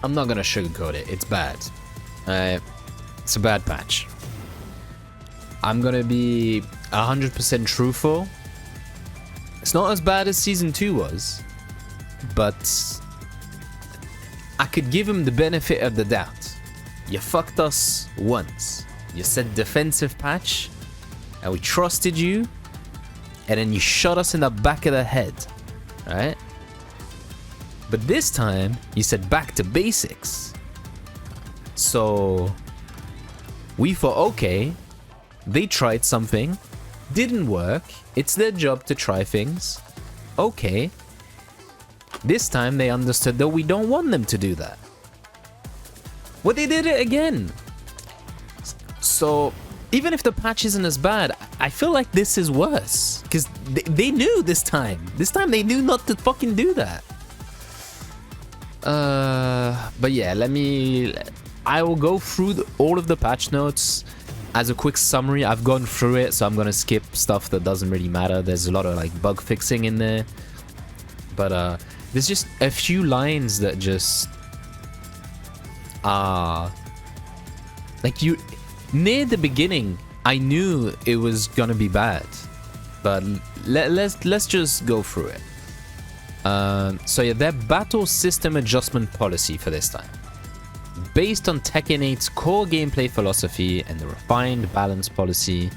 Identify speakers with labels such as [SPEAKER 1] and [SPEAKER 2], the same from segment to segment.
[SPEAKER 1] I'm not gonna sugarcoat it. It's bad. It's a bad patch. I'm gonna be 100% truthful. It's not as bad as Season 2 was, but I could give him the benefit of the doubt. You fucked us once. You said defensive patch, and we trusted you, and then you shot us in the back of the head, right? But this time, you said back to basics. So, we thought, okay, they tried something, didn't work, it's their job to try things, okay. This time they understood that we don't want them to do that. Well, they did it again. So, even if the patch isn't as bad, I feel like this is worse. Because they knew this time. This time they knew not to fucking do that. But yeah, I will go through all of the patch notes. As a quick summary, I've gone through it, so I'm gonna skip stuff that doesn't really matter. There's a lot of like bug fixing in there. But there's just a few lines that just like you near the beginning I knew it was gonna be bad, but let's just go through it. So yeah, their battle system adjustment policy for this time, based on Tekken 8's core gameplay philosophy and the refined balance policy,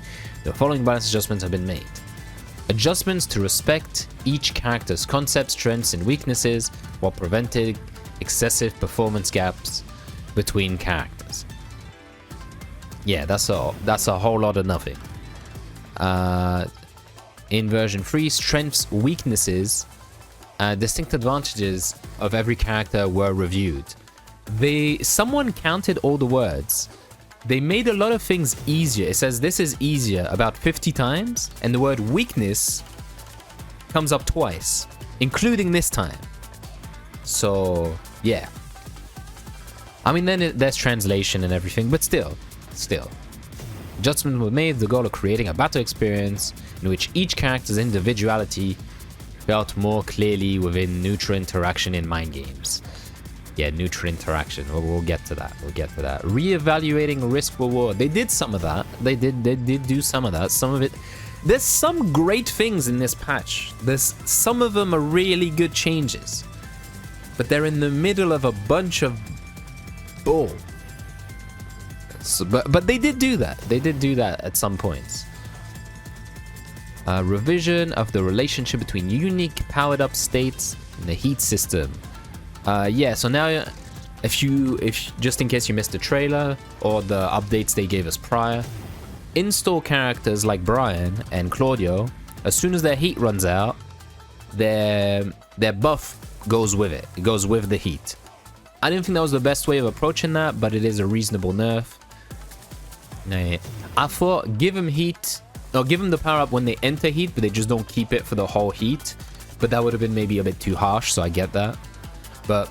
[SPEAKER 1] the following balance adjustments have been made. Adjustments to respect each character's concepts, strengths, and weaknesses while preventing excessive performance gaps between characters. Yeah, that's a whole lot of nothing. In version 3, strengths, weaknesses, distinct advantages of every character were reviewed. Someone counted all the words. They made a lot of things easier. It says this is easier about 50 times, and the word weakness comes up twice, including this time. So, yeah. I mean, then there's translation and everything, but still. Adjustments were made with the goal of creating a battle experience in which each character's individuality felt more clearly within neutral interaction in mind games. Yeah, neutral interaction. We'll get to that. Re-evaluating risk reward. They did some of that. They did do some of that. Some of it. There's some great things in this patch. Some of them are really good changes, but they're in the middle of a bunch of bull. So, but they did do that. They did do that at some points. Revision of the relationship between unique powered up states in the heat system. Yeah, so now if just in case you missed the trailer or the updates they gave us prior, install characters like Bryan and Claudio. As soon as their heat runs out, their buff goes with it. It goes with the heat. I didn't think that was the best way of approaching that, but it is a reasonable nerf. I thought give them heat, or give them the power up when they enter heat, but they just don't keep it for the whole heat. But that would have been maybe a bit too harsh, so I get that. But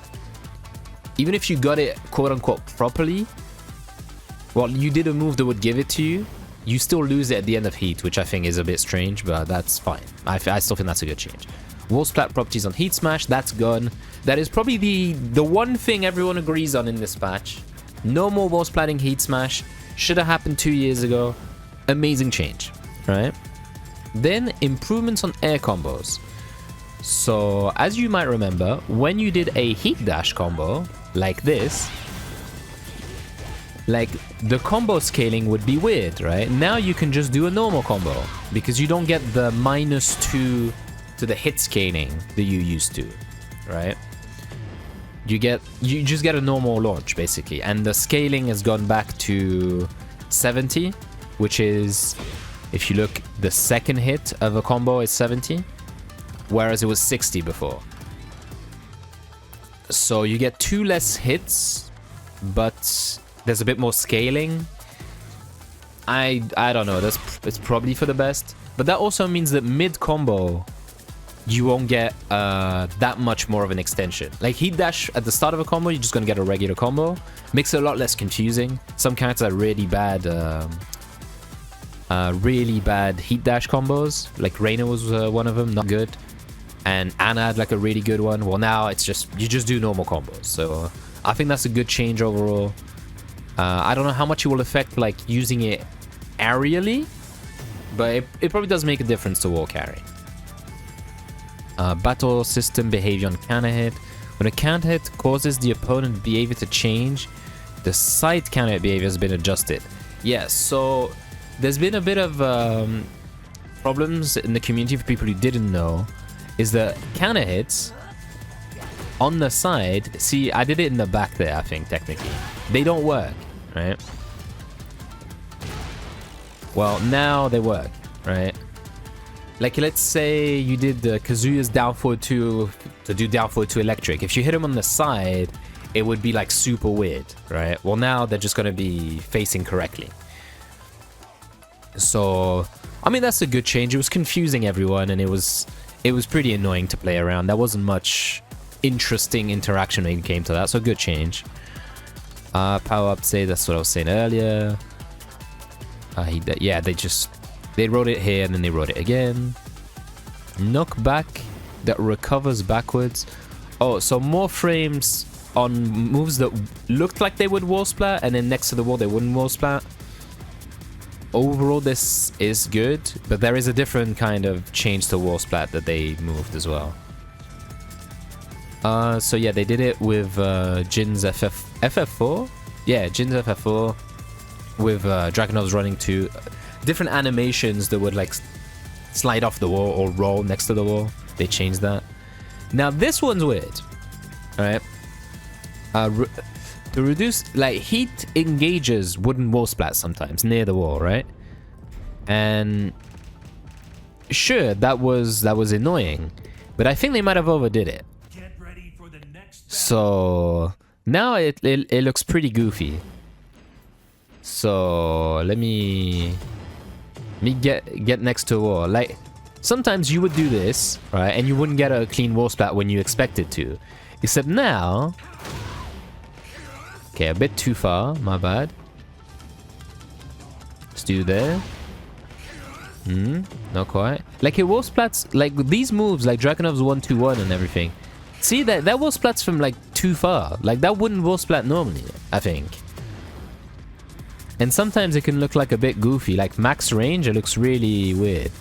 [SPEAKER 1] even if you got it quote-unquote properly, well, you did a move that would give it to you, you still lose it at the end of heat, which I think is a bit strange, but that's fine. I still think that's a good change. Wall splat properties on Heat Smash, that's gone. That is probably the one thing everyone agrees on in this patch. No more wall splatting Heat Smash. Should have happened 2 years ago. Amazing change, right? Then improvements on air combos. So, as you might remember, when you did a heat dash combo, like this, like, the combo scaling would be weird, right? Now you can just do a normal combo, because you don't get the -2 to the hit scaling that you used to, right? You just get a normal launch, basically, and the scaling has gone back to 70, which is, if you look, the second hit of a combo is 70. Whereas it was 60 before. So you get 2 less hits, but there's a bit more scaling. I don't know, it's probably for the best. But that also means that mid-combo, you won't get that much more of an extension. Like heat dash at the start of a combo, you're just gonna get a regular combo. Makes it a lot less confusing. Some characters are really bad heat dash combos. Like Reina was one of them, not good. And Anna had like a really good one. Well, now it's just, you just do normal combos. So I think that's a good change overall. I don't know how much it will affect like using it aerially, but it probably does make a difference to wall carry. Battle system behavior on counter hit. When a counter hit causes the opponent behavior to change, the side counter hit behavior has been adjusted. Yes, so there's been a bit of problems in the community for people who didn't know, is that counter hits on the side, see, I did it in the back there, I think, technically. They don't work, right? Well, now they work, right? Like, let's say you did Kazuya's down forward 2 to do down forward 2 electric. If you hit him on the side, it would be like super weird, right? Well, now they're just going to be facing correctly. So, I mean, that's a good change. It was confusing everyone, and it was pretty annoying to play around. There wasn't much interesting interaction when it came to that, so good change. Power up, say, that's what I was saying earlier. Yeah, they wrote it here and then they wrote it again. Knockback that recovers backwards. Oh, so more frames on moves that looked like they would wall splat, and then next to the wall they wouldn't wall splat. Overall, this is good, but there is a different kind of change to wall splat that they moved as well. So yeah, they did it with Jin's FF4? Yeah, Jin's FF4 with Dragunov's running 2. Different animations that would like slide off the wall or roll next to the wall. They changed that. Now this one's weird. Alright. To reduce, like, heat engages wooden wall splats sometimes near the wall, right? And sure, that was annoying, but I think they might have overdid it. So now it looks pretty goofy. So let me get next to a wall. Like, sometimes you would do this, right, and you wouldn't get a clean wall splat when you expected to. Except now, okay, a bit too far, my bad. Let's do there. Not quite. Like, it wall splats, like these moves, like Dragunov's 1-2-1 and everything. See, that wall splats from like too far. Like, that wouldn't wall splat normally, I think. And sometimes it can look like a bit goofy. Like max range, it looks really weird.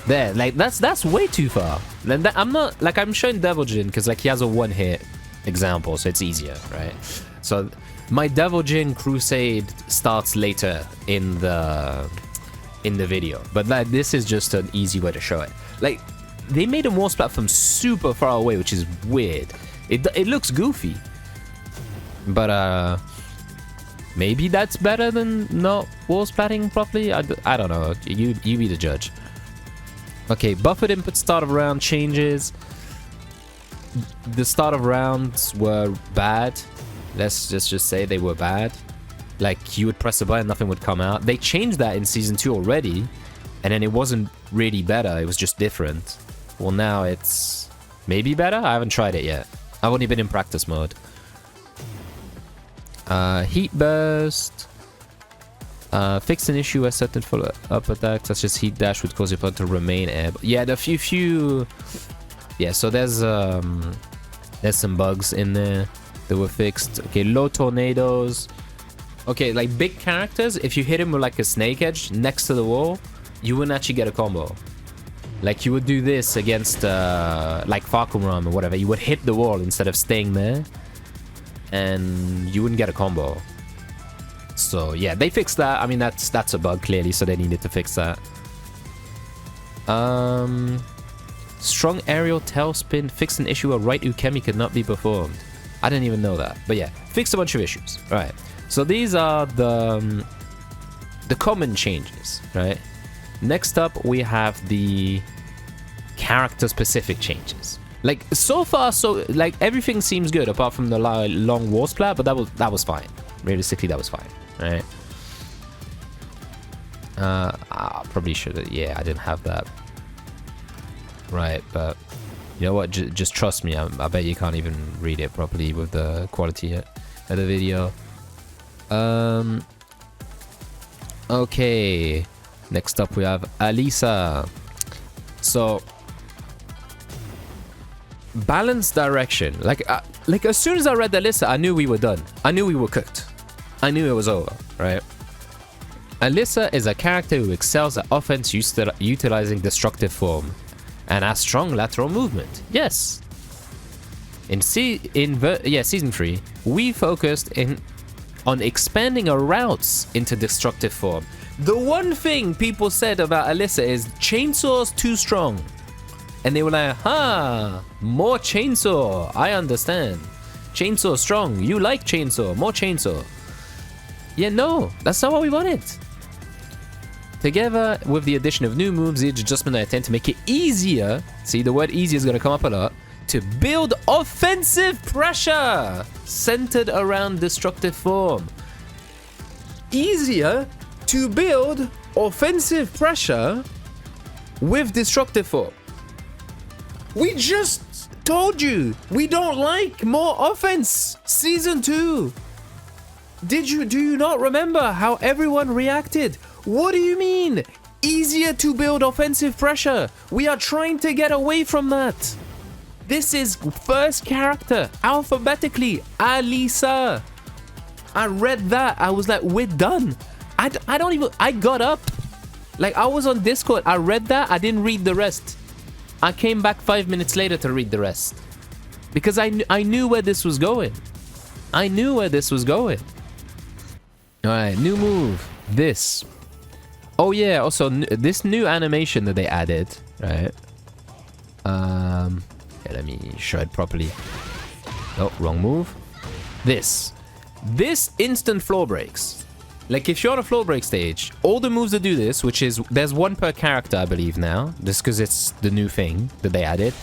[SPEAKER 1] There, like that's way too far. Then I'm not, like, I'm showing Devil Jin because like he has a one hit example, so it's easier, right? So my Devil Jin crusade starts later in the video, but like this is just an easy way to show it. Like, they made a wall splat from super far away, which is weird. It looks goofy, but maybe that's better than not wall splatting properly. I don't know. You be the judge. Okay, buffered input start of round changes. The start of rounds were bad. Let's just say they were bad. Like, you would press a button, nothing would come out. They changed that in Season 2 already, and then it wasn't really better. It was just different. Well, now it's maybe better? I haven't tried it yet. I've only been in practice mode. Heat burst. Fix an issue where certain follow-up attacks such as heat dash would cause your opponent to remain airborne. Yeah, a few. Yeah, so there's some bugs in there that were fixed. Okay, low tornadoes. Okay, like big characters, if you hit him with like a snake edge next to the wall, you wouldn't actually get a combo. Like, you would do this against like Fakuram or whatever. You would hit the wall instead of staying there, and you wouldn't get a combo. So yeah, they fixed that. I mean, that's a bug clearly, so they needed to fix that. Strong aerial tailspin fixed an issue where right ukemi could not be performed. I didn't even know that, but yeah, fixed a bunch of issues. All right, so these are the common changes, right? Next up, we have the character-specific changes. Like, so far, so like everything seems good apart from the long wall splat, but that was fine. Realistically, that was fine, right? I probably should have. Yeah, I didn't have that. Right, but you know what? Just trust me. I bet you can't even read it properly with the quality of the video. Okay. Next up, we have Alisa. So, balanced direction. Like, Like, as soon as I read Alisa, I knew we were done. I knew we were cooked. I knew it was over, right? Alisa is a character who excels at offense utilizing destructive form and has strong lateral movement. Yes. In Season 3, we focused on expanding our routes into destructive form. The one thing people said about Alisa is chainsaw's too strong. And they were like, more chainsaw. I understand. Chainsaw strong. You like chainsaw. More chainsaw. Yeah, no. That's not what we wanted. Together with the addition of new moves, each adjustment I intend to make it easier. See, the word easier is going to come up a lot. To build offensive pressure centered around destructive form. Easier to build offensive pressure with destructive form. We just told you we don't like more offense. Season 2. Do you not remember how everyone reacted? What do you mean? Easier to build offensive pressure. We are trying to get away from that. This is first character alphabetically, Alisa. I read that. I was like, we're done. I got up. Like, I was on Discord. I read that. I didn't read the rest. I came back 5 minutes later to read the rest. Because I knew where this was going. I knew where this was going. Alright, new move. This. Oh yeah, also this new animation that they added, right? Let me show it properly. Oh, wrong move. This instant floor breaks. Like, if you're on a floor break stage, all the moves that do this, which is, there's one per character, I believe now, just because it's the new thing that they added,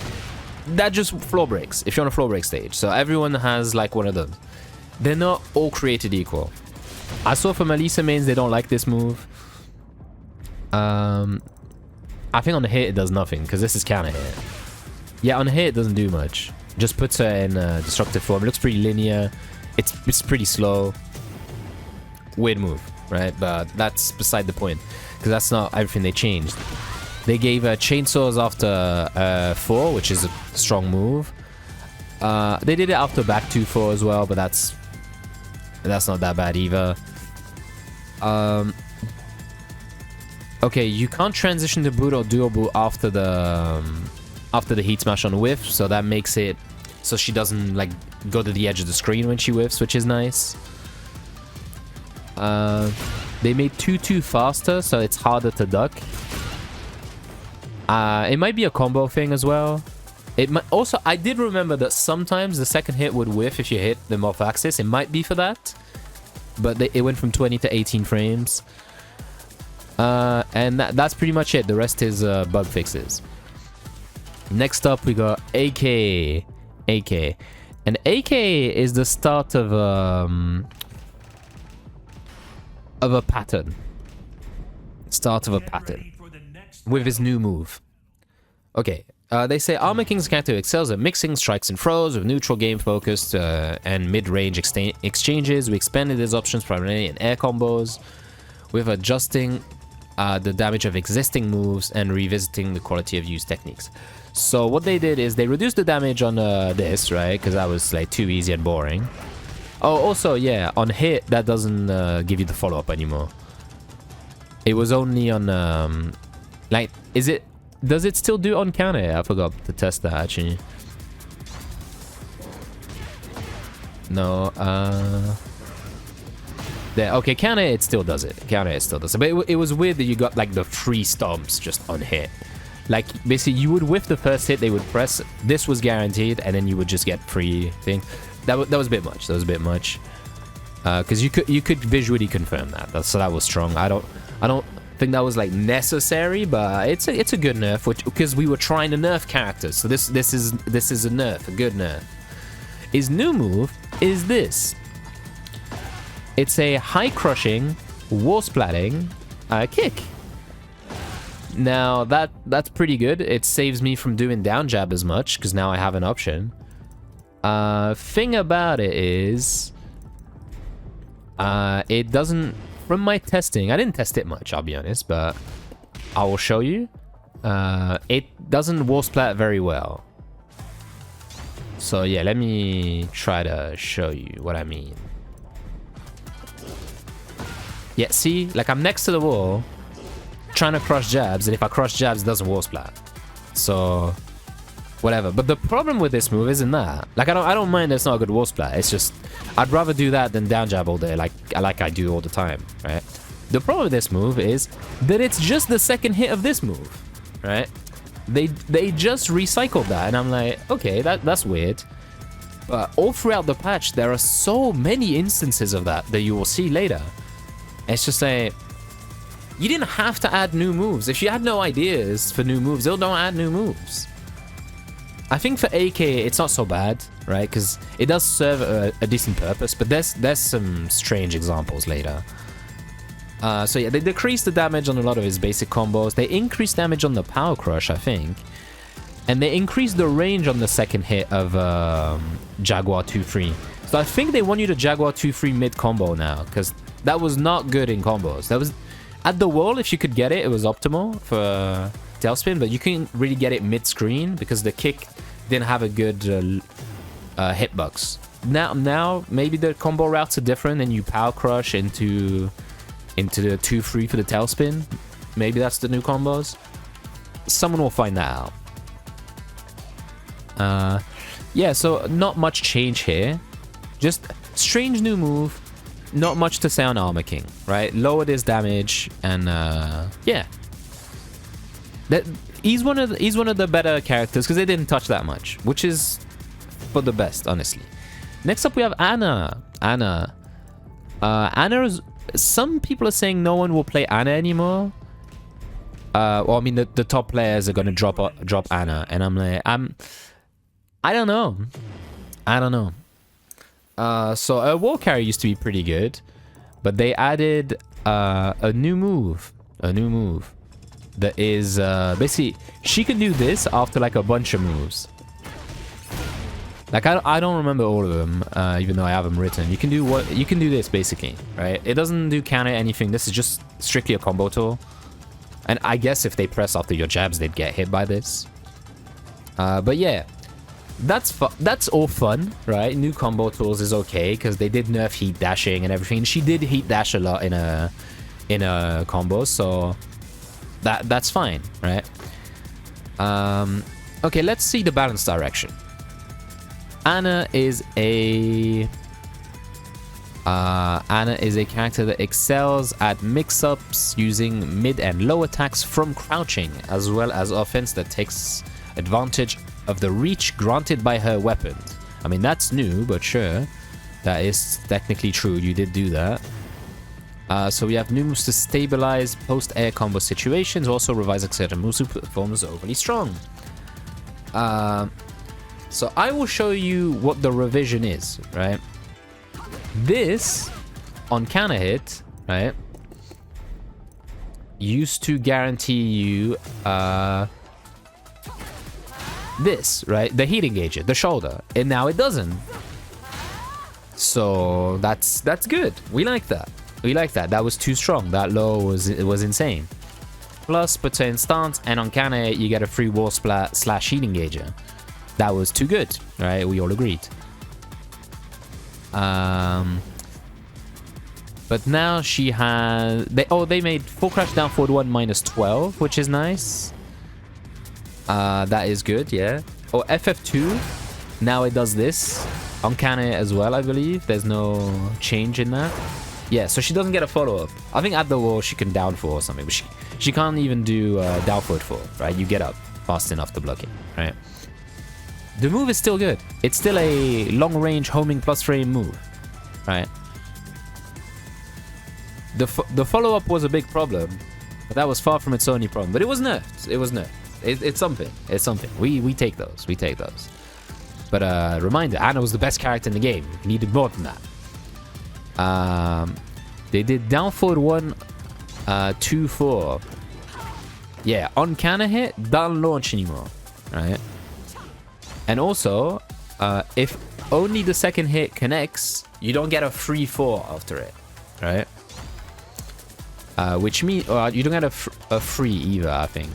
[SPEAKER 1] that just floor breaks, if you're on a floor break stage. So everyone has, like, one of them. They're not all created equal. I saw from Alisa mains, they don't like this move. I think on the hit, it does nothing, because this is counter hit. Yeah, on the hit, it doesn't do much. Just puts her in destructive form. It looks pretty linear. It's pretty slow. Weird move, right? But that's beside the point, because that's not everything they changed. They gave chainsaws after 4, which is a strong move. They did it after back 2-4 as well, but that's not that bad either. Okay, you can't transition to boot or dual boot after the heat smash on whiff, so that makes it so she doesn't like go to the edge of the screen when she whiffs, which is nice. They made 2-2 faster, so it's harder to duck. It might be a combo thing as well. It might also, I did remember that sometimes the second hit would whiff if you hit them off axis. It might be for that, but it went from 20 to 18 frames. And that's pretty much it. The rest is bug fixes. Next up, we got AK. And AK is the start of a pattern. Start of a pattern with his new move. Okay, they say Armor King's character excels at mixing strikes and throws with neutral game focused and mid-range exchanges. We expanded his options primarily in air combos with adjusting the damage of existing moves and revisiting the quality of used techniques. So what they did is they reduced the damage on this, right? Because that was like too easy and boring. Oh, also, yeah, on hit, that doesn't give you the follow-up anymore. It was only on, like, does it still do on counter? I forgot to test that, actually. No, there, okay, counter, it still does it. Counter, it still does it. But it was weird that you got, like, the free stomps just on hit. Like, basically, you would whiff the first hit, they would press, this was guaranteed, and then you would just get free thing. That was a bit much. That was a bit much. Because you could visually confirm that. So that was strong. I don't think that was like necessary, but it's a good nerf, because we were trying to nerf characters. So this is a nerf, a good nerf. His new move is this. It's a high crushing, wall splatting kick. Now that's pretty good. It saves me from doing down jab as much, because now I have an option. Thing about it is, it doesn't, from my testing, I didn't test it much, I'll be honest, but I will show you. It doesn't wall splat very well. So yeah, let me try to show you what I mean. Yeah, see, like I'm next to the wall, trying to crush jabs, and if I crush jabs, it doesn't wall splat. So whatever. But the problem with this move isn't that. Like I don't mind that it's not a good wall splat. It's just I'd rather do that than down jab all day, like I do all the time, right? The problem with this move is that it's just the second hit of this move, right? They just recycled that, and I'm like, okay, that's weird. But all throughout the patch, there are so many instances of that you will see later. It's just like, you didn't have to add new moves. If you had no ideas for new moves, they'll don't add new moves. I think for AK, it's not so bad, right? Because it does serve a decent purpose, but there's some strange examples later. So yeah, they decreased the damage on a lot of his basic combos. They increased damage on the Power Crush, I think. And they increased the range on the second hit of Jaguar 2-3. So I think they want you to Jaguar 2-3 mid-combo now, because that was not good in combos. That was... At the wall, if you could get it, it was optimal for tailspin, but you couldn't really get it mid-screen because the kick didn't have a good hitbox. Now, maybe the combo routes are different and you Power Crush into the 2-3 for the tailspin. Maybe that's the new combos. Someone will find that out. Yeah, so not much change here. Just strange new move. Not much to say on Armor King, right? Lowered his damage, and yeah, he's one of the better characters because they didn't touch that much, which is for the best, honestly. Next up, we have Anna. Anna is... Some people are saying no one will play Anna anymore. Well, I mean, the top players are gonna drop Anna, and I'm like, I don't know. So a war carry used to be pretty good, but they added a new move. That is basically she can do this after like a bunch of moves. Like I don't remember all of them, even though I have them written. You can do this basically, right? It doesn't do counter anything. This is just strictly a combo tool. And I guess if they press after your jabs, they'd get hit by this. But yeah. That's all fun, right? New combo tools is okay because they did nerf heat dashing and everything. She did heat dash a lot in a combo, so that's fine, right? Okay, let's see the balance direction. Anna is a character that excels at mix-ups using mid and low attacks from crouching, as well as offense that takes advantage of the reach granted by her weapons. I mean, that's new, but sure. That is technically true. You did do that. So we have new moves to stabilize post-air combo situations. Also revise certain moves to perform as overly strong. So I will show you what the revision is, right? This, on counter hit, right, used to guarantee you this, right? The heat engager, the shoulder. And now it doesn't. So that's good. We like that. That was too strong. That low was insane. Plus, puts her in stance, and on counter hit, you get a free wall splat / heat engager. That was too good, right? We all agreed. But now she has... They made full crash down forward 1 minus 12, which is nice. That is good, yeah. Oh, FF2. Now it does this. On counter as well, I believe. There's no change in that. Yeah, so she doesn't get a follow-up. I think at the wall she can down 4 or something, but she can't even do down forward 4, right? You get up fast enough to block it, right? The move is still good. It's still a long-range homing plus frame move, right? The follow-up was a big problem, but that was far from its only problem. But it was nerfed. It's something. We take those. But reminder, Anna was the best character in the game. You needed more than that. They did down forward 1, 2, 4. Yeah, on counter hit, don't launch anymore, right? And also, if only the second hit connects, you don't get a free 4 after it, right? Which means you don't get a free either, I think.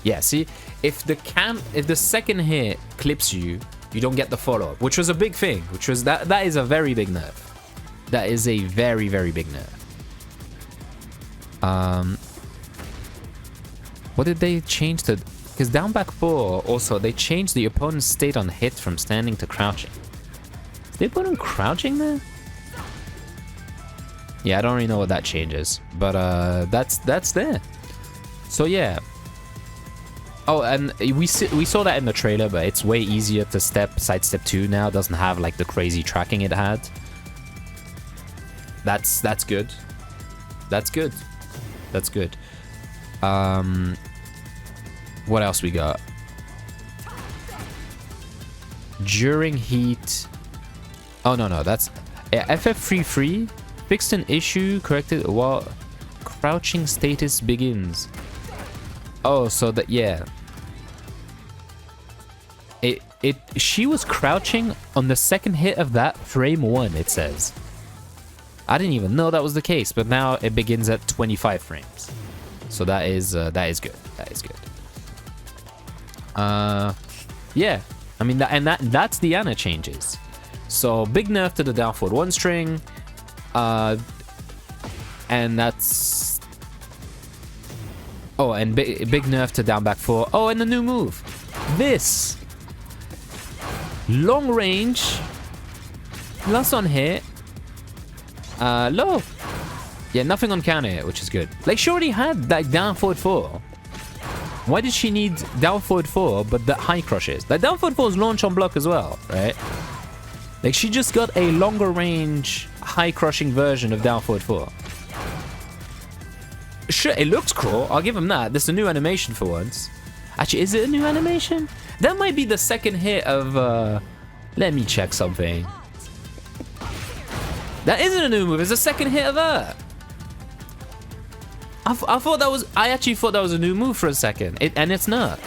[SPEAKER 1] Yeah, see, if the second hit clips you, you don't get the follow-up, which was a big thing, which was that is a very big nerf. That is a very, very big nerf. What did they change to? Because down back 4, also, they changed the opponent's state on hit from standing to crouching. Is the opponent crouching there? Yeah, I don't really know what that changes, but that's there. So yeah. Oh, and we saw that in the trailer, but it's way easier to sidestep 2 now. It doesn't have like the crazy tracking it had. That's good. That's good. That's good. What else we got? During heat. Oh no, that's FF33 fixed an issue, corrected while crouching status begins. Oh, so that, yeah. She was crouching on the second hit of that frame 1, it says. I didn't even know that was the case, but now it begins at 25 frames. So that is good. That is good. Yeah. I mean, that's the Ana changes. So big nerf to the down forward 1 string. And that's... Oh, and big nerf to down back 4. Oh, and the new move. This. Long range. Plus on hit. Low. Yeah, nothing on counter hit, which is good. Like, she already had that down forward 4. Why did she need down forward 4, but the high crushes? That down forward 4 is launch on block as well, right? Like, she just got a longer range, high crushing version of down forward 4. Sure, it looks cool. I'll give him that. This is a new animation for once. Actually, is it a new animation? That might be the second hit of... Let me check something. That isn't a new move. It's the second hit of that. I thought that was... I actually thought that was a new move for a second. And it's not.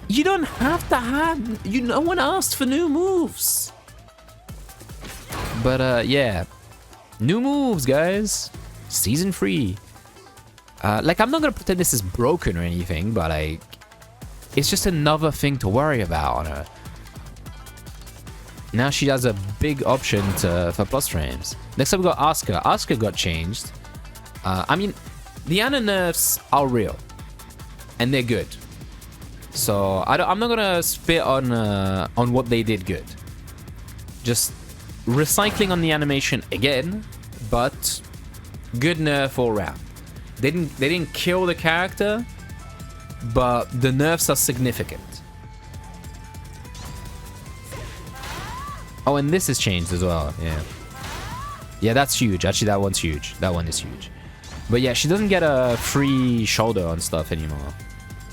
[SPEAKER 1] You don't have to have... No one asked for new moves. But, yeah. New moves, guys. Season 3. Like, I'm not going to pretend this is broken or anything, but, like... It's just another thing to worry about on her. Now she has a big option for plus frames. Next up we got Asuka. Asuka got changed. I mean, the Ana nerfs are real. And they're good. So, I'm not going to spit on what they did good. Just recycling on the animation again, but good nerf all around. They didn't kill the character, but the nerfs are significant. Oh, and this has changed as well. Yeah. Yeah, that's huge. Actually, that one's huge. That one is huge. But yeah, she doesn't get a free shoulder on stuff anymore,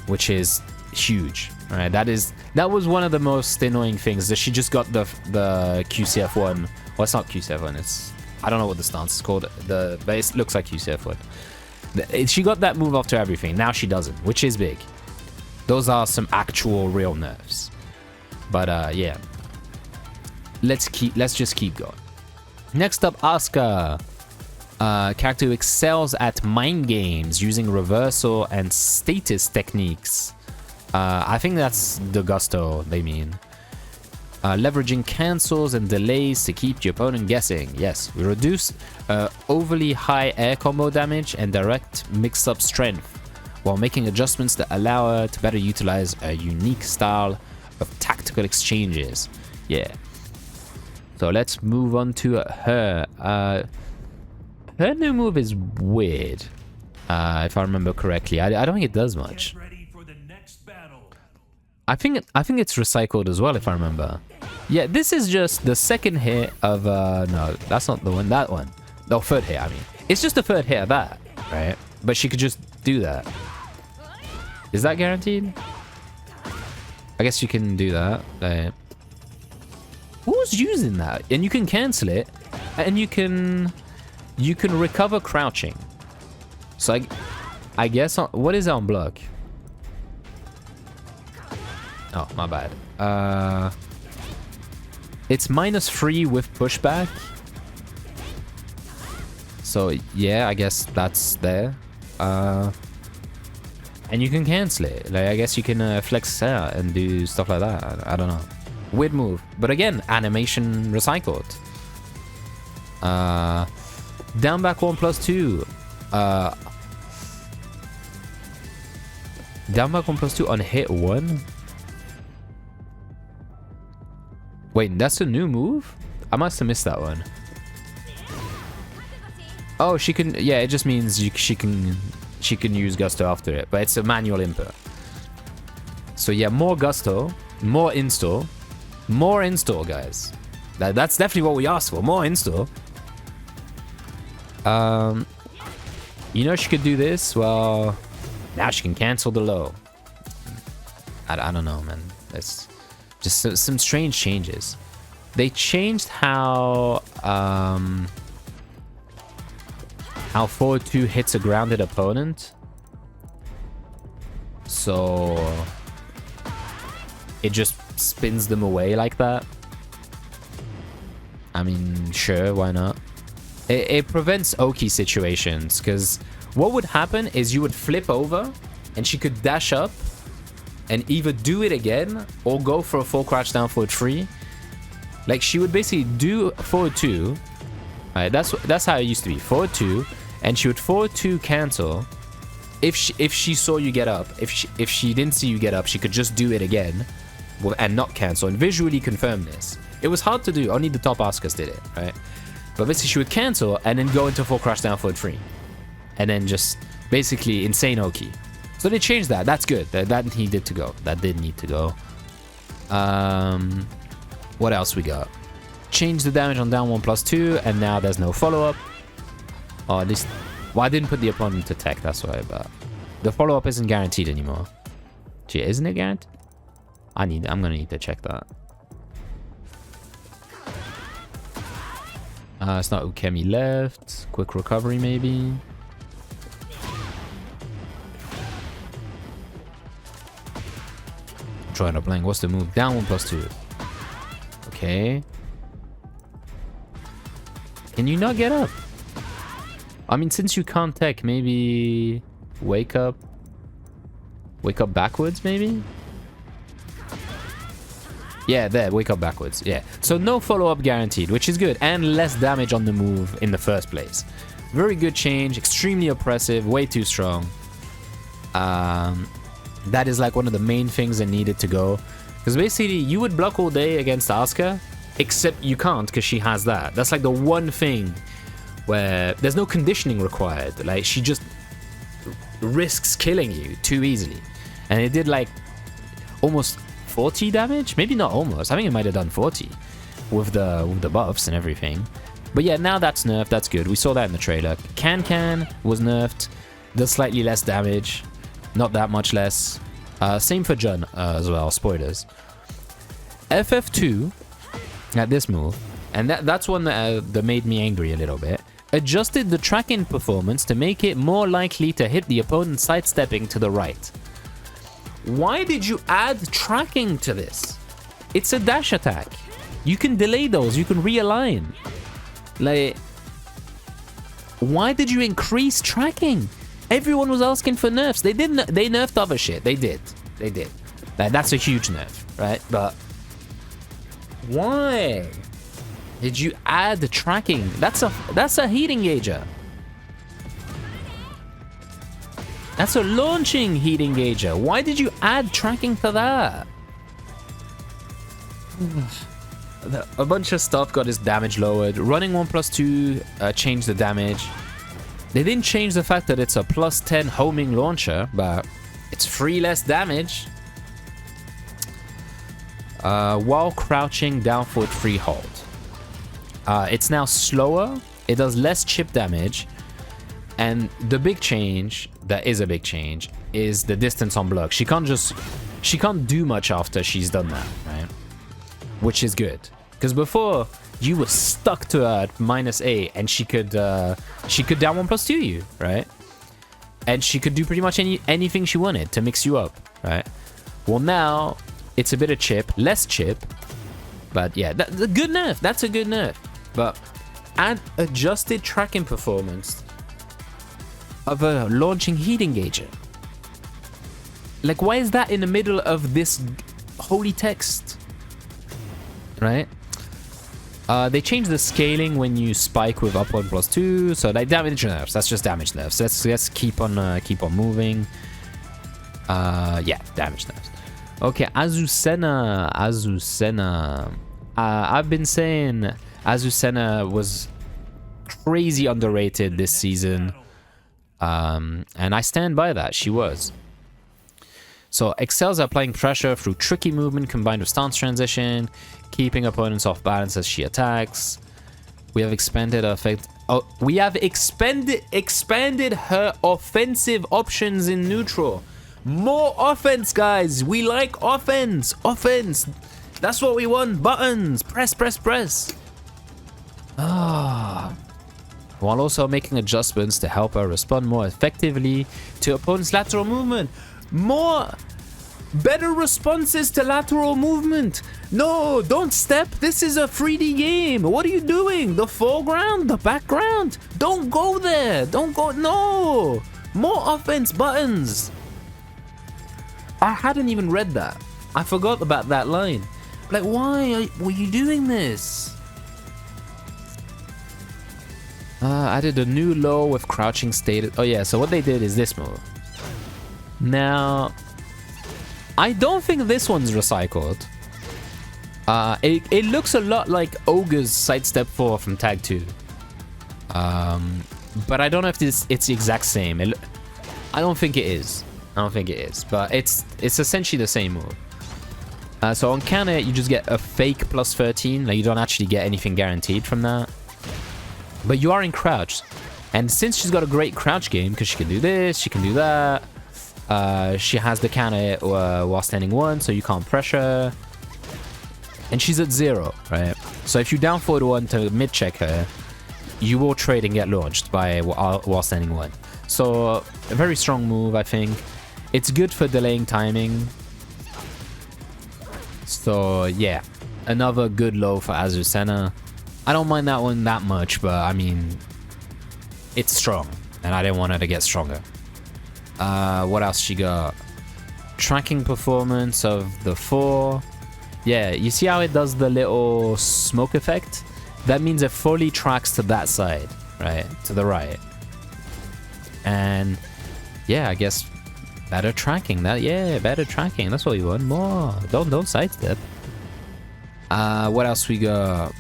[SPEAKER 1] which is huge. All right, that was one of the most annoying things, that she just got the QCF1. Well, it's not QCF1. It's, I don't know what the stance is called. But it looks like QCF1. She got that move after everything. Now she doesn't, which is big. Those are some actual real nerfs. But yeah. Let's just keep going. Next up, Asuka. Character who excels at mind games using reversal and status techniques. I think that's the gusto they mean. Leveraging cancels and delays to keep the opponent guessing. Yes, we reduce overly high air combo damage and direct mix-up strength, while making adjustments that allow her to better utilize a unique style of tactical exchanges. Yeah. So let's move on to her. Her new move is weird, if I remember correctly. I don't think it does much. I think it's recycled as well, if I remember. Yeah, this is just the second hit of no, that's not the one. That one, no, third hit. I mean, it's just the third hit of that, right? But she could just do that. Is that guaranteed? I guess you can do that. Who's using that? And you can cancel it, and you can recover crouching. So I guess what is on block? Oh, my bad. It's -3 with pushback. So yeah, I guess that's there. And you can cancel it. Like, I guess you can flex out and do stuff like that. I don't know. Weird move. But again, animation recycled. Down back 1+2. Down back 1+2 on hit 1? Wait, that's a new move? I must have missed that one. Oh, she can... Yeah, it just means she can use Gusto after it. But it's a manual input. So yeah, more Gusto. More install. More install, guys. That's definitely what we asked for. More install. You know she could do this? Well, now she can cancel the low. I don't know, man. That's just some strange changes. They changed how forward 2 hits a grounded opponent. So it just spins them away like that. I mean, sure, why not? It prevents Oki situations, because what would happen is you would flip over and she could dash up and either do it again or go for a full crouch down forward 3. Like, she would basically do forward 2. Right, that's how it used to be. Forward 2, and she would forward 2 cancel. If she saw you get up, if she didn't see you get up, she could just do it again and not cancel and visually confirm this. It was hard to do. Only the top Asukas did it, right? But basically, she would cancel and then go into full crouch down forward 3. And then just basically insane Oki. So they changed that. That's good. That needed to go. That did need to go. What else we got? Change the damage on down 1+2, and now there's no follow-up. Or at least... Well, I didn't put the opponent to tech, that's why, but... The follow-up isn't guaranteed anymore. Gee, isn't it guaranteed? I'm gonna need to check that. It's not Ukemi left. Quick recovery, maybe. Trying to blank. What's the move? Down 1+2. Okay. Can you not get up? I mean, since you can't tech, maybe wake up. Wake up backwards, maybe? Yeah, there, wake up backwards. Yeah. So no follow-up guaranteed, which is good. And less damage on the move in the first place. Very good change. Extremely oppressive. Way too strong. That is like one of the main things that needed to go. Because basically, you would block all day against Asuka, except you can't because she has that. That's like the one thing where there's no conditioning required. Like, she just risks killing you too easily. And it did like almost 40 damage? Maybe not almost. I think it might have done 40 with the buffs and everything. But yeah, now that's nerfed. That's good. We saw that in the trailer. Can was nerfed. Does slightly less damage. Not that much less. Same for Jun as well. Spoilers. FF2 at this move, and that's one that made me angry a little bit. Adjusted the tracking performance to make it more likely to hit the opponent sidestepping to the right. Why did you add tracking to this? It's a dash attack. You can delay those. You can realign. Like, why did you increase tracking? Everyone was asking for nerfs. They didn't. They nerfed other shit. They did. Like, that's a huge nerf, right? But why did you add the tracking? That's a heat engager. That's a launching heat engager. Why did you add tracking to that? A bunch of stuff got his damage lowered. Running 1+2 changed the damage. They didn't change the fact that it's a +10 homing launcher, but it's 3 less damage. While crouching down forward 3 hold. It's now slower. It does less chip damage. And the big change, that is a big change, is the distance on block. She can't do much after she's done that, right? Which is good. Because before, you were stuck to her at -8, and she could down 1+2 you, right? And she could do pretty much anything she wanted to mix you up, right? Well, now, it's a bit of chip, less chip. But yeah, that's a good nerf. That's a good nerf. But add adjusted tracking performance of a launching heat engager. Like, why is that in the middle of this holy text? right? They changed the scaling when you spike with up 1+2, so like damage nerfs. That's just damage nerfs. Let's keep on moving. Yeah, damage nerfs. Okay, Azucena. I've been saying Azucena was crazy underrated this season, and I stand by that. She was. So excels at applying pressure through tricky movement combined with stance transition, keeping opponents off balance as she attacks. We have expanded her effect. Oh, we have expanded her offensive options in neutral. More offense, guys. We like offense. Offense. That's what we want. Buttons. Press, press, press. While also making adjustments to help her respond more effectively to opponents' lateral movement. Better responses to lateral movement. No, don't step. This is a 3D game. What are you doing? The foreground, the background. Don't go there. Don't go. No. More offense buttons. I hadn't even read that. I forgot about that line. Like, why were you doing this? Added a new low with crouching stated. Oh yeah, so what they did is this move. Now, I don't think this one's recycled. It looks a lot like Ogre's sidestep 4 from Tag 2. But I don't know if it's the exact same. I don't think it is. But it's essentially the same move. So on counter, you just get a fake plus 13. Like, you don't actually get anything guaranteed from that. But you are in crouch. And since she's got a great crouch game, because she can do this, she can do that. She has the counter while standing 1, so you can't pressure. And she's at 0, right? So if you down forward 1 to mid-check her, you will trade and get launched while standing 1. So a very strong move, I think. It's good for delaying timing. So yeah, another good low for Azucena. I don't mind that one that much, but I mean, it's strong, and I didn't want her to get stronger. What else she got? Tracking performance of the 4. Yeah, you see how it does the little smoke effect? That means it fully tracks to that side, right? To the right. And yeah, I guess better tracking. Better tracking. That's what you want. More. Don't sidestep. What else we got?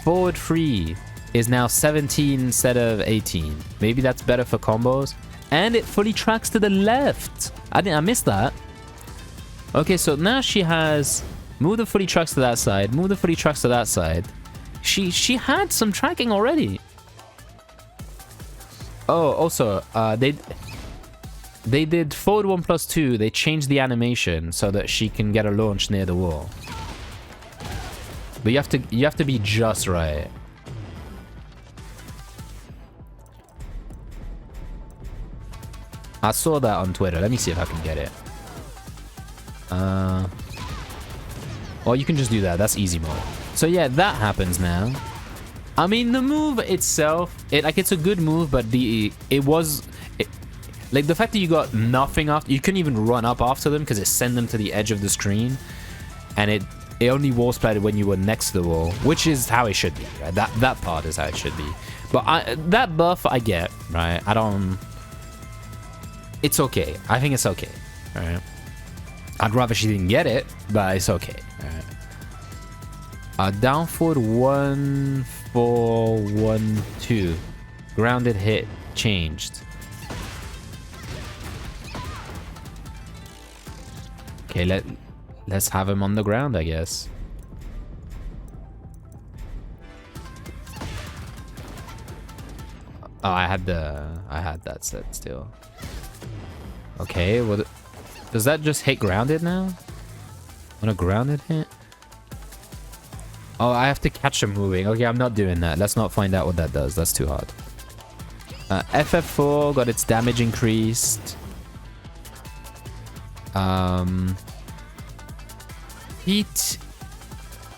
[SPEAKER 1] Forward 3 is now 17 instead of 18. Maybe that's better for combos. And it fully tracks to the left. I missed that. Okay, so now she has move the fully tracks to that side, move the fully tracks to that side. She had some tracking already. Oh, also, they did forward 1+2. They changed the animation so that she can get a launch near the wall. But you have to be just right. I saw that on Twitter. Let me see if I can get it. Or you can just do that. That's easy mode. So yeah, that happens now. I mean, the move itself, it's a good move, but like the fact that you got nothing after, you couldn't even run up after them because it sent them to the edge of the screen, and it only wall splatted when you were next to the wall, which is how it should be. Right? That part is how it should be. But that buff I get, right? It's okay. I think it's okay. Right? I'd rather she didn't get it, but it's okay. Right? Down forward 1, 4, 1, 2. Grounded hit changed. Okay, let's have him on the ground, I guess. Oh, I had that set still. Okay, well, does that just hit grounded now? On a grounded hit? Oh, I have to catch him moving. Okay, I'm not doing that. Let's not find out what that does. That's too hard. FF4 got its damage increased. Heat.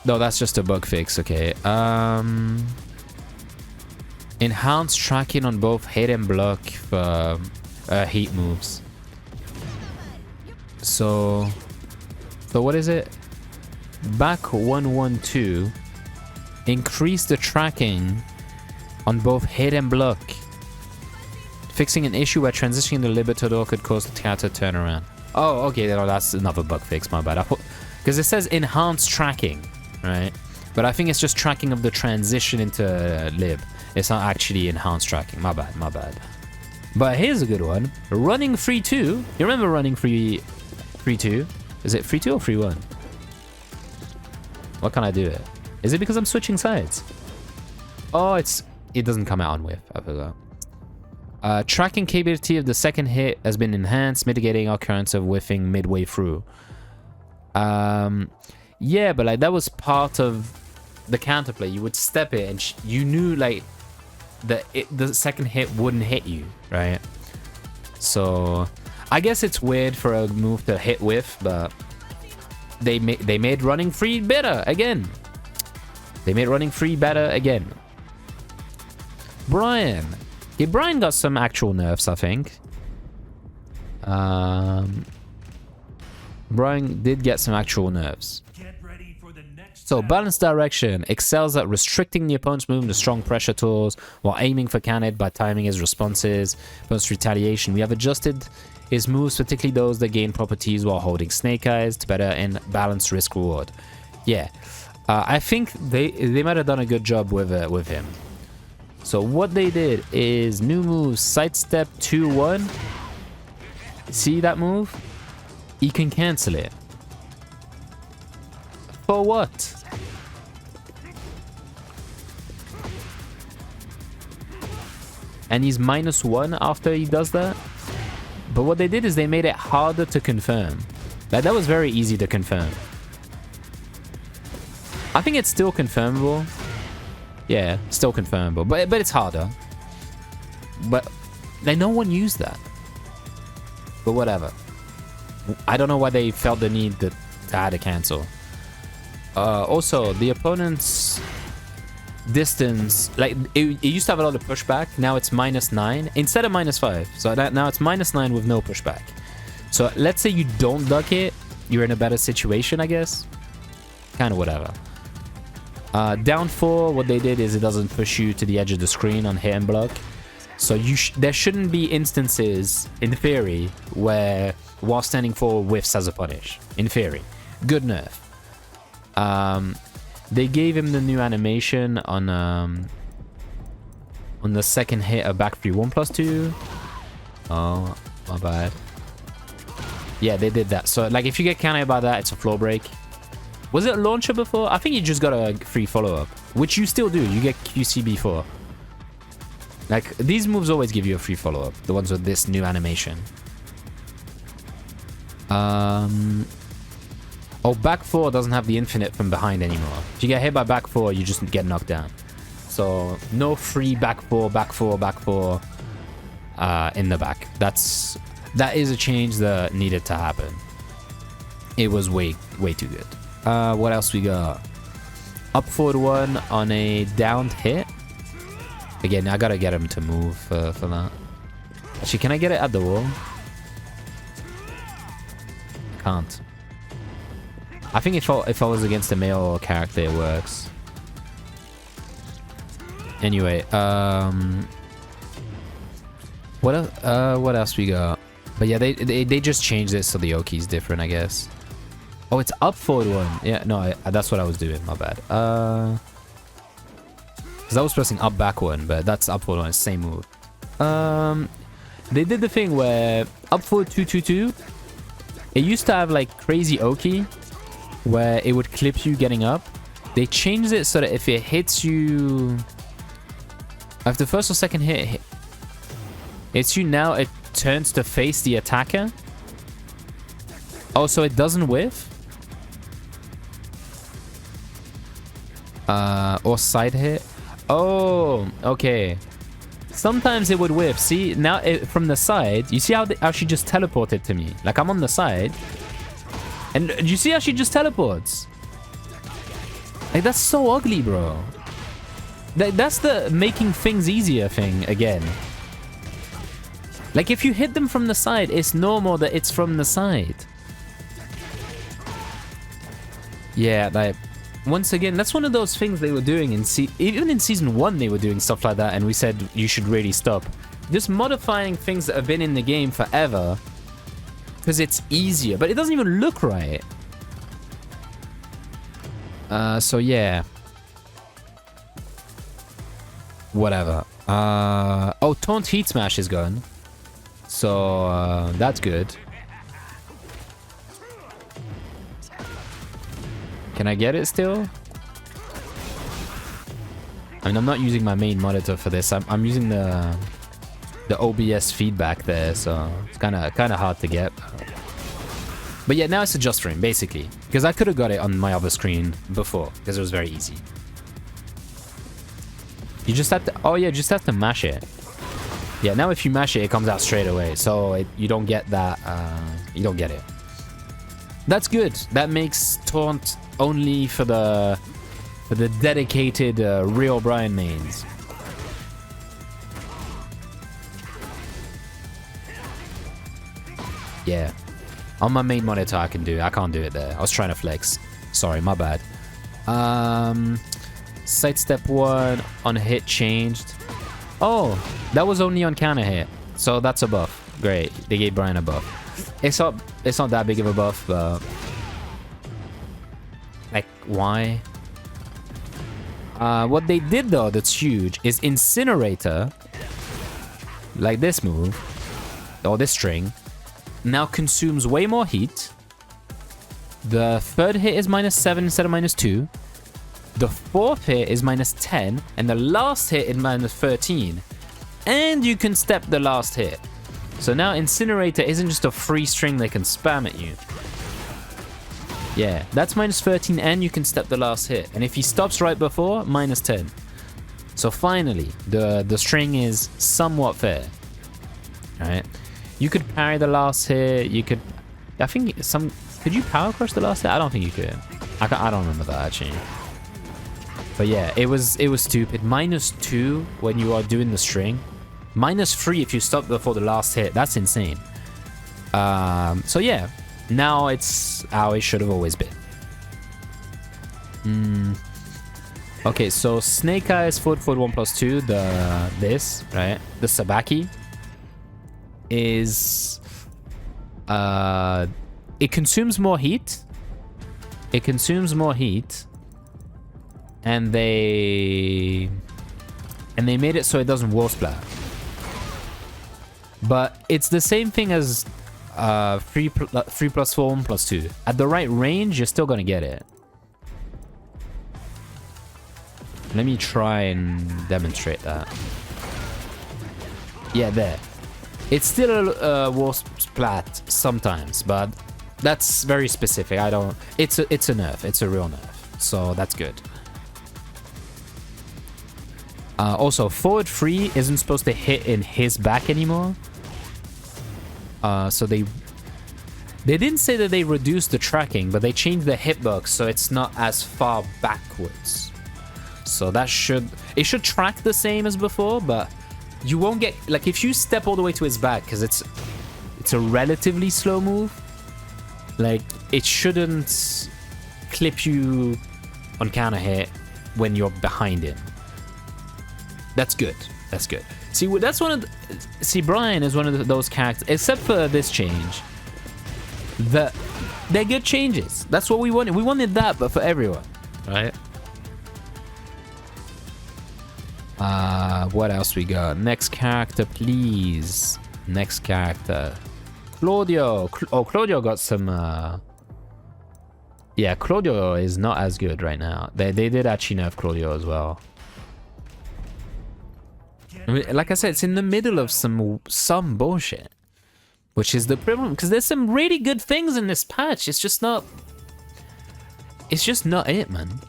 [SPEAKER 1] No, that's just a bug fix. Okay. Enhanced tracking on both hit and block for heat moves. So what is it? back 112. Increase the tracking on both hit and block. Fixing an issue where transitioning the Libertador could cause the counter turnaround. Oh, okay, no, that's another bug fix, my bad. Because it says enhanced tracking, right? But I think it's just tracking of the transition into lib. It's not actually enhanced tracking. My bad, my bad. But here's a good one. Running free 2. You remember running free 2? Is it free 2 or free 1? What can I do it? Is it because I'm switching sides? Oh, it doesn't come out on whiff. I forgot. Tracking capability of the second hit has been enhanced, mitigating occurrence of whiffing midway through. Yeah, but like that was part of the counterplay. You would step it and you knew like the second hit wouldn't hit you, right? So I guess it's weird for a move to hit whiff, but they made running free better again. They made running free better again. Bryan. Okay, Bryan got some actual nerfs, I think. Bryan did get some actual nerfs. So, balanced direction excels at restricting the opponent's movement to strong pressure tools while aiming for counter by timing his responses. Opponent's retaliation. We have adjusted his moves, particularly those that gain properties while holding snake eyes, to better and balance risk reward. Yeah, I think they might have done a good job with him. So what they did is new move, sidestep 2-1. See that move? You can cancel it. For what? And he's -1 after he does that. But what they did is they made it harder to confirm. Like, that was very easy to confirm. I think it's still confirmable. Yeah, still confirmable, but it's harder. But like, no one used that. But whatever. I don't know why they felt the need to add a cancel. Also, the opponent's distance, like it used to have a lot of pushback. Now it's -9 instead of -5. So now it's -9 with no pushback. So let's say you don't duck it, you're in a better situation, I guess. Kind of whatever. Down 4, what they did is it doesn't push you to the edge of the screen on hit and block. So there shouldn't be instances, in theory, where while standing 4 whiffs as a punish. In theory. Good nerf. They gave him the new animation on the second hit of back 3 1+2. Oh, my bad. Yeah, they did that. So like if you get countered by that, it's a floor break. Was it a launcher before? I think you just got a free follow-up, which you still do. You get QC before. Like, these moves always give you a free follow-up. The ones with this new animation. Oh, back 4 doesn't have the infinite from behind anymore. If you get hit by back 4, you just get knocked down. So, no free back 4, back 4, back 4 in the back. That is a change that needed to happen. It was way too good. What else we got? Up forward 1 on a downed hit. Again, I gotta get him to move for that. Actually, can I get it at the wall? Can't. I think if I was against a male character, it works. Anyway, what else we got? But yeah, they just changed it so the Oki's different, I guess. Oh, it's up forward 1. Yeah, no, that's what I was doing. My bad. Because I was pressing up back 1, but that's up forward 1. It's the same move. They did the thing where up forward 2-2-2. It used to have like crazy Oki, where it would clip you getting up. They changed it so that if it hits you, if the first or second hit hits you, now it turns to face the attacker. Oh, so it doesn't whiff? Or side hit? Oh, okay. Sometimes it would whiff. See, now from the side, you see how she just teleported to me? Like, I'm on the side. And do you see how she just teleports? Like, that's so ugly, bro. That's the making things easier thing again. Like, if you hit them from the side, it's normal that it's from the side. Yeah, like, once again, that's one of those things they were doing in even in season 1 they were doing stuff like that, and we said you should really stop. Just modifying things that have been in the game forever because it's easier, but it doesn't even look right. So yeah. Whatever. Oh, Taunt Heat Smash is gone. So, that's good. Can I get it still? I mean, I'm not using my main monitor for this. I'm using the OBS feedback there, so it's kind of hard to get. But yeah, now it's a just frame, basically. Because I could have got it on my other screen before, because it was very easy. You just have to... Oh yeah, just have to mash it. Yeah, now if you mash it, it comes out straight away. So you don't get that... you don't get it. That's good. That makes Taunt only for the dedicated real Bryan mains. Yeah. On my main monitor I can do it. I can't do it there. I was trying to flex. Sorry, my bad. Sidestep 1 on hit changed. Oh, that was only on counter hit. So that's a buff. Great. They gave Bryan a buff. It's not that big of a buff, but like, why? What they did though that's huge is Incinerator, like this move, or this string, now consumes way more heat. The third hit is -7 instead of -2. The fourth hit is -10, and the last hit is -13. And you can step the last hit. So now Incinerator isn't just a free string they can spam at you. Yeah, that's -13 and you can step the last hit. And if he stops right before, -10. So finally, the string is somewhat fair. Alright. You could parry the last hit, you could... I think some... Could you power crush the last hit? I don't think you could. I don't remember that actually. But yeah, it was stupid. -2 when you are doing the string. -3 if you stop before the last hit. That's insane. So yeah, now it's how it should have always been. Okay, so Snake Eyes forward 1+2. This right, the Sabaki is it consumes more heat. It consumes more heat, and they made it so it doesn't wall splat. But it's the same thing as 3+4 1+2. At the right range, you're still gonna get it. Let me try and demonstrate that. Yeah, there. It's still a wall splat sometimes, but that's very specific. It's a nerf. It's a real nerf. So that's good. Also, forward 3 isn't supposed to hit in his back anymore. So they didn't say that they reduced the tracking, but they changed the hitbox so it's not as far backwards. So that should track the same as before, but you won't get, like, if you step all the way to his back, because it's a relatively slow move, like, it shouldn't clip you on counter hit when you're behind him. That's good. That's good. See, that's one of the... See, Bryan is one of those characters, except for this change, that they're good changes. That's what we wanted. We wanted that, but for everyone, right? What else we got? Next character, please. Next character. Claudio. Claudio got some... Yeah, Claudio is not as good right now. They did actually nerf Claudio as well. I mean, like I said, it's in the middle of some bullshit, which is the problem, because there's some really good things in this patch. It's just not it, man.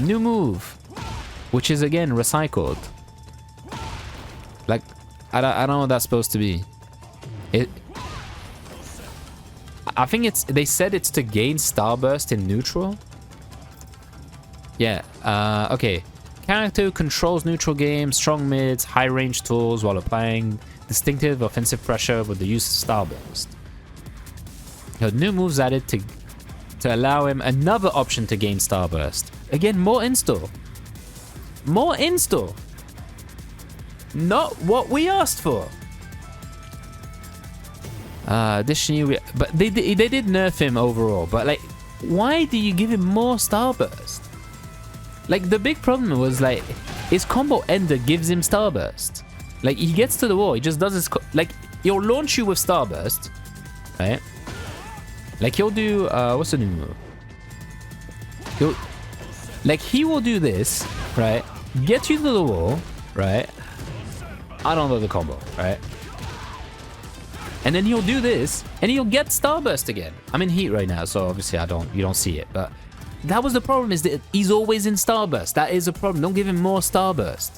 [SPEAKER 1] New move, which is again recycled. Like, I don't know what that's supposed to be. I think they said it's to gain Starburst in neutral. Yeah. Okay. Character who controls neutral games, strong mids, high range tools while applying distinctive offensive pressure with the use of Starburst. New moves added to allow him another option to gain Starburst. Again, more install. More install. Not what we asked for. Additionally, but they did nerf him overall. But like, why do you give him more Starburst? Like, the big problem was like his combo ender gives him Starburst. Like, he gets to the wall, he just does his like, he'll launch you with Starburst, right? Like, he'll do what's the new move? He will do this, right? Get you to the wall, right? I don't know the combo, right? And then he'll do this, and he'll get Starburst again. I'm in heat right now, so obviously you don't see it, but that was the problem, is that he's always in Starburst. That is a problem. Don't give him more Starburst.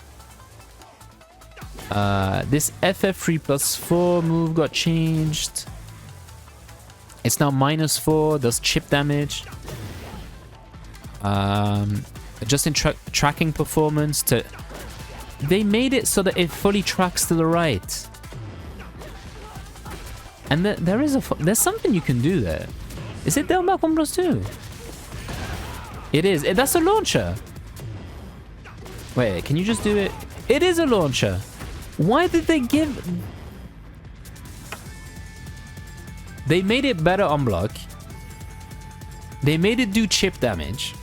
[SPEAKER 1] This FF3+4 move got changed. It's now -4, does chip damage. Just in tracking performance to... They made it so that it fully tracks to the right. And there's something you can do there. Is it down back 1+2? It is. That's a launcher. Wait, can you just do it? It is a launcher. Why did they give... They made it better on block. They made it do chip damage.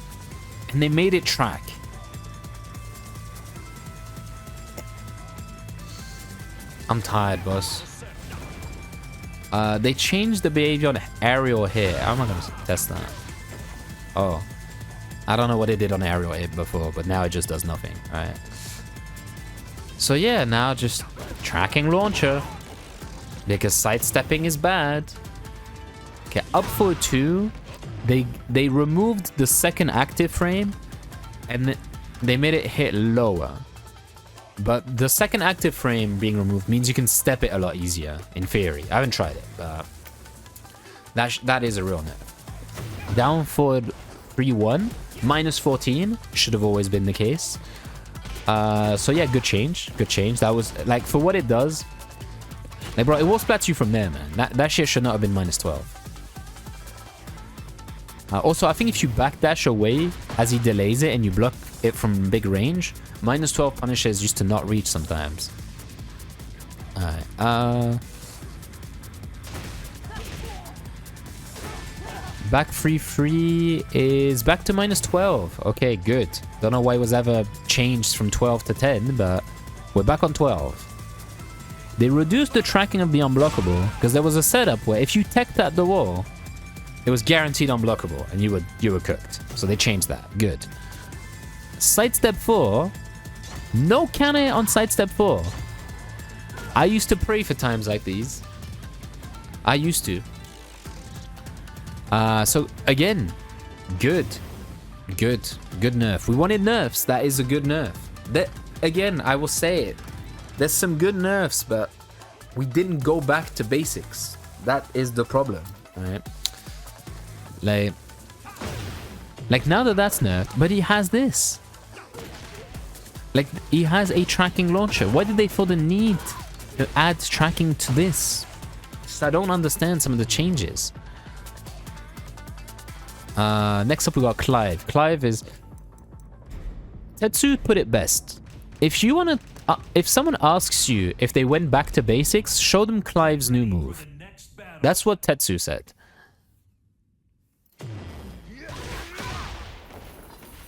[SPEAKER 1] And they made it track. I'm tired, boss. They changed the behavior on aerial hit. How am I gonna test that? Oh. I don't know what it did on aerial hit before, but now it just does nothing, right? So yeah, now just tracking launcher. Because sidestepping is bad. Okay, up for 2. They removed the second active frame and they made it hit lower. But the second active frame being removed means you can step it a lot easier, in theory. I haven't tried it, but that is a real nerf. Down forward 3-1, -14 should have always been the case. So yeah, good change. Good change. That was, like, for what it does. Like, bro, it will splat you from there, man. That shit should not have been -12. Also, I think if you backdash away as he delays it and you block it from big range, -12 punishes used to not reach sometimes. Alright, back 3-3 is back to -12. Okay, good. Don't know why it was ever changed from 12 to 10, but we're back on 12. They reduced the tracking of the unblockable because there was a setup where if you teched at the wall, it was guaranteed unblockable and you were cooked. So they changed that. Good. Sidestep 4. No counter on sidestep 4. I used to pray for times like these. I used to. So again, good nerf. We wanted nerfs. That is a good nerf. That, again, I will say it. There's some good nerfs, but we didn't go back to basics. That is the problem, right? Like now that's nerfed, but he has this. Like, he has a tracking launcher. Why did they feel the need to add tracking to this? Just, I don't understand some of the changes. Next up we got Clive. Clive is... Tetsu put it best. If you wanna... if someone asks you if they went back to basics, show them Clive's new move. That's what Tetsu said.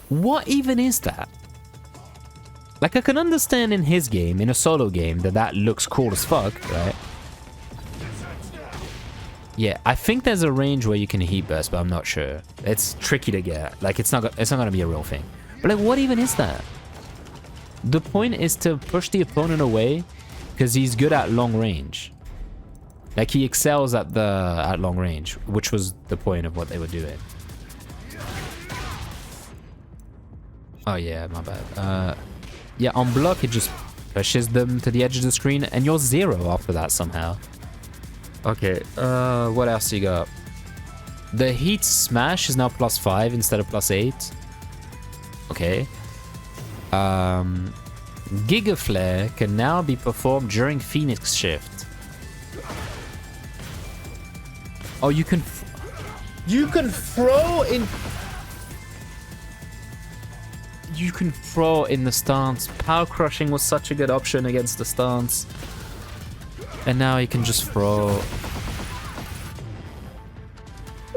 [SPEAKER 1] What even is that? Like, I can understand in his game, in a solo game, that looks cool as fuck, right? Yeah, I think there's a range where you can heat burst, but I'm not sure. It's tricky to get. Like, it's not gonna be a real thing. But like, what even is that? The point is to push the opponent away because he's good at long range. Like, he excels at long range, which was the point of what they were doing. Oh yeah, my bad. Yeah, on block, it just pushes them to the edge of the screen, and you're 0 after that somehow. Okay, what else you got? The heat smash is now +5 instead of +8. Okay. Giga Flare can now be performed during Phoenix Shift. Oh, you can... You can throw in... You can throw in the stance. Power crushing was such a good option against the stance. And now he can just throw.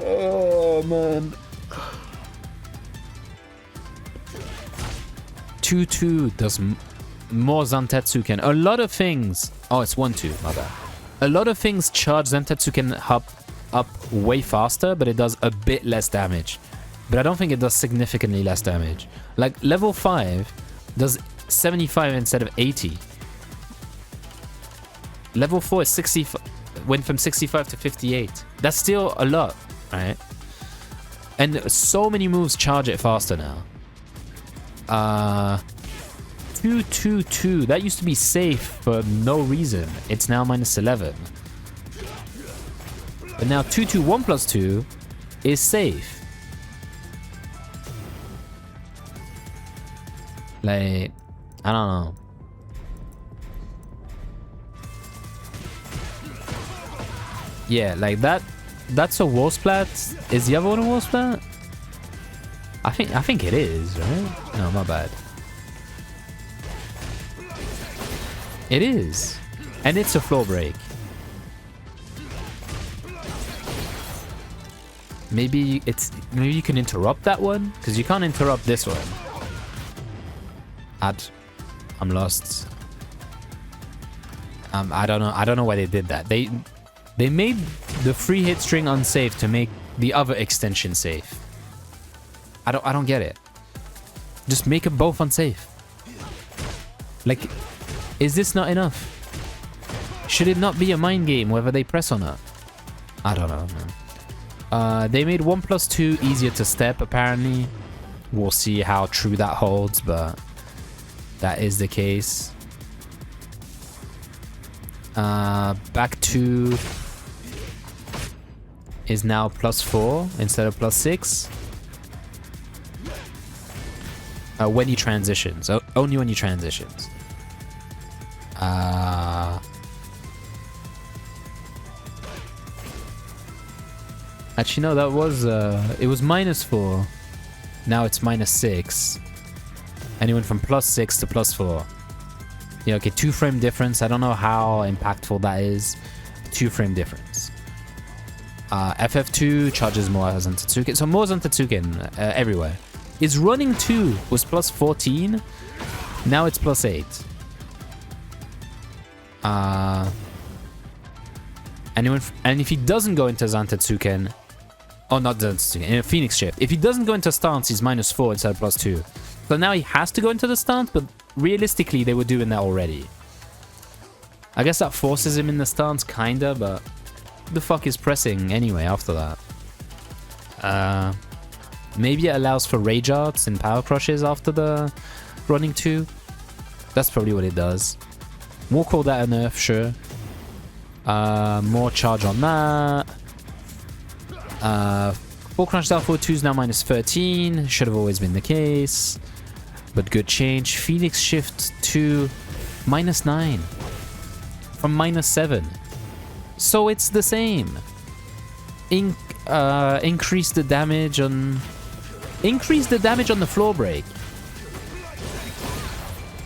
[SPEAKER 1] Oh, man. 2-2 does more Zantetsuken. A lot of things... Oh, it's 1-2, my bad. A lot of things charge Zantetsuken up way faster, but it does a bit less damage. But I don't think it does significantly less damage. Like, level 5 does 75 instead of 80. Level 4 is 65, went from 65 to 58. That's still a lot, right? And so many moves charge it faster now. 2-2-2. That used to be safe for no reason. It's now -11. But now 2-2-1 plus 2 is safe. Like, I don't know. Yeah, like that's a wall splat. Is the other one a wall splat? I think it is, right? No, my bad. It is. And it's a floor break. Maybe you can interrupt that one, because you can't interrupt this one. I'm lost. I don't know why they did that. They made the free hit string unsafe to make the other extension safe. I don't get it. Just make them both unsafe. Like, is this not enough? Should it not be a mind game whether they press or not? I don't know, man. They made 1 plus 2 easier to step, apparently. We'll see how true that holds, but that is the case. Back 2 is now +4 instead of +6. When he transitions. Only when he transitions. Actually, no, that was... it was -4. Now it's -6. And he went from +6 to +4. Yeah, okay, 2 frame difference. I don't know how impactful that is. 2 frame difference. FF2 charges more Zantetsuken. So more Zantetsuken everywhere. His running 2 was +14. Now it's +8. And if he doesn't go into Zantetsuken... Oh, not Zantetsuken. In a Phoenix Shift. If he doesn't go into stance, he's -4 instead of +2. So now he has to go into the stance, but realistically, they were doing that already. I guess that forces him in the stance, kinda, but... Who the fuck is pressing anyway after that? Maybe it allows for rage arts and power crushes after the running 2. That's probably what it does. We'll call that a nerf, sure. More charge on that. Full crunch down for 2 is now -13. Should have always been the case. But good change. Phoenix Shift to -9. From -7. So it's the same. Increase the damage on... Increase the damage on the floor break.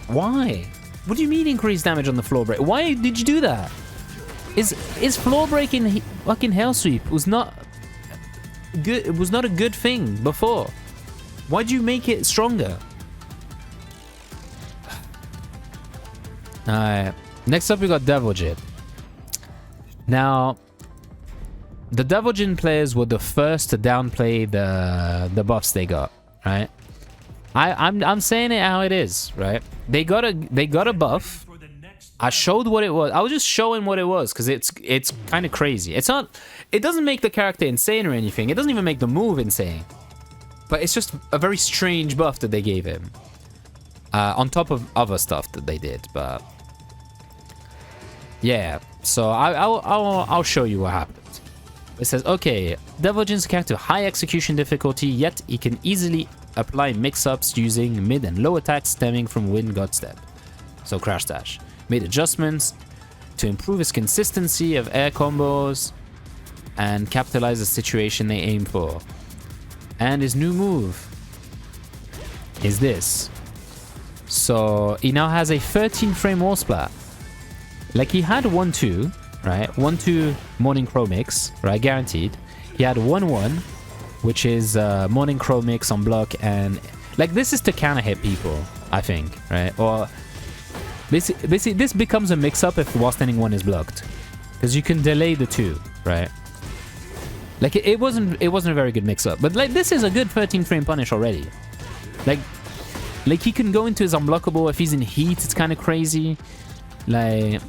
[SPEAKER 1] Why? What do you mean increase damage on the floor break? Why did you do that? Is floor break in fucking Hell Sweep was not good. It was not a good thing before. Why'd you make it stronger? Alright. Next up we got Devil Jin. Now, the Devil Jin players were the first to downplay the buffs they got, right? I'm saying it how it is, right? They got a buff. I showed what it was. I was just showing what it was because it's kind of crazy. It's not. It doesn't make the character insane or anything. It doesn't even make the move insane. But it's just a very strange buff that they gave him. On top of other stuff that they did, but yeah. So I'll show you what happened. It says, okay, Devil Jin's character high execution difficulty, yet he can easily apply mix-ups using mid and low attacks stemming from Wind God Step. So Crash Dash. Made adjustments to improve his consistency of air combos and capitalize the situation they aim for. And his new move is this. So he now has a 13 frame wall splat. Like he had 1-2, right? 1-2 Morning Crow mix, right? Guaranteed. He had 1-1, which is Morning Crow mix on block, and like this is to counter hit people, I think, right? Or basically this becomes a mix up if while standing 1 is blocked, because you can delay the 2, right? Like it wasn't a very good mix up, but like this is a good 13 frame punish already. Like he can go into his unblockable if he's in heat. It's kind of crazy. Like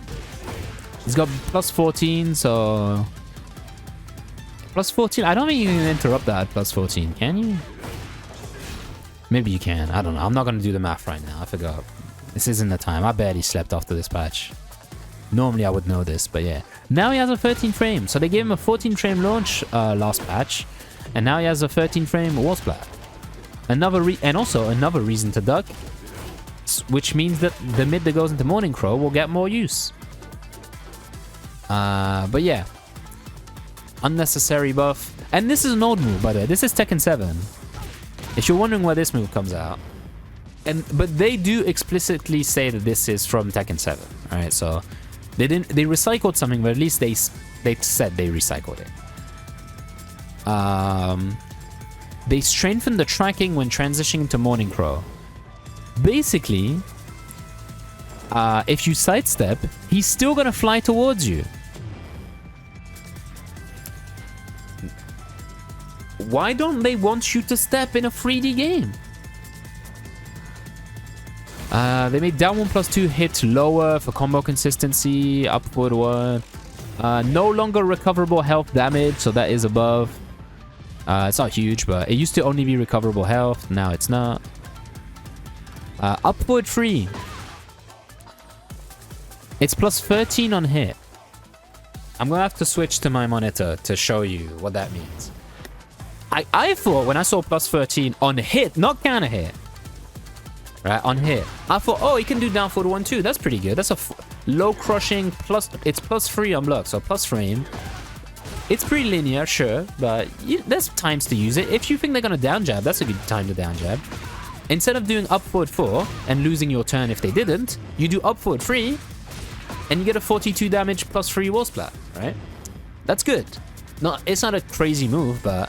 [SPEAKER 1] he's got plus 14, so plus 14. I don't think you can interrupt that at plus 14, can you? Maybe you can. I don't know. I'm not gonna do the math right now. I forgot. This isn't the time. I barely slept after this patch. Normally I would know this, but yeah. Now he has a 13 frame. So they gave him a 14 frame launch last patch, and now he has a 13 frame wall splat. And also another reason to duck, which means that the mid that goes into Morning Crow will get more use. But yeah, unnecessary buff. And this is an old move, by the way. This is Tekken 7. If you're wondering where this move comes out, but they do explicitly say that this is from Tekken 7. All right, so they recycled something, but at least they said they recycled it. They strengthened the tracking when transitioning to Morning Crow. Basically, if you sidestep, he's still gonna fly towards you. Why don't they want you to step in a 3D game? They made down 1 plus 2 hit lower for combo consistency, upward 1. No longer recoverable health damage, so that is above. It's not huge, but it used to only be recoverable health. Now it's not. Upward 3. It's plus 13 on hit. I'm gonna have to switch to my monitor to show you what that means. I thought when I saw plus 13 on hit, not counter hit, right, on hit, I thought, oh, he can do down forward 1 too. That's pretty good. That's a low crushing plus. It's plus 3 on block, so plus frame. It's pretty linear, sure, but there's times to use it. If you think they're gonna down jab, that's a good time to down jab. Instead of doing up forward 4 and losing your turn if they didn't, you do up forward 3 and you get a 42 damage plus 3 wall splat, right? That's good. It's not a crazy move, but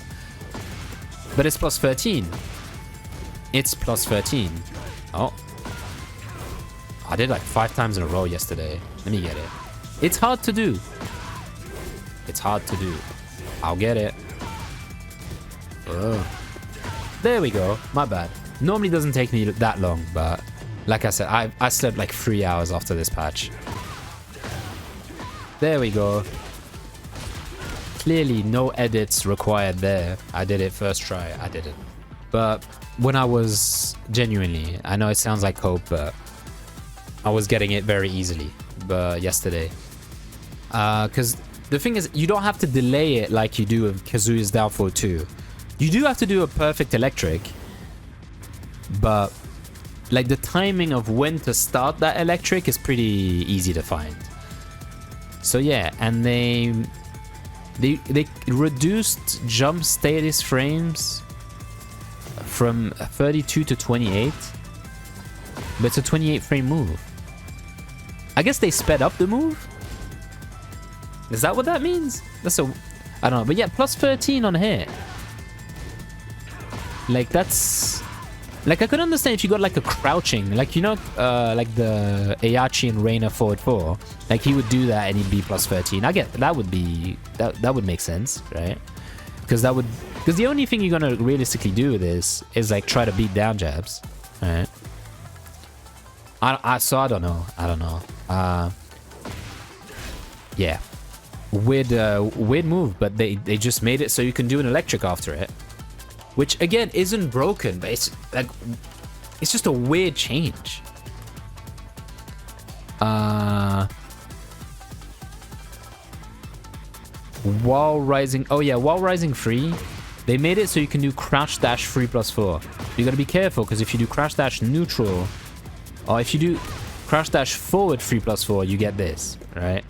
[SPEAKER 1] it's plus 13. It's plus 13. Oh. I did like 5 times in a row yesterday. Let me get it. It's hard to do. It's hard to do. I'll get it. Oh. There we go. My bad. Normally doesn't take me that long, but like I said, I slept like 3 hours after this patch. There we go. Clearly no edits required there. I did it first try. I did it. But when I was genuinely, I know it sounds like hope, but I was getting it very easily yesterday. Because the thing is, you don't have to delay it like you do with Kazuya's down forward 2. You do have to do a perfect electric, but like the timing of when to start that electric is pretty easy to find. So yeah, and they reduced jump status frames from 32 to 28, but it's a 28 frame move. I guess they sped up the move. Is that what that means? I don't know, but yeah, plus 13 on hit. Like that's, like I could understand if you got like a crouching, like, you know, like the Heihachi and Reina forward 4, like he would do that and he'd be plus 13. I get that would be that would make sense, right? Because the only thing you're gonna realistically do with this is like try to beat down jabs, right? So I don't know. Yeah, weird move, but they just made it so you can do an electric after it. Which again isn't broken, but it's like it's just a weird change. While rising, oh yeah, while rising free, they made it so you can do crouch dash 3+4. You gotta be careful because if you do crouch dash neutral, or if you do crouch dash forward 3+4, you get this, right?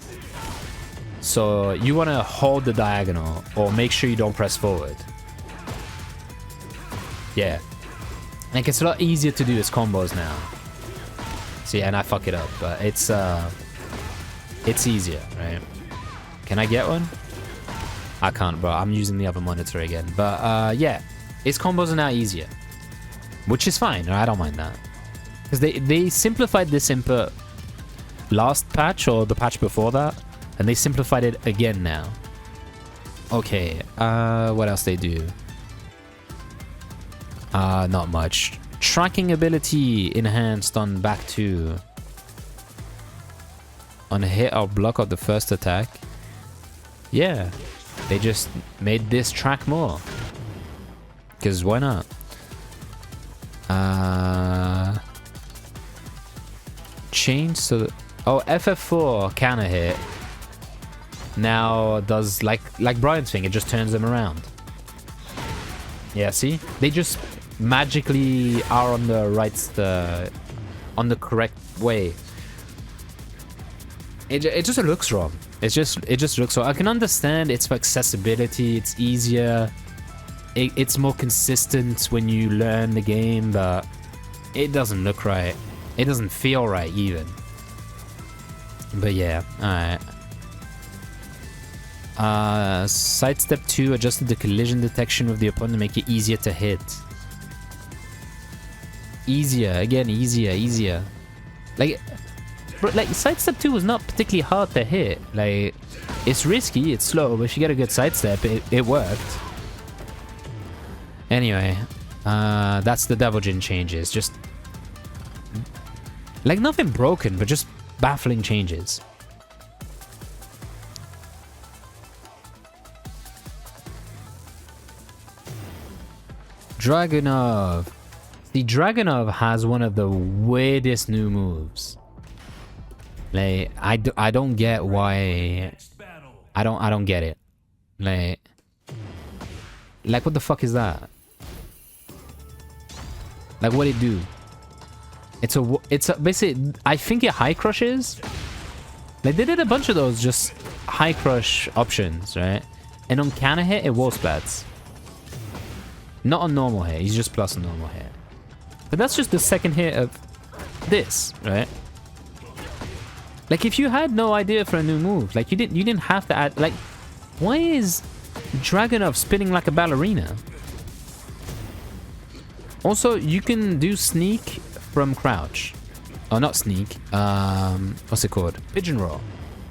[SPEAKER 1] So you want to hold the diagonal or make sure you don't press forward. Yeah. Like, it's a lot easier to do his combos now. See, and I fuck it up, but it's easier, right? Can I get one? I can't, bro. I'm using the other monitor again. But yeah, his combos are now easier, which is fine. I don't mind that, because they simplified this input last patch or the patch before that, and they simplified it again now. Okay, what else they do? Not much. Tracking ability enhanced on back 2. On a hit or block of the first attack. Yeah, they just made this track more. Because why not? Change so that... Oh, FF4 counter hit now does like Bryan's thing, it just turns them around. Yeah, see? They just magically are on the right, on the correct way. It just looks wrong. It just looks wrong. I can understand it's for accessibility, it's easier, it's more consistent when you learn the game, but it doesn't look right. It doesn't feel right even. But yeah, alright. Sidestep 2 adjusted the collision detection of the opponent to make it easier to hit. Easier, again, easier. Like, bro, like, sidestep 2 was not particularly hard to hit. Like, it's risky, it's slow, but if you get a good sidestep, it worked. Anyway, that's the Devil Jin changes. Just, like, nothing broken, but just baffling changes. Dragunov. The Dragunov has one of the weirdest new moves. Like, I don't get why. I don't get it. Like what the fuck is that? Like, what it do? It's a basically, I think it high crushes. Like, they did a bunch of those just high crush options, right? And on counter hit, it wall splats. Not on normal hit, he's just plus on normal hit. But that's just the second hit of this, right? Like, if you had no idea for a new move, like, you didn't have to add, like, why is Dragunov spinning like a ballerina? Also, you can do sneak from crouch. Oh, not sneak. What's it called? Pigeon roll.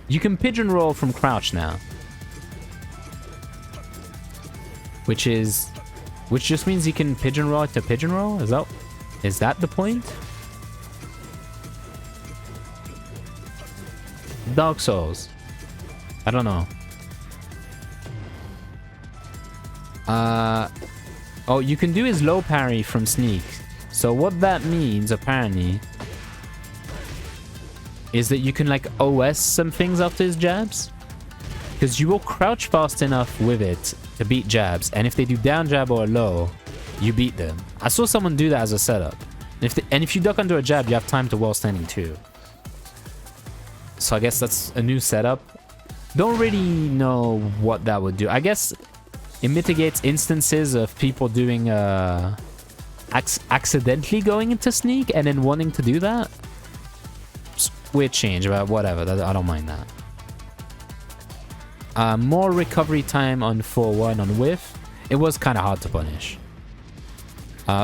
[SPEAKER 1] You can pigeon roll from crouch now. Which just means you can pigeon roll to pigeon roll? Is that the point? Dark Souls. I don't know. Oh, you can do his low parry from sneak. So what that means, apparently, is that you can, like, OS some things after his jabs. Because you will crouch fast enough with it to beat jabs, and if they do down jab or low, you beat them. I saw someone do that as a setup. And if you duck under a jab, you have time to wall standing too. So I guess that's a new setup. Don't really know what that would do. I guess it mitigates instances of people doing accidentally going into sneak and then wanting to do that. Weird change, but whatever. I don't mind that. More recovery time on 4-1 on whiff. It was kind of hard to punish.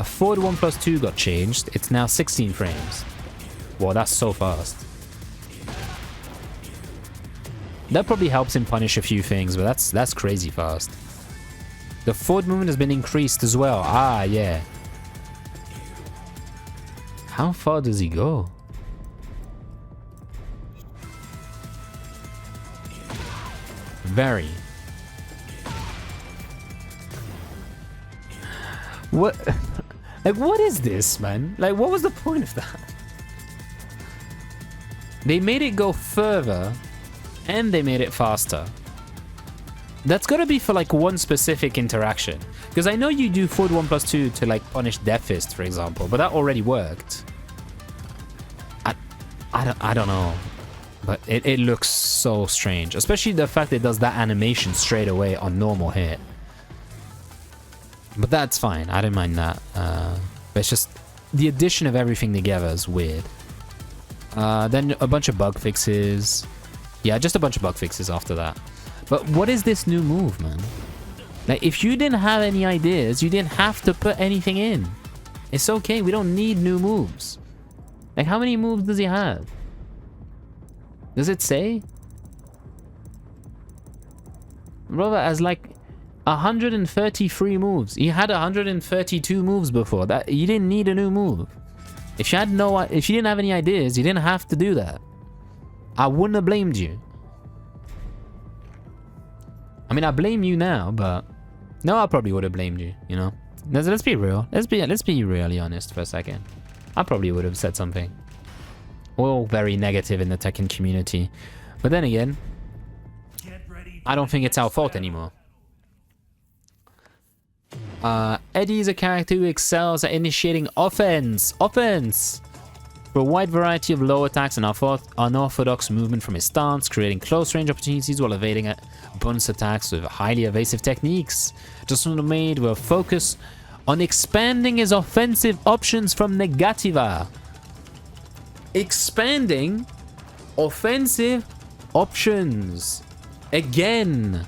[SPEAKER 1] Forward 1+2 got changed. It's now 16 frames. Wow, that's so fast. That probably helps him punish a few things, but that's crazy fast. The forward movement has been increased as well. Ah, yeah. How far does he go? Very. What? Like, what is this, man? Like, what was the point of that? They made it go further, and they made it faster. That's gotta be for, like, one specific interaction. Because I know you do forward 1+2 to, like, punish Death Fist, for example, but that already worked. I don't know. But it looks so strange. Especially the fact that it does that animation straight away on normal hit. But that's fine. I don't mind that. But it's just the addition of everything together is weird. Then a bunch of bug fixes. Yeah, just a bunch of bug fixes after that. But what is this new move, man? Like, if you didn't have any ideas, you didn't have to put anything in. It's okay. We don't need new moves. Like, how many moves does he have? Does it say? Brother has like 133 moves. He had 132 moves before. That you didn't need a new move. If you didn't have any ideas, you didn't have to do that. I wouldn't have blamed you. I mean, I blame you now, but no, I probably would have blamed you. You know, let's be real. Let's be really honest for a second. I probably would have said something. All very negative in the Tekken community. But then again, I don't think it's our fault anymore. Eddie is a character who excels at initiating offense. For a wide variety of low attacks and unorthodox movement from his stance, creating close range opportunities while evading bonus attacks with highly evasive techniques. Just made with a focus on expanding his offensive options from negativa. Expanding offensive options. Again.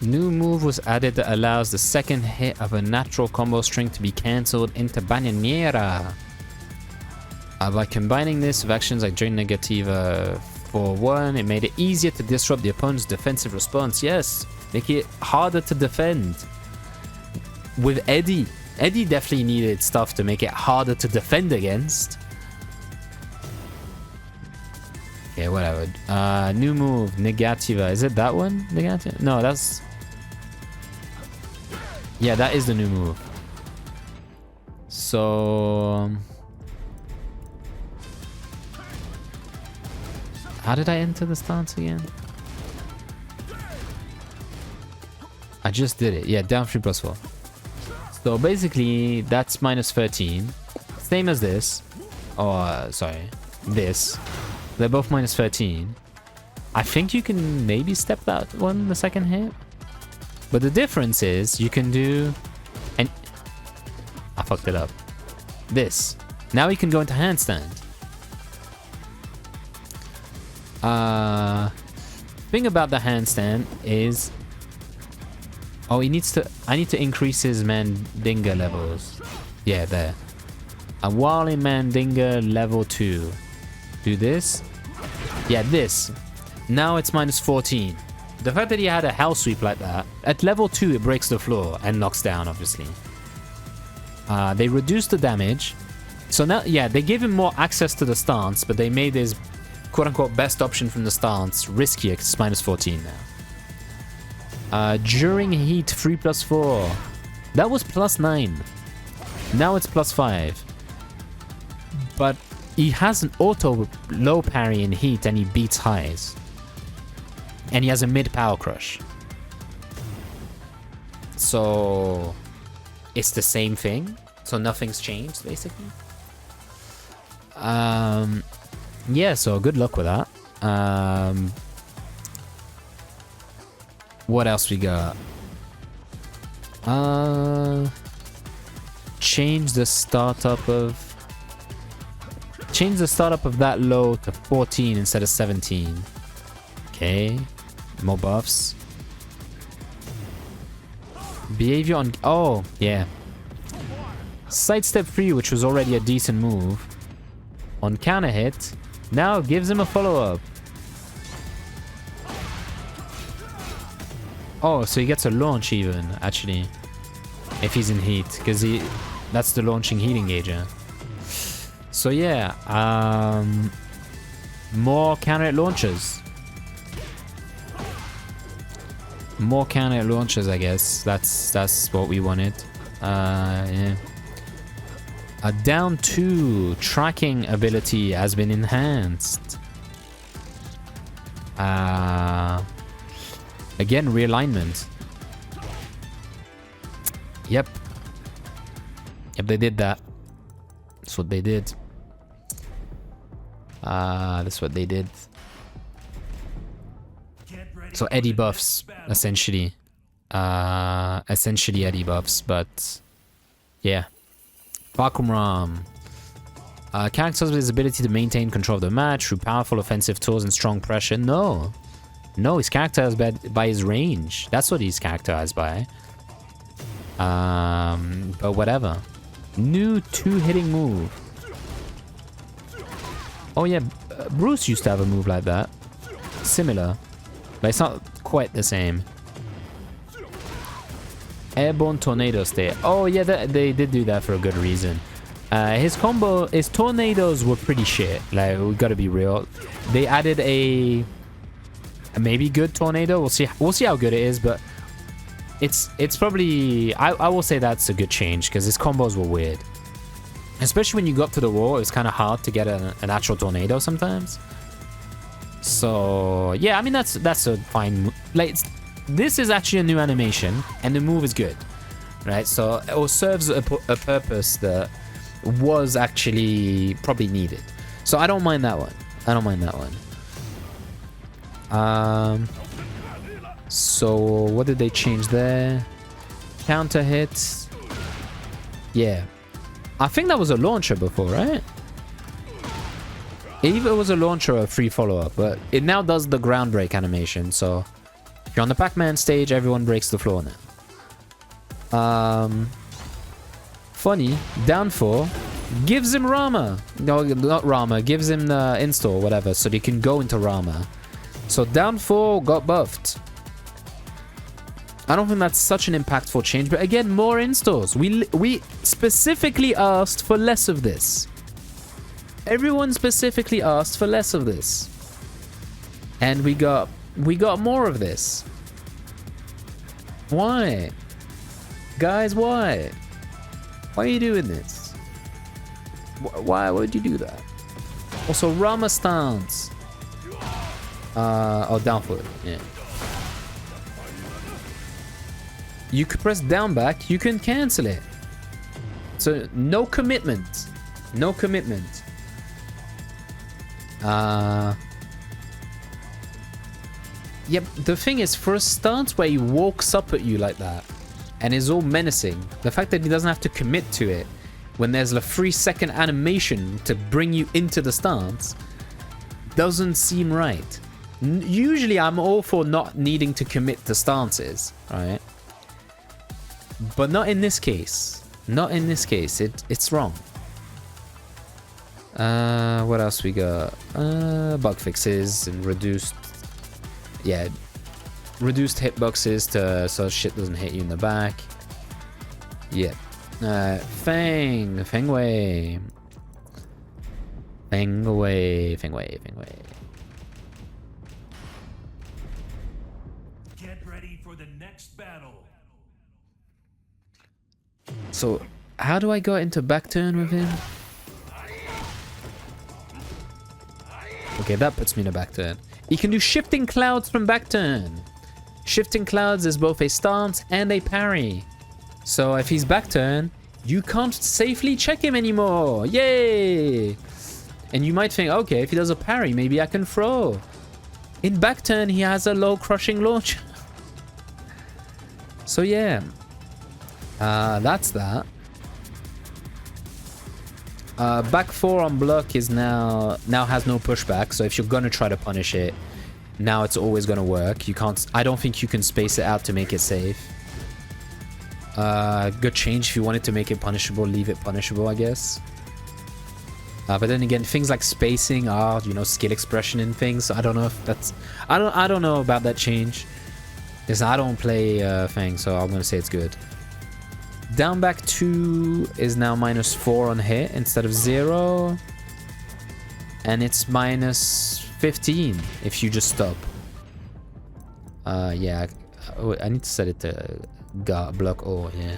[SPEAKER 1] New move was added that allows the second hit of a natural combo string to be cancelled into Bananiera. By combining this with actions like Drain Negativa for 1, it made it easier to disrupt the opponent's defensive response. Yes, make it harder to defend. With Eddie definitely needed stuff to make it harder to defend against. Okay, whatever. New move, Negativa. Is it that one? Negativa? No, that's... Yeah, that is the new move. So... How did I enter the stance again? I just did it. Yeah, down 3+4. So basically, that's minus 13. Same as this. Oh, sorry. This. They're both minus 13. I think you can maybe step that one the second hit. But the difference is you can do... And I fucked it up. This. Now you can go into handstand. Thing about the handstand is... Oh, he needs to... I need to increase his Mandinga levels. Yeah, there. And while in Mandinga level 2. Do this. Yeah, this. Now it's minus 14. The fact that he had a hell sweep like that. At level 2, it breaks the floor and knocks down, obviously. They reduced the damage. So now, yeah, they gave him more access to the stance, but they made his quote-unquote best option from the stance riskier because it's minus 14 now. During heat, 3+4. That was +9. Now it's +5. But he has an auto low parry in heat and he beats highs. And he has a mid power crush. So it's the same thing. So nothing's changed basically. Yeah, so good luck with that. What else we got? Change the startup of that low to 14 instead of 17. Okay. More buffs. Behavior on... Oh, yeah. Sidestep 3, which was already a decent move. On counter hit. Now gives him a follow-up. Oh, so he gets a launch even, actually. If he's in heat. Because that's the launching heat engager. So yeah. More counter hit launches. More counter hit launches, I guess. That's what we wanted. Yeah. A down 2 tracking ability has been enhanced. Again, realignment. Yep. Yep, they did that. That's what they did. That's what they did. So Eddie buffs, essentially. Essentially Eddie buffs, but yeah. Baakum Ram. Characters with his ability to maintain control of the match through powerful offensive tools and strong pressure. No. No, he's characterized by his range. That's what he's characterized by. But whatever. New 2-hitting move. Oh yeah, Bruce used to have a move like that. Similar. But it's not quite the same. Airborne Tornado Stare. Oh yeah, they did do that for a good reason. His tornadoes were pretty shit. Like, we gotta be real. They added a maybe good tornado. We'll see how good it is, but it's probably I will say that's a good change because his combos were weird. Especially when you go up to the wall, it's kind of hard to get an actual tornado sometimes. So yeah, I mean that's a fine. Like this is actually a new animation, and the move is good, right? So it serves a purpose that was actually probably needed. So I don't mind that one. I don't mind that one. So what did they change there? Counter hits. Yeah. I think that was a launcher before, right? Either it was a launcher or a free follow-up, but it now does the ground break animation, so if you're on the Pac-Man stage, everyone breaks the floor now. Funny, down 4 gives him Rama. No, not Rama, gives him the install, whatever, so they can go into Rama. So down 4 got buffed. I don't think that's such an impactful change, but again, more installs. We specifically asked for less of this. Everyone specifically asked for less of this. And we got more of this. Why? Guys, why? Why are you doing this? Why would you do that? Also, Rama stance. Oh, down foot. Yeah. You could press down back, you can cancel it. So, no commitment. No commitment. Yep, the thing is, for a stance where he walks up at you like that and is all menacing, the fact that he doesn't have to commit to it when there's a 3-second animation to bring you into the stance doesn't seem right. Usually I'm all for not needing to commit to stances, right? But not in this case. Not in this case. It's wrong. What else we got? Bug fixes and reduced... Yeah. Reduced hitboxes so shit doesn't hit you in the back. Yeah. Feng Wei. Feng Wei.
[SPEAKER 2] Get ready for the next battle.
[SPEAKER 1] So, how do I go into back turn with him? Okay, that puts me in a back turn. He can do shifting clouds from back turn. Shifting clouds is both a stance and a parry. So if he's back turn, you can't safely check him anymore. Yay! And you might think, okay, if he does a parry, maybe I can throw. In back turn, he has a low crushing launch. So yeah. That's that. Back 4 on block is now has no pushback, so if you're gonna try to punish it, now it's always gonna work. You can't. I don't think you can space it out to make it safe. Good change if you wanted to make it punishable, leave it punishable, I guess. But then again, things like spacing are, skill expression in things. So I don't know if that's. I don't know about that change. Because I don't play Feng, so I'm gonna say it's good. Down back 2 is now -4 on hit instead of 0. And it's -15 if you just stop. Yeah, I need to set it to block O, yeah.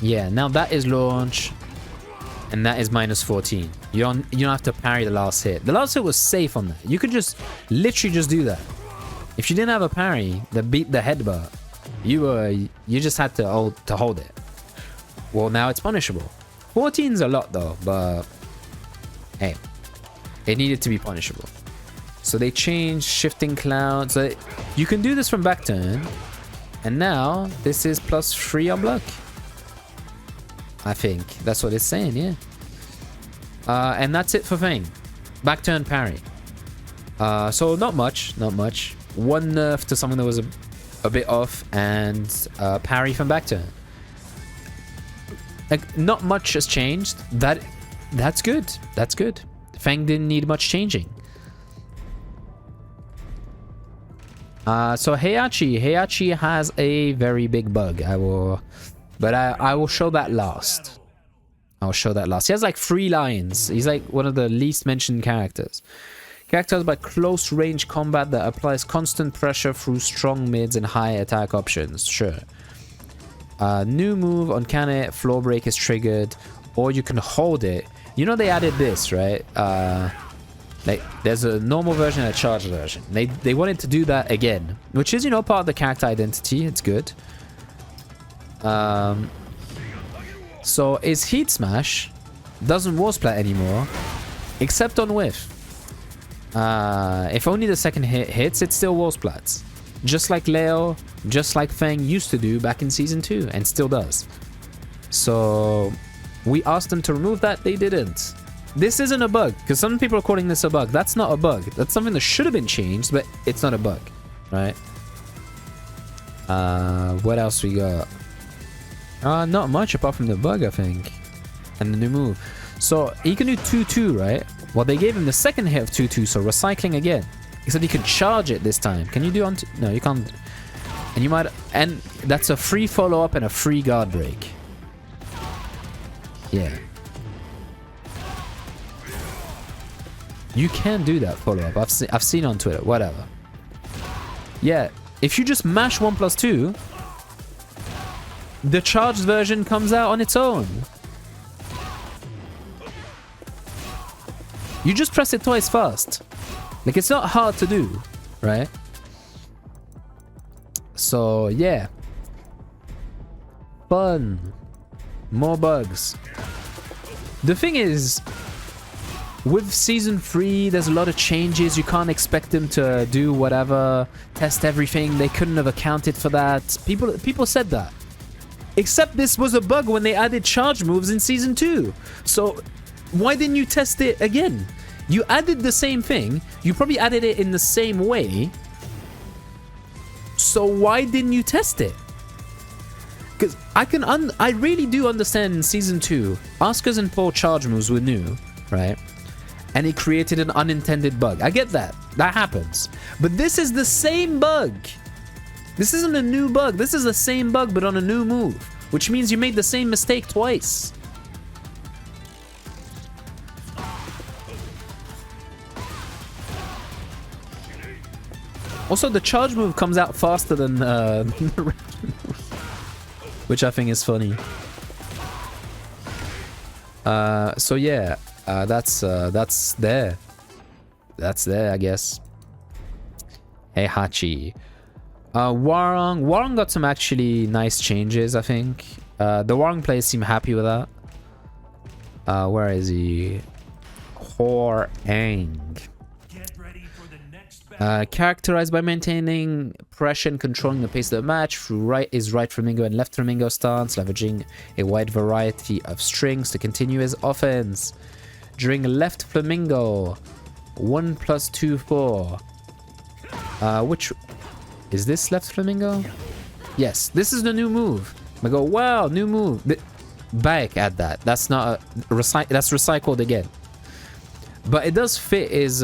[SPEAKER 1] Yeah, now that is launch. And that is -14. You don't have to parry the last hit. The last hit was safe on that. You could just literally just do that. If you didn't have a parry that beat the headbutt, You just had to hold it. Well, now it's punishable. 14's a lot though, but hey, it needed to be punishable. So they changed shifting cloud. So you can do this from back turn, and now this is +3 on block. I think that's what it's saying, yeah. And that's it for Feng. Back turn parry. So not much. One nerf to something that was a bit off, and parry from back turn. Like, not much has changed. That's good. That's good. Feng didn't need much changing. So Heihachi has a very big bug. I will show that last. I'll show that last. He has like 3 lines. He's like one of the least mentioned characters. Characterized by close range combat that applies constant pressure through strong mids and high attack options. Sure. New move on Kane, floor break is triggered, or you can hold it. You know they added this, right? Like there's a normal version and a charged version. They wanted to do that again, which is, you know, part of the character identity. It's good. So his heat smash doesn't wall splat anymore, except on whiff. If only the second hit hits, it still wall splats. Just like Leo, just like Feng used to do back in Season 2, and still does. So we asked them to remove that, they didn't. This isn't a bug, because some people are calling this a bug. That's not a bug. That's something that should have been changed, but it's not a bug, right? What else we got? Not much apart from the bug, I think. And the new move. So he can do 2-2, right? Well, they gave him the second hit of 2-2, so recycling again. Except he can charge it this time. Can you do on... No, you can't. And you might... And that's a free follow-up and a free guard break. Yeah. You can do that follow-up. I've seen on Twitter. Whatever. Yeah. If you just mash 1+2, the charged version comes out on its own. You just press it twice fast. Like, it's not hard to do, right? So, yeah. Fun. More bugs. The thing is, with Season 3, there's a lot of changes. You can't expect them to do whatever, test everything. They couldn't have accounted for that. People said that. Except this was a bug when they added charge moves in Season 2. So, why didn't you test it again? You added the same thing. You probably added it in the same way. So why didn't you test it? Because I really do understand in Season 2, Asuka's and Paul charge moves were new, right? And it created an unintended bug. I get that. That happens. But this is the same bug. This isn't a new bug. This is the same bug, but on a new move. Which means you made the same mistake twice. Also, the charge move comes out faster than the rest move, which I think is funny. So yeah, that's there. That's there, I guess. Heihachi. Hwoarang got some actually nice changes, I think. The Hwoarang players seem happy with that. Where is he? Hwoarang. Characterized by maintaining pressure and controlling the pace of the match through his right flamingo and left flamingo stance, leveraging a wide variety of strings to continue his offense. During left flamingo, 1+2 4. Which is this left flamingo? Yes, this is the new move. I go, wow, new move. Back at that. That's not that's recycled again. But it does fit his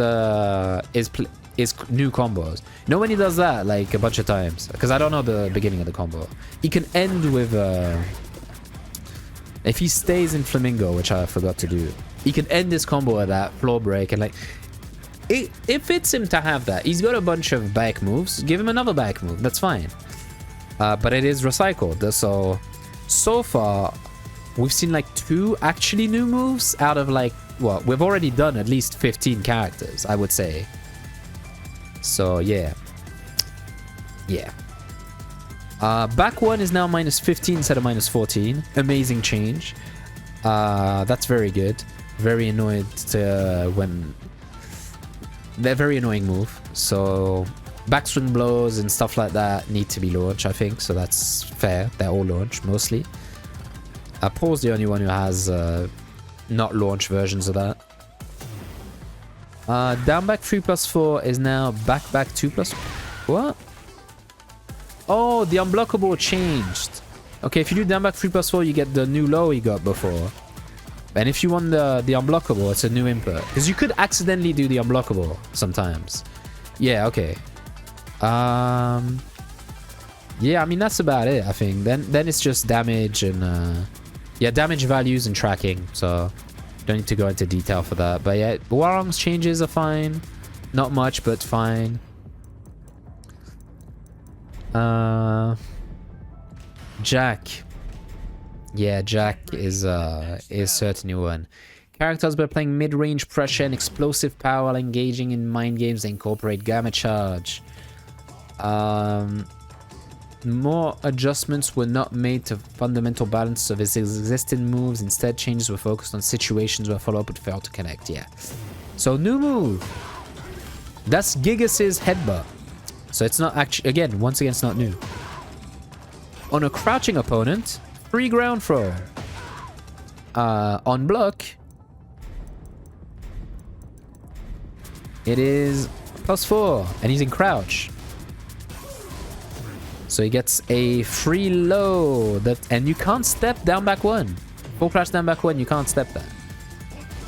[SPEAKER 1] new combos. You know when he does that like a bunch of times? Because I don't know the beginning of the combo. He can end with if he stays in flamingo, which I forgot to do, he can end his combo at that floor break, and like it fits him to have that. He's got a bunch of back moves. Give him another back move. That's fine. But it is recycled. So far we've seen like 2 actually new moves out of like, well, we've already done at least 15 characters, I would say. So yeah. Back 1 is now -15 instead of -14. Amazing change. That's very good. Very annoyed when... They're very annoying move. So backswing blows and stuff like that need to be launched, I think. So that's fair. They're all launched, mostly. Paul's the only one who has not launched versions of that. Down back 3+4 is now back 2+... What? Oh, the unblockable changed. Okay, if you do down back 3+4, you get the new low you got before. And if you want the unblockable, it's a new input. Because you could accidentally do the unblockable sometimes. Yeah, okay. Yeah, I mean, that's about it, I think. Then it's just damage and... yeah, damage values and tracking. So, don't need to go into detail for that. But yeah, Hwoarang's changes are fine. Not much, but fine. Jack. Yeah, Jack is certainly one. Characters by playing mid-range pressure and explosive power while engaging in mind games that incorporate gamma charge. More adjustments were not made to fundamental balance of his existing moves. Instead, changes were focused on situations where follow-up would fail to connect. Yeah. So, new move. That's Gigas's headbutt. So it's not actually... Again, once again, it's not new. On a crouching opponent, free ground throw. On block, it is +4, and he's in crouch. So he gets a free low, and you can't step down back 1. Full crouch down back 1, you can't step that.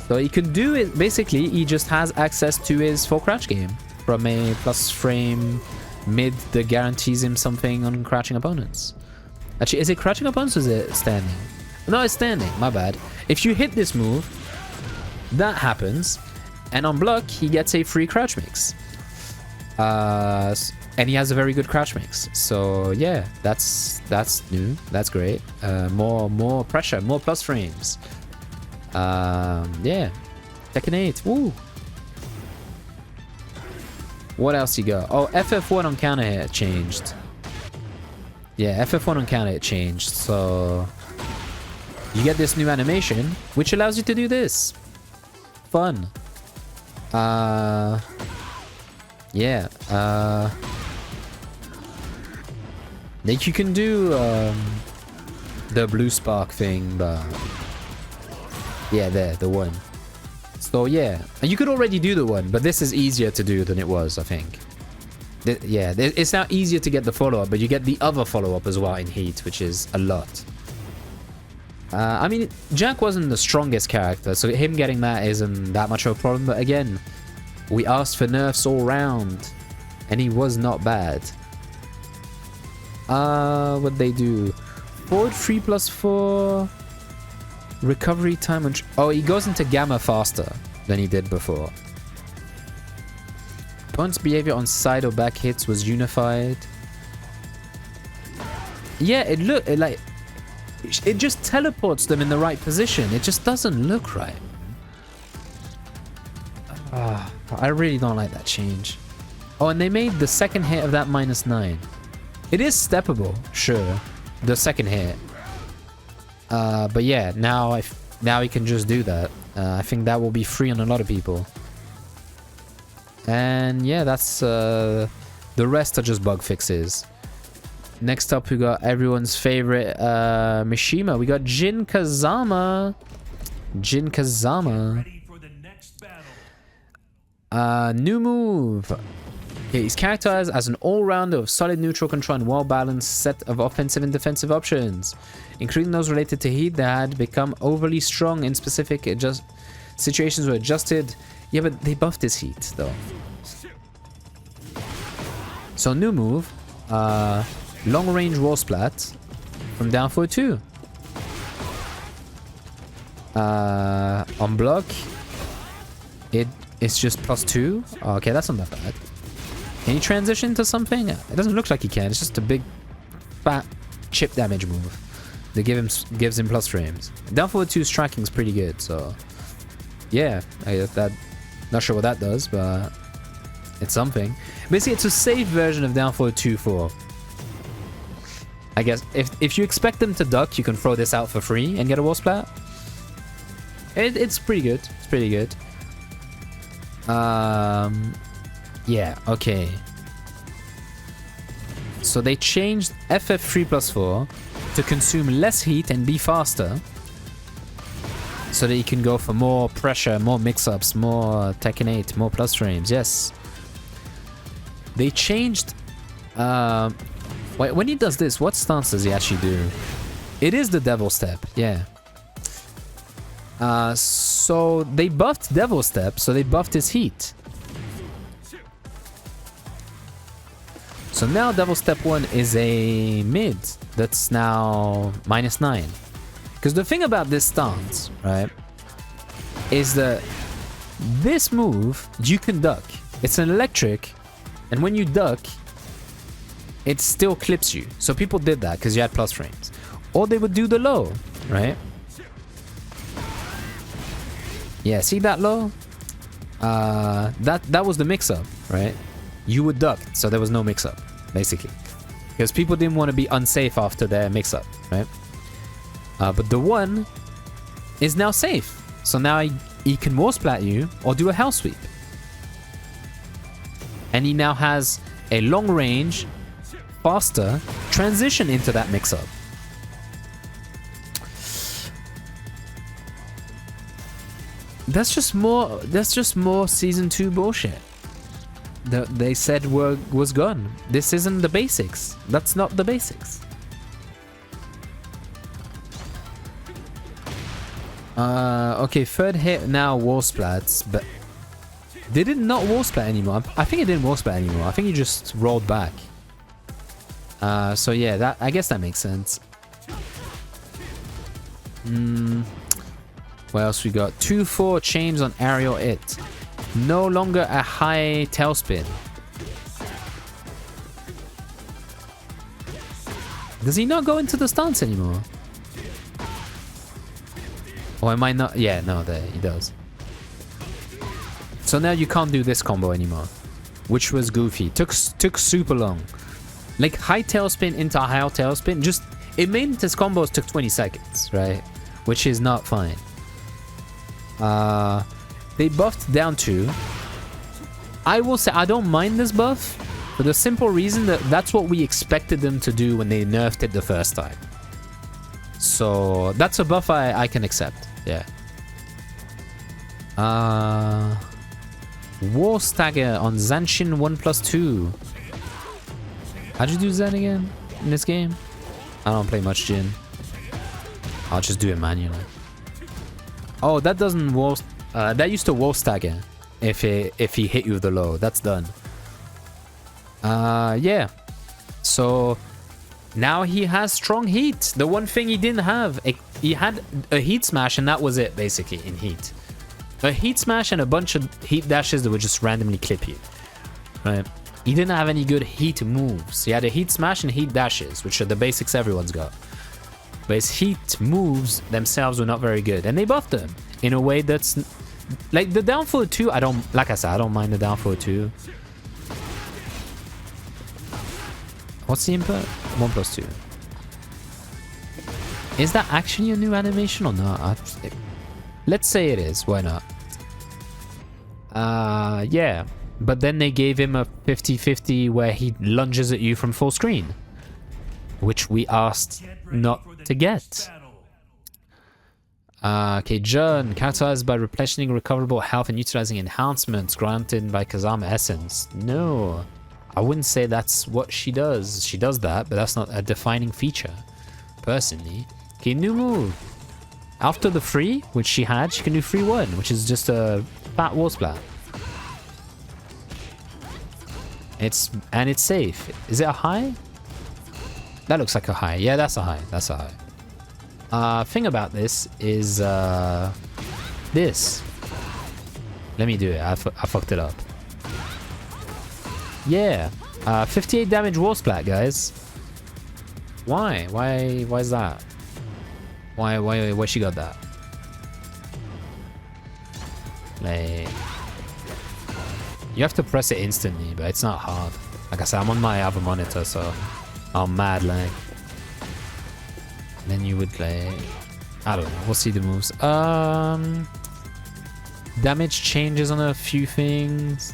[SPEAKER 1] So he can do it, basically, he just has access to his full crouch game from a plus frame mid that guarantees him something on crouching opponents. Actually, is it crouching opponents or is it standing? No, it's standing, my bad. If you hit this move, that happens, and on block, he gets a free crouch mix. And he has a very good crouch mix. So yeah, that's new. That's great. More pressure, more plus frames. Yeah. Tekken 8. Woo. What else you got? Oh, FF1 on counter hit changed. Yeah, FF1 on counter hit changed. So you get this new animation, which allows you to do this. Fun. Yeah. Like you can do the blue spark thing, but yeah, there, the one. So yeah, and you could already do the one, but this is easier to do than it was, I think. Yeah, it's now easier to get the follow-up, but you get the other follow-up as well in Heat, which is a lot. I mean, Jack wasn't the strongest character, so him getting that isn't that much of a problem, but again, we asked for nerfs all round, and he was not bad. What'd they do? Forward 3+4... Recovery time on... Oh, he goes into Gamma faster than he did before. Opponent's behavior on side or back hits was unified. Yeah, it just teleports them in the right position. It just doesn't look right. I really don't like that change. Oh, and they made the second hit of that -9. It is steppable, sure. The second hit. But yeah, now he can just do that. I think that will be free on a lot of people. And yeah, that's the rest are just bug fixes. Next up, we got everyone's favorite Mishima. We got Jin Kazama. Jin Kazama. New move. Okay, he's characterized as an all-rounder of solid neutral control and well-balanced set of offensive and defensive options, including those related to heat that had become overly strong in specific situations were adjusted. Yeah, but they buffed his heat, though. So, new move. Long-range wall splat from down for 2. On block, it's just +2. Okay, that's not that bad. Can he transition to something? It doesn't look like he can. It's just a big, fat chip damage move that gives him plus frames. Down forward 2's tracking is pretty good, so yeah, not sure what that does, but it's something. Basically, it's a safe version of down forward 2-4. I guess if you expect them to duck, you can throw this out for free and get a wall splat. It's pretty good. It's pretty good. Yeah, okay. So they changed FF3+4 to consume less heat and be faster. So that you can go for more pressure, more mix-ups, more Tekken 8, more plus frames. Yes. They changed... Wait, when he does this, what stance does he actually do? It is the Devil Step, yeah. So they buffed Devil Step, so they buffed his heat. So now Devil Step 1 is a mid that's now -9. Because the thing about this stance, right, is that this move, you can duck. It's an electric, and when you duck, it still clips you. So people did that because you had plus frames. Or they would do the low, right? Yeah, see that low? That was the mix-up, right? You would duck, so there was no mix-up, basically. Because people didn't want to be unsafe after their mix-up, right? But the one is now safe. So now he can wall splat you or do a hell sweep. And he now has a long range, faster transition into that mix-up. That's just more season 2 bullshit that they said was gone. This isn't the basics. That's not the basics. Okay, third hit now wall splats, but they did not wall splat anymore. I think it didn't wall splat anymore. I think he just rolled back. So yeah, I guess that makes sense. What else we got? 2-4 chains on aerial it. No longer a high tailspin. Does he not go into the stance anymore? Or am I not? Yeah, no, there he does. So now you can't do this combo anymore, which was goofy. Took super long. Like high tailspin into high tailspin. Just it made his combos took 20 seconds, right? Which is not fine. They buffed down 2. I will say I don't mind this buff for the simple reason that that's what we expected them to do when they nerfed it the first time. So that's a buff I can accept. Yeah. War Stagger on Zanshin 1+2. How'd you do that again in this game? I don't play much Jin. I'll just do it manually. Oh, that doesn't wall. That used to wall stagger if he hit you with the low. That's done. Yeah. So now he has strong heat. The one thing he didn't have, he had a heat smash, and that was it basically in heat. A heat smash and a bunch of heat dashes that would just randomly clip you. Right. He didn't have any good heat moves. He had a heat smash and heat dashes, which are the basics everyone's got. But his heat moves themselves were not very good. And they buffed them in a way that's... Like, the down forward 2, like I said, I don't mind the down forward 2. What's the input? 1+2. Is that actually a new animation or not? Let's say it is. Why not? Yeah. But then they gave him a 50-50 where he lunges at you from full screen, which we asked not to get. Okay, Jun, characterized by replenishing recoverable health and utilizing enhancements granted by Kazama Essence. No, I wouldn't say that's what she does. She does that, but that's not a defining feature, personally. Okay, new move. After the free, which she had, she can do free 1, which is just a fat wall splat. It's safe. Is it a high? That looks like a high. Yeah, that's a high. That's a high. Thing about this is this. Let me do it. I fucked it up. Yeah. 58 damage wall splat, guys. Why? Why is that? Why she got that? Like, you have to press it instantly, but it's not hard. Like I said, I'm on my other monitor, so I'm mad like. Then you would like... I don't know. We'll see the moves. Damage changes on a few things.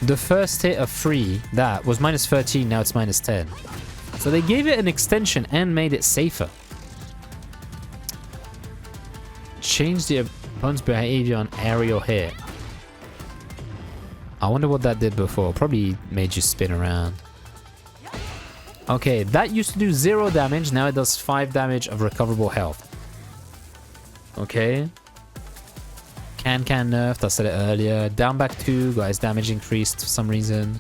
[SPEAKER 1] The first hit of free, that was minus 13, now it's minus 10. So they gave it an extension and made it safer. Change the opponent's behavior on aerial hit. I wonder what that did before. Probably made you spin around. Okay, that used to do 0 damage. Now it does 5 damage of recoverable health. Okay. Can nerfed. I said it earlier. Down back 2. Guys, damage increased for some reason.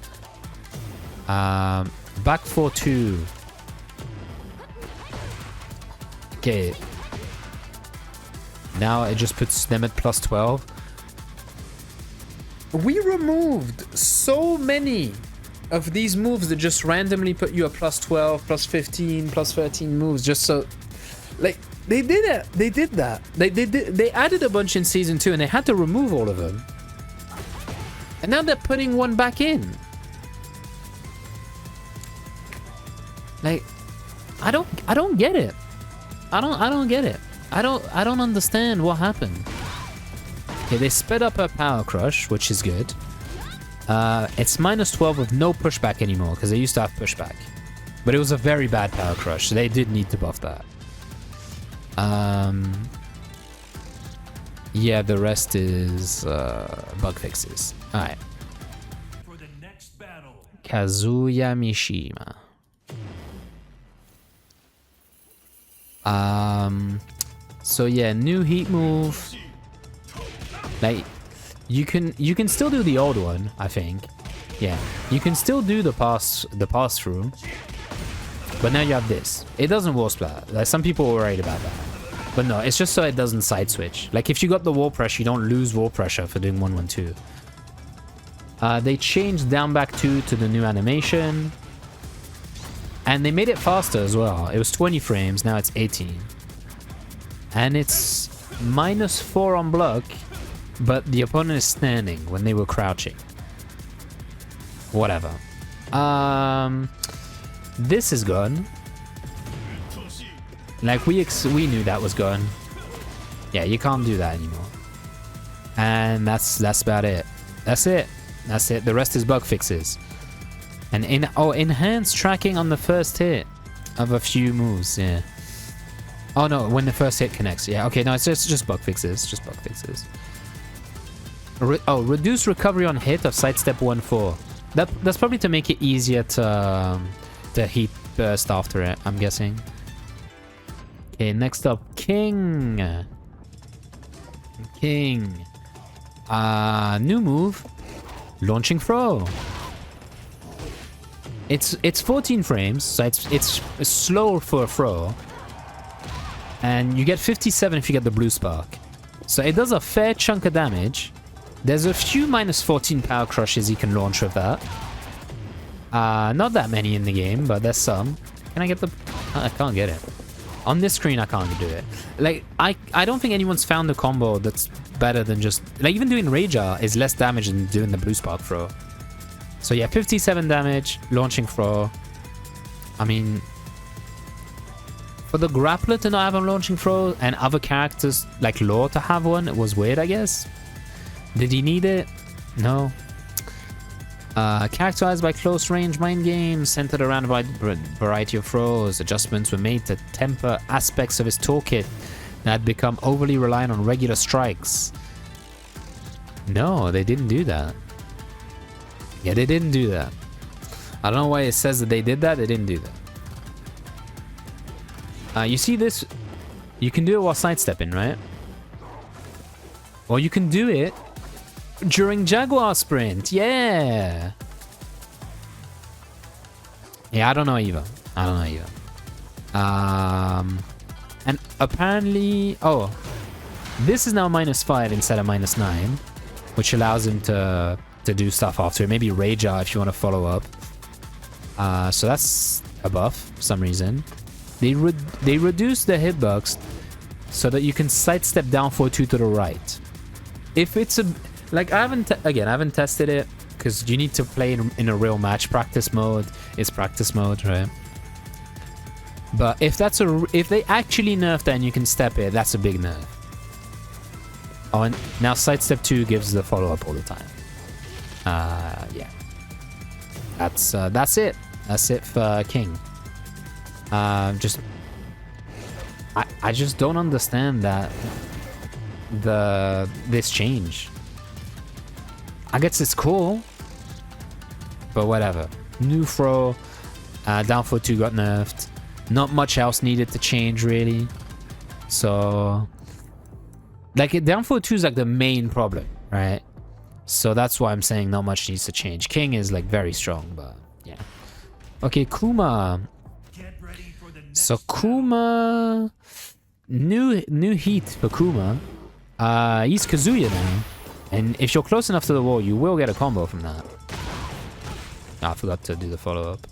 [SPEAKER 1] Back 4 2. Okay. Now it just puts them at plus 12. We removed so many of these moves that just randomly put you at plus 12, plus 15, plus 13 moves just so... Like, they did it. They did that. They added a bunch in Season 2 and they had to remove all of them. And now they're putting one back in. Like, I don't get it. I don't get it. I don't understand what happened. Okay, they sped up her Power Crush, which is good. It's minus 12 with no pushback anymore, because they used to have pushback. But it was a very bad Power Crush, so they did need to buff that. Yeah, the rest is bug fixes. Alright.
[SPEAKER 2] For the next battle.
[SPEAKER 1] Kazuya Mishima. So yeah, new heat move. Like, you can still do the old one, I think. Yeah, you can still do the pass through, but now you have this. It doesn't wall splatter. Like, some people were worried about that, but no, it's just so it doesn't side switch. Like, if you got the wall pressure, you don't lose wall pressure for doing 1-1-2. They changed down back 2 to the new animation, and they made it faster as well. It was 20 frames, now it's 18, and it's minus 4 on block. But the opponent is standing when they were crouching. Whatever. This is gone. Like, we knew that was gone. Yeah, you can't do that anymore. And that's about it. That's it. The rest is bug fixes. And enhanced tracking on the first hit of a few moves. Yeah. Oh no, when the first hit connects. Yeah. Okay. No, it's just bug fixes. Just bug fixes. Reduce recovery on hit of sidestep 1-4. That's probably to make it easier to heat burst after it, I'm guessing. Okay, next up, King. New move, launching throw. It's 14 frames, so it's slow for a throw, and you get 57 if you get the blue spark. So it does a fair chunk of damage. There's a few minus 14 power crushes you can launch with that. Not that many in the game, but there's some. Can I get the... I can't get it. On this screen, I can't do it. Like, I don't think anyone's found a combo that's better than just... Like, even doing Rager is less damage than doing the blue spark throw. So yeah, 57 damage, launching throw. I mean... For the grappler to not have a launching throw, and other characters like Law to have one, it was weird, I guess. Did he need it? No. Characterized by close range mind games, centered around a variety of throws. Adjustments were made to temper aspects of his toolkit that had become overly reliant on regular strikes. No, they didn't do that. Yeah, they didn't do that. I don't know why it says that they did that. They didn't do that. You see this? You can do it while sidestepping, right? Or you can do it during Jaguar Sprint. Yeah. Yeah, I don't know either. And apparently... Oh. This is now -5 instead of -9. Which allows him to do stuff after it. Maybe Rager if you want to follow up. So that's a buff for some reason. They reduce the hitbox so that you can sidestep down 4-2 to the right. If it's a... Like, I haven't tested it, because you need to play in a real match. Practice mode is practice mode, right? But if they actually nerf that and you can step it, that's a big nerf. Oh, and now sidestep 2 gives the follow-up all the time. Yeah. That's it. That's it for King. I just don't understand that this change. I guess it's cool, but whatever. New throw, down for 2 got nerfed. Not much else needed to change really. So, like, down for 2 is like the main problem, right? So that's why I'm saying not much needs to change. King is like very strong, but yeah. Okay, Kuma. So Kuma, new heat for Kuma. He's Kazuya now, and if you're close enough to the wall, you will get a combo from that. Oh, I forgot to do the follow-up.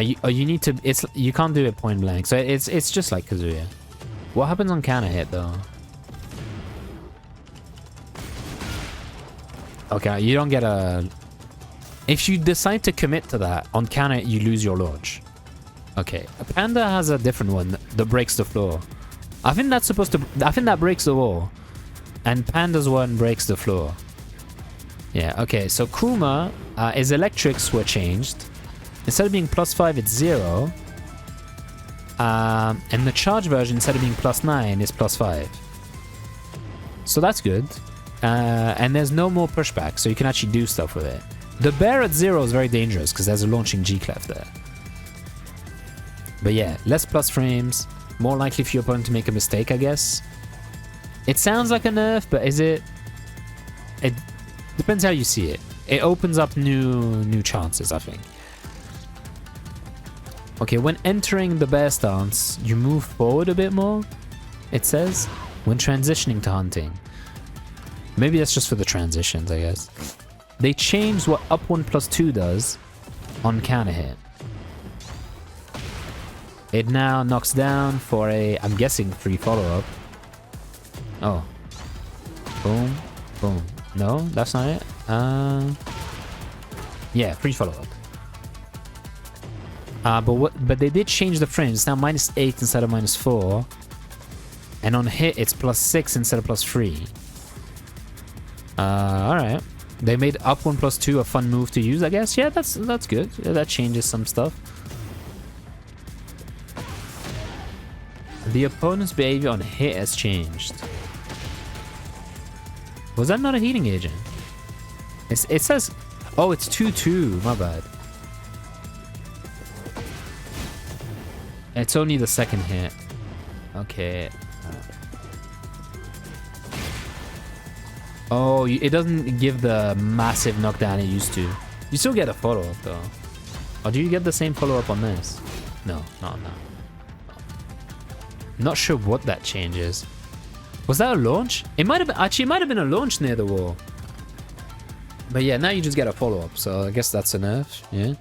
[SPEAKER 1] You need to. You can't do it point blank, so it's just like Kazuya. What happens on counter hit though? Okay, you don't get a. If you decide to commit to that on counter, you lose your launch. Okay, Panda has a different one that breaks the floor. I think that's supposed to. I think that breaks the wall, and Panda's one breaks the floor. Yeah. Okay. So Kuma, his electrics were changed. Instead of being +5, it's 0. And the charge version, instead of being +9, is +5. So that's good. And there's no more pushback, so you can actually do stuff with it. The bear at 0 is very dangerous because there's a launching G-clef there. But yeah, less plus frames, more likely for your opponent to make a mistake, I guess. It sounds like a nerf, but is it? It depends how you see it. It opens up new chances, I think. Okay, when entering the bear stance, you move forward a bit more, it says, when transitioning to hunting. Maybe that's just for the transitions, I guess. They changed what up 1+2 does on counter hit. It now knocks down for a, I'm guessing, free follow-up. Oh. Boom. Boom. No, that's not it. Yeah, free follow-up. But they did change the frames. It's now -8 instead of -4. And on hit, it's +6 instead of +3. Alright. They made up 1+2 a fun move to use, I guess. Yeah, that's good. Yeah, that changes some stuff. The opponent's behavior on hit has changed. Was that not a heating agent? It says... Oh, it's 2-2. My bad. It's only the second hit. Okay. Oh, it doesn't give the massive knockdown it used to. You still get a follow-up though. Or do you get the same follow-up on this? No, not on that. Not sure what that change is. Was that a launch? It might have been, actually, it might have been a launch near the wall. But yeah, now you just get a follow-up, so I guess that's a nerf, yeah.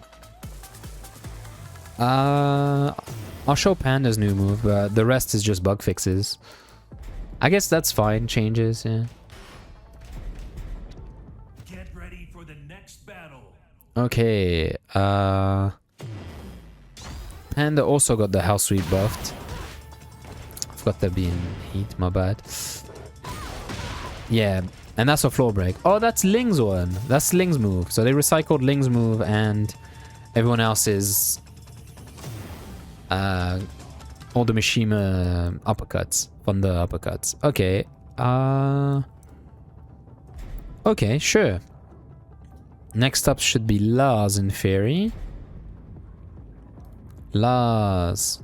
[SPEAKER 1] I'll show Panda's new move, but the rest is just bug fixes. I guess that's fine, changes, yeah.
[SPEAKER 2] Get ready for the next battle.
[SPEAKER 1] Okay, Panda also got the Hell Sweep buffed. I forgot that being heat, my bad. Yeah, and that's a floor break. Oh, that's Ling's one. That's Ling's move. So they recycled Ling's move and everyone else's all the Mishima uppercuts, Thunder uppercuts. Okay. Okay, sure. Next up should be Lars in theory. Lars.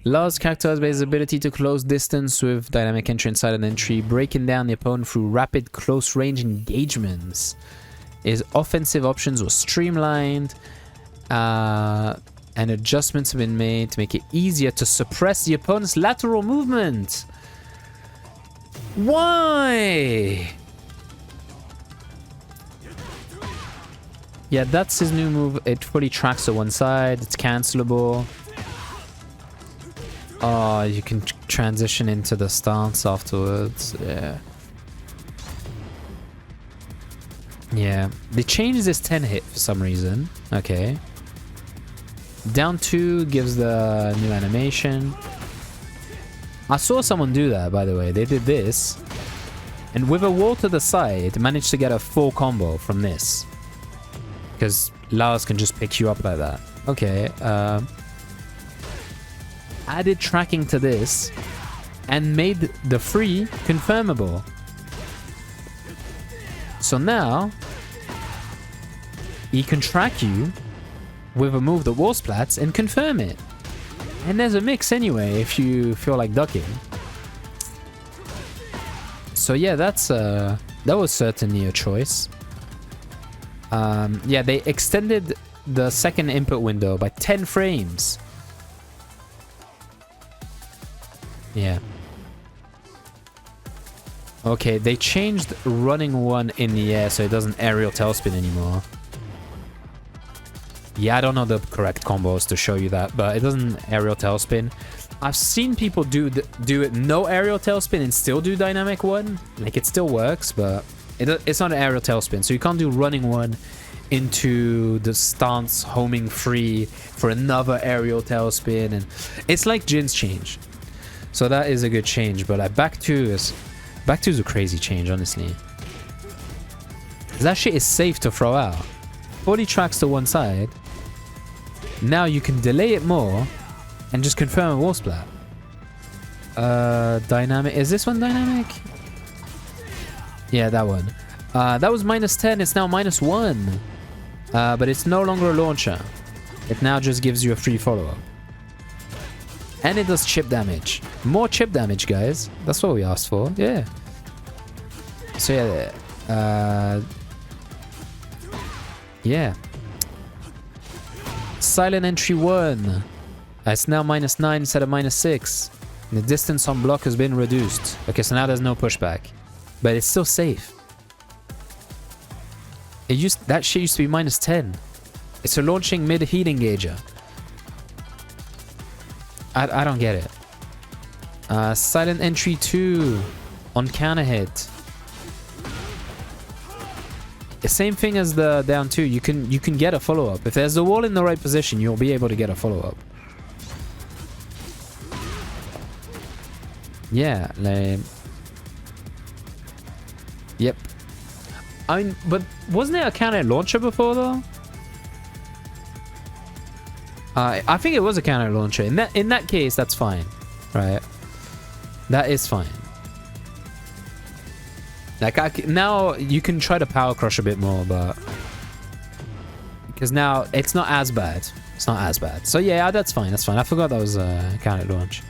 [SPEAKER 1] Lars characterized by his ability to close distance with dynamic entry and silent entry, breaking down the opponent through rapid close range engagements. His offensive options were streamlined, and adjustments have been made to make it easier to suppress the opponent's lateral movement. Why? Yeah, that's his new move. It fully tracks to one side. It's cancelable. Oh, you can transition into the stance afterwards. Yeah. Yeah, they changed this 10 hit for some reason. Okay. Down 2 gives the new animation. I saw someone do that, by the way. They did this. And with a wall to the side, managed to get a full combo from this. Because Laos can just pick you up like that. Okay. Added tracking to this. And made the free confirmable. So now, he can track you with a move that wall splats and confirm it. And there's a mix anyway if you feel like ducking. So yeah, that was certainly a choice. Yeah, they extended the second input window by 10 frames. Yeah. Okay, they changed running 1 in the air so it doesn't aerial tailspin anymore. Yeah, I don't know the correct combos to show you that, but it doesn't aerial tailspin. I've seen people do it no aerial tailspin and still do dynamic 1. Like, it still works, but it's not an aerial tailspin. So you can't do running 1 into the stance homing free for another aerial tailspin. And it's like Jin's change. So that is a good change, but like back 2 is a crazy change, honestly. That shit is safe to throw out. 40 tracks to one side. Now you can delay it more and just confirm a wall splat. Dynamic. Is this one dynamic? Yeah, that one. That was -10. It's now -1. But it's no longer a launcher. It now just gives you a free follow-up. And it does chip damage. More chip damage, guys. That's what we asked for. Yeah. So yeah. Yeah. Silent entry 1. It's now -9 instead of -6. The distance on block has been reduced. Okay, so now there's no pushback. But it's still safe. That shit used to be -10. It's a launching mid-heat engager. I don't get it. Silent entry 2 on counter hit. The same thing as the down 2. You can get a follow-up. If there's a wall in the right position, you'll be able to get a follow-up. Yeah, lame. Yep. I mean, but wasn't there a counter launcher before though? I think it was a counter launcher. In that case, that's fine, right? That is fine. Like now you can try to power crush a bit more, but because now it's not as bad. It's not as bad. So yeah, that's fine. That's fine. I forgot that was a counter launch.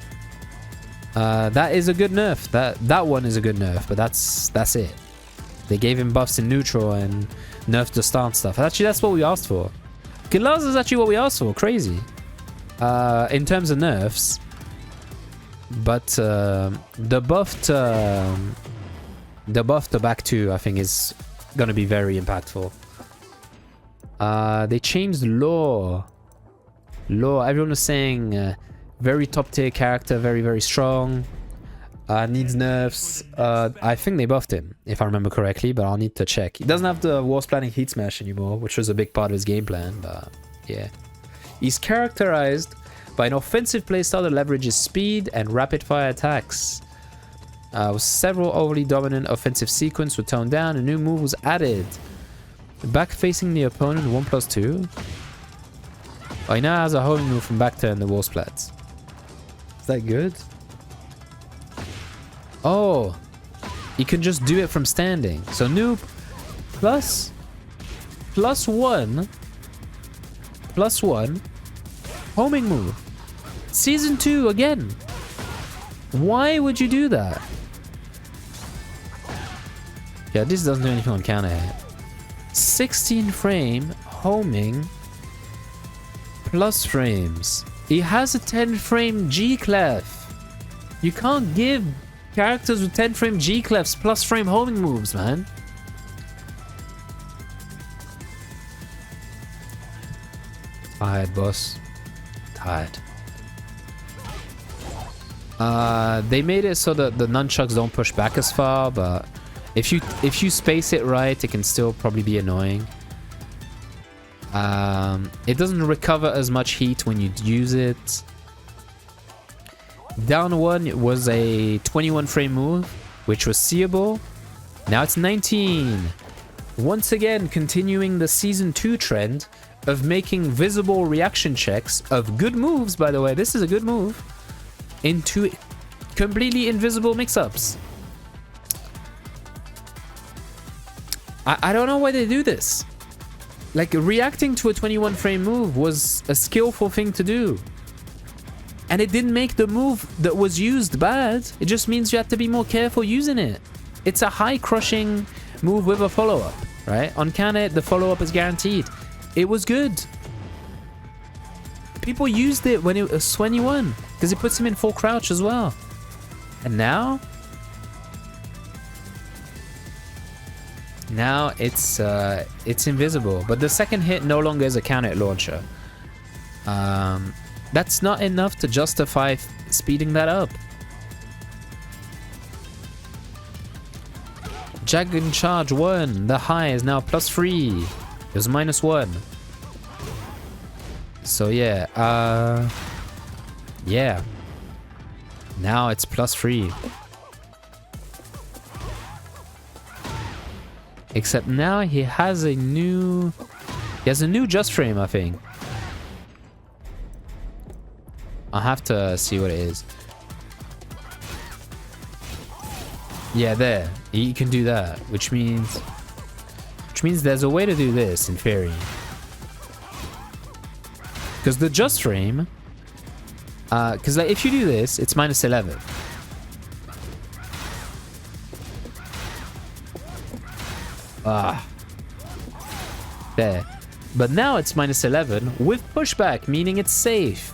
[SPEAKER 1] That is a good nerf. That one is a good nerf, but that's it. They gave him buffs in neutral and nerfed the stance stuff. Actually, that's what we asked for. Gilaz is actually what we asked for. Crazy. In terms of nerfs. But the buff to back 2, I think, is gonna be very impactful. They changed lore. Everyone was saying very top tier character, very, very strong. Needs nerfs. I think they buffed him, if I remember correctly, but I'll need to check. He doesn't have the wall splitting heat smash anymore, which was a big part of his game plan, but yeah. He's characterized by an offensive playstyle that leverages speed and rapid fire attacks. With several overly dominant offensive sequence were toned down, a new move was added. Back facing the opponent 1+2. Oh, he now has a homing move from back turn the wall splats. Is that good? Oh, you can just do it from standing. So noob +1 homing move. Season 2 again. Why would you do that? Yeah, this doesn't do anything on counter hit. 16 frame homing plus frames. He has a 10 frame G clef. You can't give characters with 10 frame G clefs plus frame homing moves, man. Tired, boss. Tired. They made it so that the nunchucks don't push back as far, but If you space it right, it can still probably be annoying. It doesn't recover as much heat when you use it. Down 1 was a 21 frame move, which was seeable. Now it's 19. Once again, continuing the Season 2 trend of making visible reaction checks of good moves, by the way, this is a good move, into completely invisible mix-ups. I don't know why they do this. Like, reacting to a 21 frame move was a skillful thing to do. And it didn't make the move that was used bad. It just means you have to be more careful using it. It's a high crushing move with a follow-up, right? On Kane, the follow-up is guaranteed. It was good. People used it when it was 21 because it puts him in full crouch as well. And now it's invisible. But the second hit no longer is a counter launcher. That's not enough to justify speeding that up. Dragon Charge 1. The high is now +3. It was -1. So yeah, yeah. Now it's +3. Except now he has a new just frame, I think. I'll have to see what it is. Yeah, there. You can do that, which means there's a way to do this in theory. Because the just frame, because like if you do this, it's -11. There. But now it's -11 with pushback, meaning it's safe.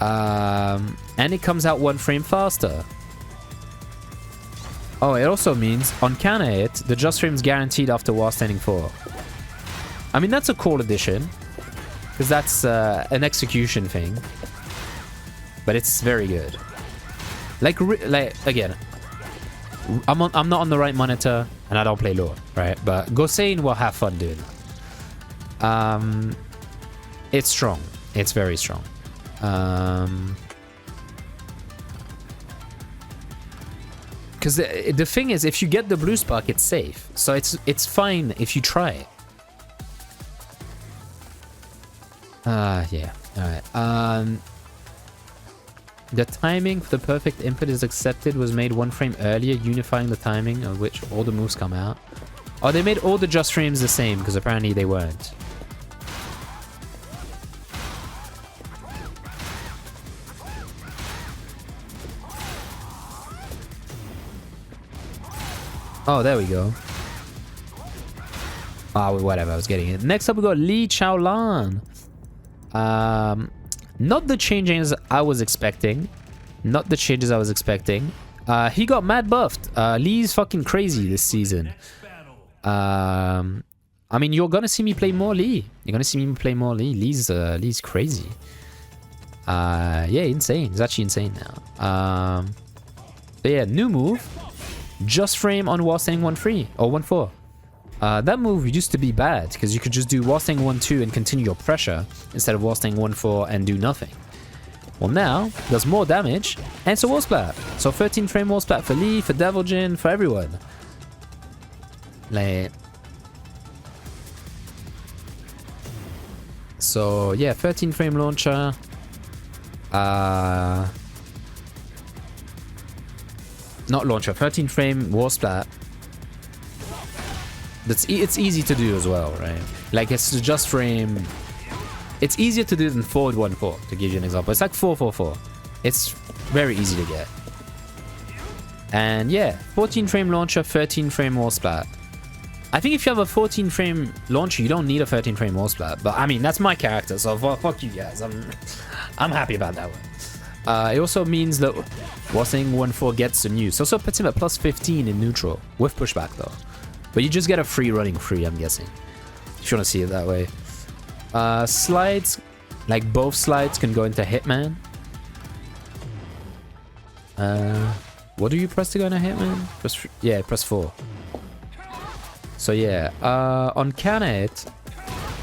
[SPEAKER 1] And it comes out 1 frame faster. Oh, it also means on counter hit, the just frame is guaranteed after while standing 4. I mean, that's a cool addition. Because that's an execution thing. But it's very good. Like again, I'm not on the right monitor, and I don't play lore, right? But Goseiin will have fun doing that. It's strong. It's very strong. Because the thing is, if you get the blue spark, it's safe. So it's fine if you try it. Yeah. Alright. The timing for the perfect input is accepted was made 1 frame earlier, unifying the timing of which all the moves come out. Oh, they made all the just frames the same, because apparently they weren't. Oh, there we go. Oh, whatever, I was getting it. Next up, we got Lee Chaolan. Not the changes I was expecting. Not the changes I was expecting. He got mad buffed. Lee's fucking crazy this season. I mean, you're gonna see me play more Lee. You're gonna see me play more Lee. Lee's crazy. Yeah, insane. He's actually insane now. But yeah, new move. Just frame on while standing 1-3 or 1-4. That move used to be bad because you could just do while staying 1-2 and continue your pressure instead of while staying 1-4 and do nothing. Well, now there's more damage and it's a wall splat. So 13 frame wall splat for Lee, for Devil Jin, for everyone. Like, so yeah, 13 frame launcher. Not launcher, 13 frame wall splat. It's easy to do as well, right? Like, it's just frame. It's easier to do than forward 1-4, to give you an example. It's like 4-4-4. It's very easy to get. And yeah, 14 frame launcher, 13 frame wall splat. I think if you have a 14 frame launcher, you don't need a 13 frame wall splat. But I mean, that's my character, so fuck you guys. I'm happy about that one. It also means that while staying 1-4 gets some use. Also puts him at +15 in neutral, with pushback though. But you just get a free running free, I'm guessing. If you want to see it that way. Slides, like both slides can go into Hitman. What do you press to go into Hitman? Yeah, press 4. So yeah, on counter hit,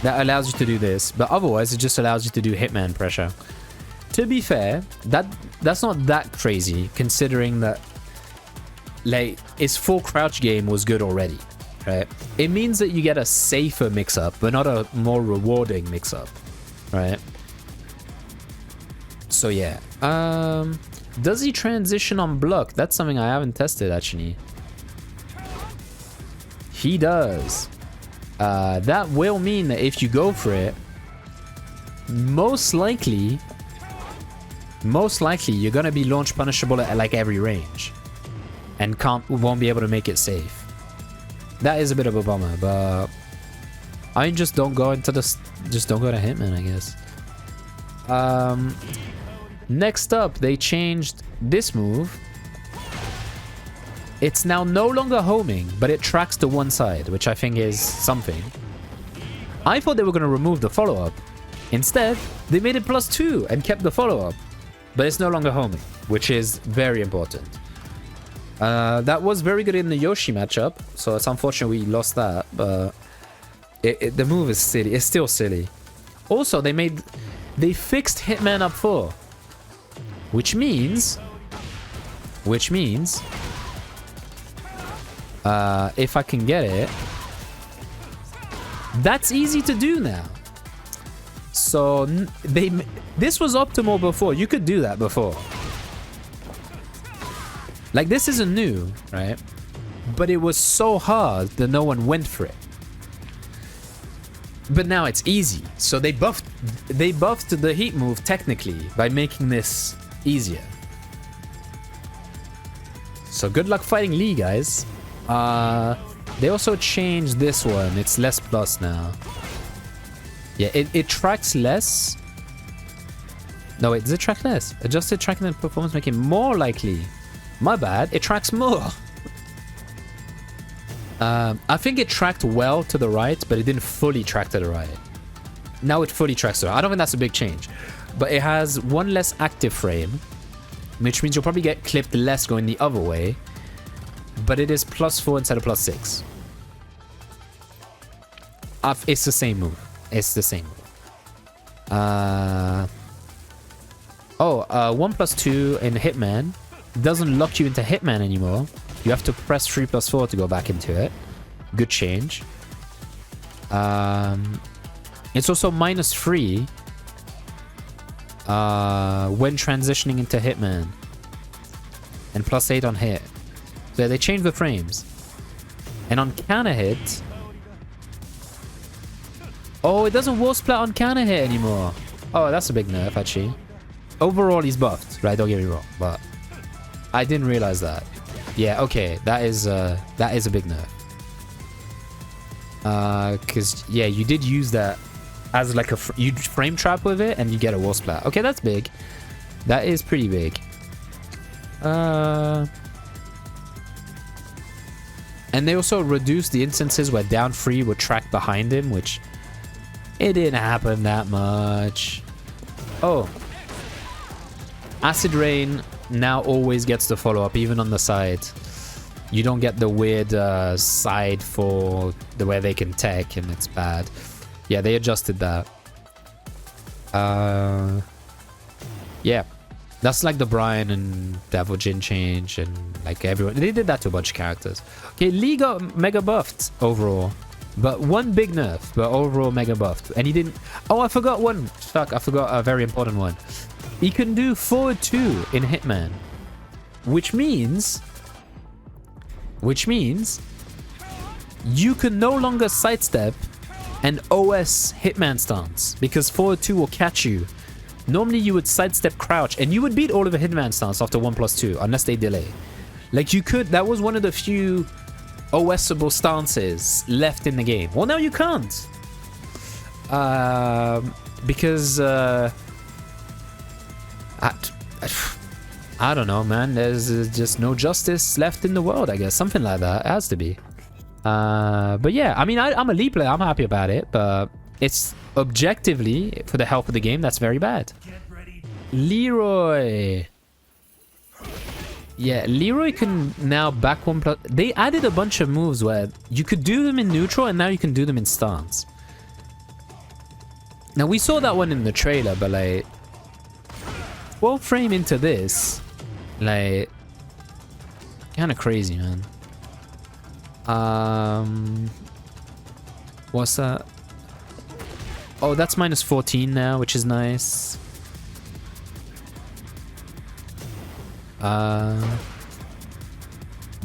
[SPEAKER 1] that allows you to do this, but otherwise it just allows you to do Hitman pressure. To be fair, that's not that crazy, considering that like its full crouch game was good already, right? It means that you get a safer mix-up, but not a more rewarding mix-up, right? So yeah, does he transition on block? That's something I haven't tested actually. He does. That will mean that if you go for it, most likely you're gonna be launch punishable at like every range, and won't be able to make it safe. That is a bit of a bummer, but I mean, just don't go to Hitman, I guess. Next up, they changed this move. It's now no longer homing, but it tracks to one side, which I think is something. I thought they were going to remove the follow-up. Instead, they made it +2 and kept the follow-up. But it's no longer homing, which is very important. That was very good in the Yoshi matchup, so it's unfortunate we lost that, but the move is silly. It's still silly. Also, they fixed Hitman up 4. Which means, if I can get it, that's easy to do now. So this was optimal before. You could do that before. Like, this isn't new, right? But it was so hard that no one went for it. But now it's easy. So they buffed the heat move technically by making this easier. So good luck fighting Lee, guys. They also changed this one. It's less plus now. Yeah, it tracks less. No, wait, does it track less? Adjusted tracking and performance make it more likely. My bad, it tracks more. I think it tracked well to the right, but it didn't fully track to the right. Now it fully tracks to the right. I don't think that's a big change. But it has one less active frame, which means you'll probably get clipped less going the other way. But it is +4 instead of +6. It's the same move. It's the same move. 1+2 in Hitman doesn't lock you into Hitman anymore. You have to press 3+4 to go back into it. Good change. It's also -3 when transitioning into Hitman, and +8 on hit. So they changed the frames. And on counter hit, oh, it doesn't wall splat on counter hit anymore. Oh, that's a big nerf actually. Overall, he's buffed, right? Don't get me wrong, but I didn't realize that. Yeah, okay, that is a big nerf. Because yeah, you did use that as like you frame trap with it and you get a wall splat. Okay, that's big. That is pretty big. And they also reduced the instances where down 3 would track behind him, which it didn't happen that much. Oh, Acid Rain now always gets the follow-up, even on the side. You don't get the weird side for the way they can tech, and it's bad. Yeah, they adjusted that. Yeah, that's like the Bryan and Devil Jin change, and like everyone. They did that to a bunch of characters. Okay, Lee got mega buffed overall, but one big nerf, but overall mega buffed. And he didn't. Oh, I forgot one. Fuck, I forgot a very important one. He can do forward 2 in Hitman, which means you can no longer sidestep an OS Hitman stance, because forward 2 will catch you. Normally you would sidestep crouch and you would beat all of the Hitman stance after 1+2 unless they delay. Like you could, that was one of the few OS-able stances left in the game. Well, now you can't. Because I don't know, man. There's just no justice left in the world, I guess. Something like that. It has to be. But yeah, I mean, I'm a Lee player. I'm happy about it. But it's objectively, for the health of the game, that's very bad. Leroy. Yeah, Leroy can now back 1+. They added a bunch of moves where you could do them in neutral and now you can do them in stance. Now we saw that one in the trailer, but like 12 frame into this, like kind of crazy, man. What's that? Oh, that's minus 14 now, which is nice.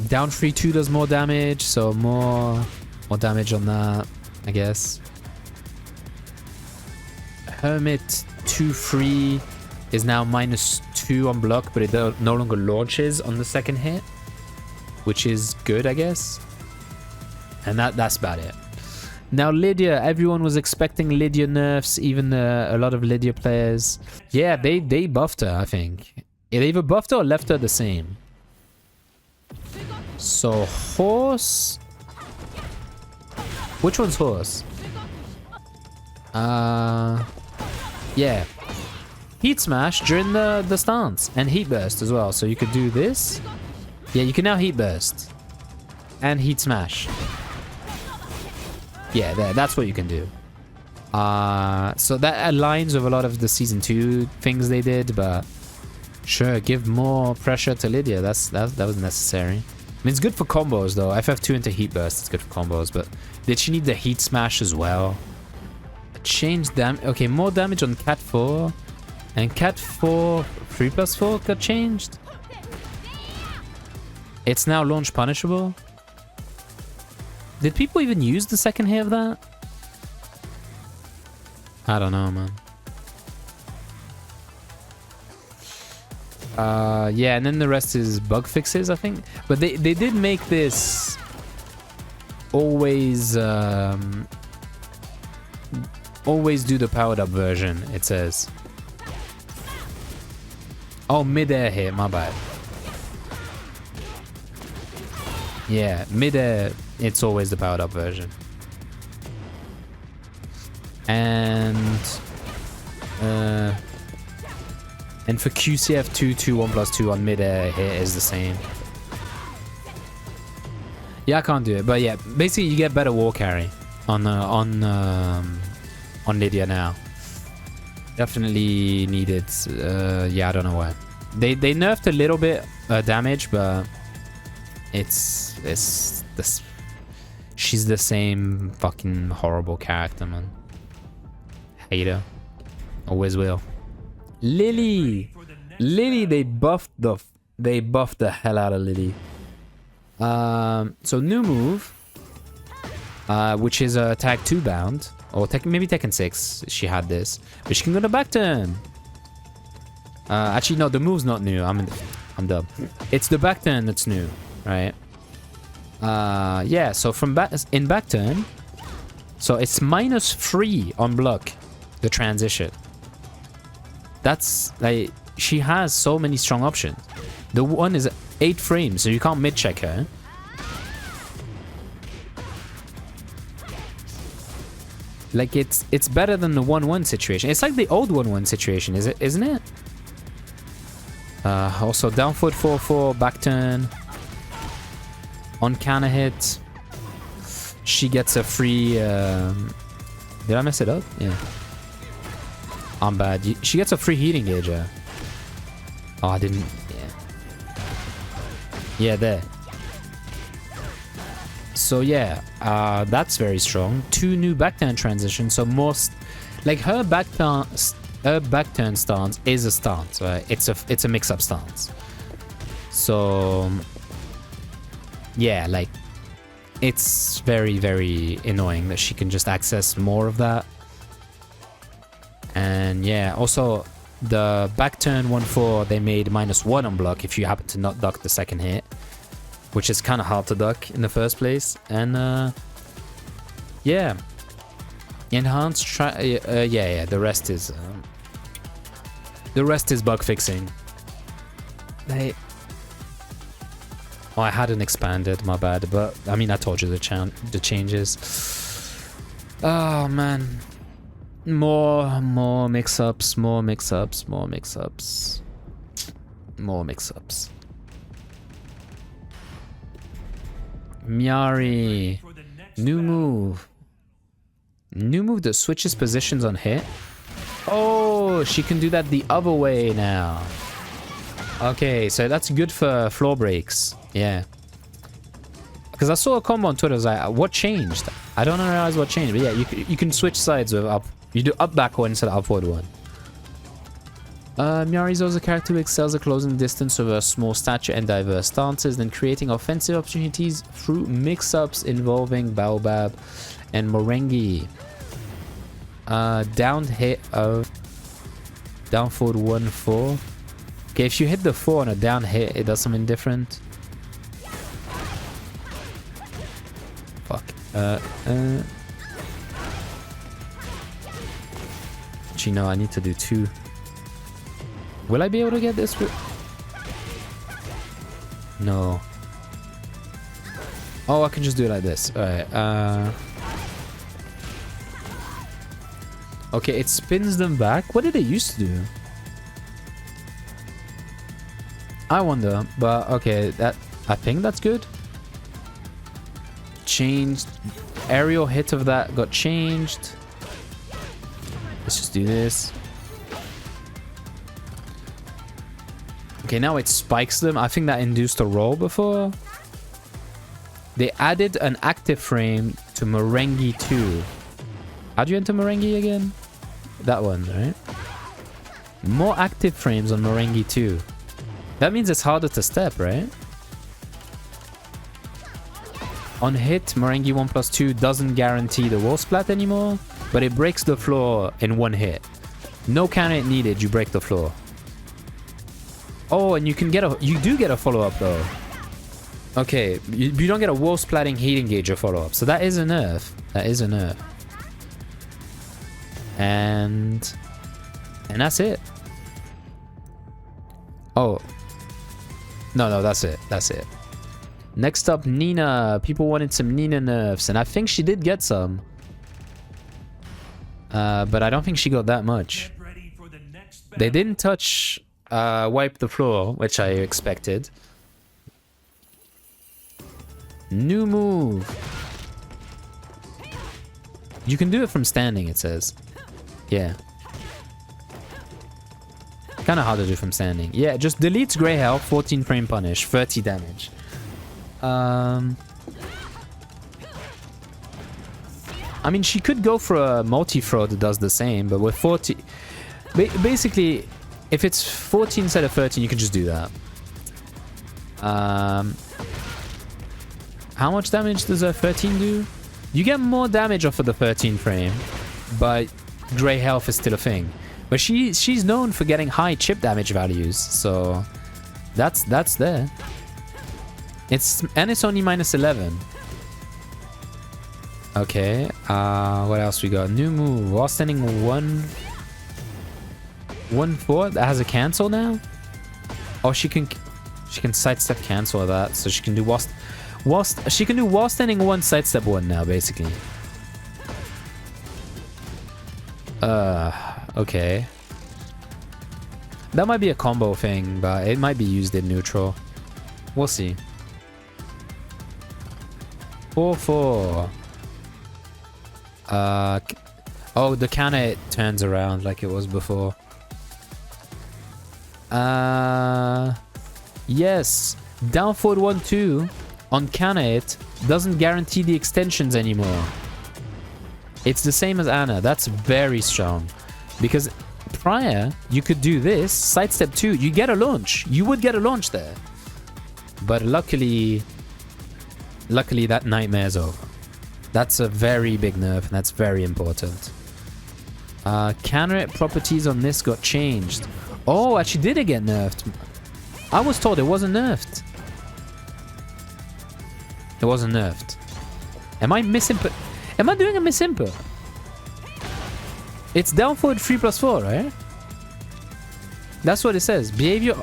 [SPEAKER 1] Down 3-2 does more damage, so more damage on that, I guess. Hermit 2-3 is now minus 2 on block, but it no longer launches on the second hit, which is good, I guess. And that's about it. Now Lydia, everyone was expecting Lydia nerfs, even a lot of Lydia players. Yeah, they buffed her, I think. They either buffed her or left her the same. So horse. Which one's horse? Yeah. Heat smash during the stance and heat burst as well. So you could do this. Yeah, you can now heat burst and heat smash. Yeah, that's what you can do. So that aligns with a lot of the season 2 things they did, but sure, give more pressure to Lydia. That was necessary. I mean, it's good for combos though. FF2 into heat burst, it's good for combos, but did she need the heat smash as well? Change damage. Okay, more damage on Cat 4. And Cat 4 3+4 got changed. It's now launch punishable. Did people even use the second hit of that? I don't know, man. Yeah, and then the rest is bug fixes, I think. But they did make this always always do the powered up version, it says. Oh, mid-air hit, my bad. Yeah, mid-air, it's always the powered up version. And for QCF 2 1+2 on mid-air hit is the same. Yeah, I can't do it, but yeah, basically you get better wall carry on Lydia now. Definitely needed. Yeah, I don't know why. They nerfed a little bit damage, but it's this. She's the same fucking horrible character, man. Hate her. Always will. Lily, they buffed the hell out of Lily. So new move, which is a tag 2 bound, or maybe Tekken 6. She had this, but she can go to back turn. Actually, no, the move's not new. I'm dumb. It's the back turn that's new, right? Yeah. So from back turn, so it's -3 on block, the transition. That's like, she has so many strong options. The one is 8 frames, so you can't mid check her. Like it's better than the 1-1 situation. It's like the old 1-1 situation, isn't it? Also down foot 4-4, back turn. On counter hit, she gets a free. Did I mess it up? Yeah. I'm bad. She gets a free heating gauge. Oh, I didn't. Yeah, there. So yeah, that's very strong. 2 new back turn transitions. So most, like her back turn stance is a stance. Right? It's a mix-up stance. So yeah, like it's very, very annoying that she can just access more of that. And yeah, also the back turn 1-4, they made -1 on block if you happen to not duck the second hit, which is kind of hard to duck in the first place. And yeah, enhanced yeah, the rest is bug fixing. Oh, I hadn't expanded, my bad, but I mean, I told you the changes. Oh man, more mix-ups. Miari.
[SPEAKER 2] For the next
[SPEAKER 1] New
[SPEAKER 2] battle.
[SPEAKER 1] move. New move that switches positions on hit. Oh, she can do that the other way now. Okay, so that's good for floor breaks. Yeah. Because I saw a combo on Twitter. I was like, what changed? I don't realize what changed. But yeah, you can switch sides with up. You do up backward instead of upward one. Miari's also a character who excels at closing distance with her small stature and diverse stances, then creating offensive opportunities through mix-ups involving Baobab and Morengi. Down hit of down forward 1-4. Okay, if you hit the 4 on a down hit, it does something different. Fuck. Actually, no, I need to do 2. Will I be able to get this? No. Oh, I can just do it like this. Alright, okay, it spins them back. What did it used to do? I wonder, but okay, I think that's good. Changed. Aerial hit of that got changed. Let's just do this. Okay, now it spikes them. I think that induced a roll before. They added an active frame to Morengi 2. How do you enter Morengi again? That one, right? More active frames on Morengi 2. That means it's harder to step, right? On hit, Morengi 1+2 doesn't guarantee the wall splat anymore, but it breaks the floor in one hit. No counter hit needed, you break the floor. Oh, and you do get a follow-up though. Okay, you don't get a wall splatting heat engager follow-up, so that is a nerf. That is a nerf. And that's it. Oh. No, that's it. That's it. Next up, Nina. People wanted some Nina nerfs, and I think she did get some. But I don't think she got that much.
[SPEAKER 2] Get ready for the next battle.
[SPEAKER 1] They didn't touch wipe the floor, which I expected. New move. You can do it from standing, it says. Yeah. Kind of hard to do from standing. Yeah, just deletes Grey Health, 14 frame punish, 30 damage. I mean, she could go for a multi-throw that does the same, but with 40... Basically, if it's 14 instead of 13, you can just do that. How much damage does a 13 do? You get more damage off of the 13 frame, but Grey Health is still a thing. But she's known for getting high chip damage values, so that's there. It's only -11. Okay, what else we got? New move, while standing 1-4 that has a cancel now. Oh, she can sidestep cancel that, so she can do while standing 1 sidestep 1 now, basically. Okay. That might be a combo thing, but it might be used in neutral. We'll see. 4-4. Oh, the counter it turns around like it was before. Yes. Down forward 1-2 on counter it doesn't guarantee the extensions anymore. It's the same as Anna. That's very strong. Because prior, you could do this, sidestep 2, you get a launch. You would get a launch there. But luckily that nightmare's over. That's a very big nerf, and that's very important. Counter hit properties on this got changed. Oh, actually did it get nerfed? I was told it wasn't nerfed. It wasn't nerfed. Am I misinput? Am I doing a misinput? It's down forward 3+4, right? That's what it says. Behavior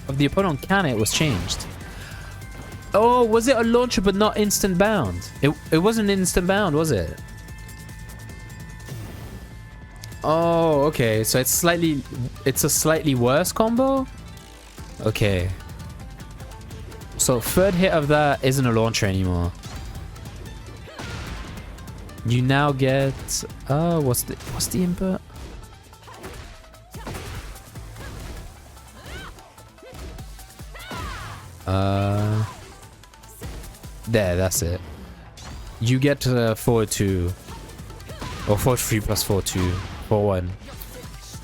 [SPEAKER 1] of the opponent on counter hit was changed. Oh, was it a launcher but not instant bound? It wasn't instant bound, was it? Oh, okay. So it's a slightly worse combo? Okay. So third hit of that isn't a launcher anymore. You now get what's the input? There, that's it. You get forward 2 or forward 3 plus 4-2 4-1.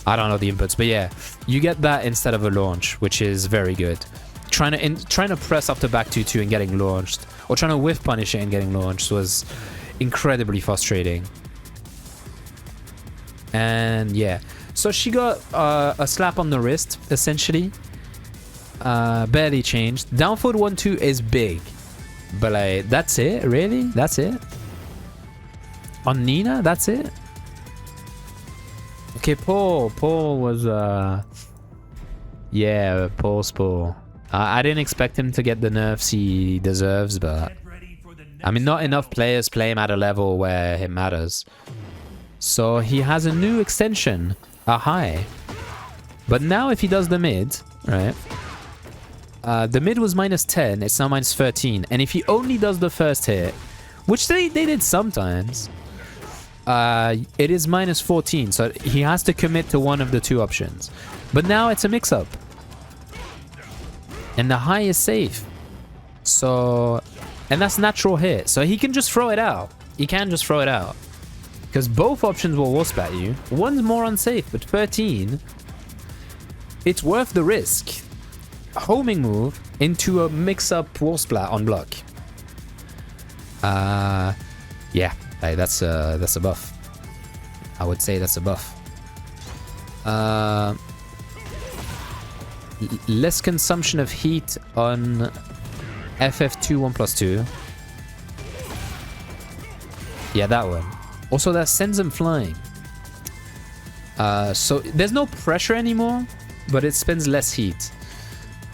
[SPEAKER 1] I don't know the inputs, but yeah, you get that instead of a launch, which is very good. Trying to press up to back 2-2 and getting launched, or trying to whiff punish it and getting launched was incredibly frustrating. And yeah, so she got a slap on the wrist essentially. Barely changed. Down forward 1-2 is big, but like that's it. Really, that's it. On Nina, that's it. Okay, Paul was yeah, Paul's Paul. I didn't expect him to get the nerfs he deserves, but I mean, not enough players play him at a level where it matters. So he has a new extension, a high. But now if he does the mid, right? The mid was -10, it's now -13. And if he only does the first hit, which they did sometimes, it is -14. So he has to commit to one of the two options. But now it's a mix-up. And the high is safe. So, and that's natural hit. So he can just throw it out. He can just throw it out. Because both options will wall spat you. One's more unsafe, but 13, it's worth the risk. Homing move into a mix-up wall splat on block. Yeah, like that's a buff. I would say that's a buff. Less consumption of heat on FF2 1+2. Yeah, that one. Also, that sends him flying. So there's no pressure anymore, but it spends less heat.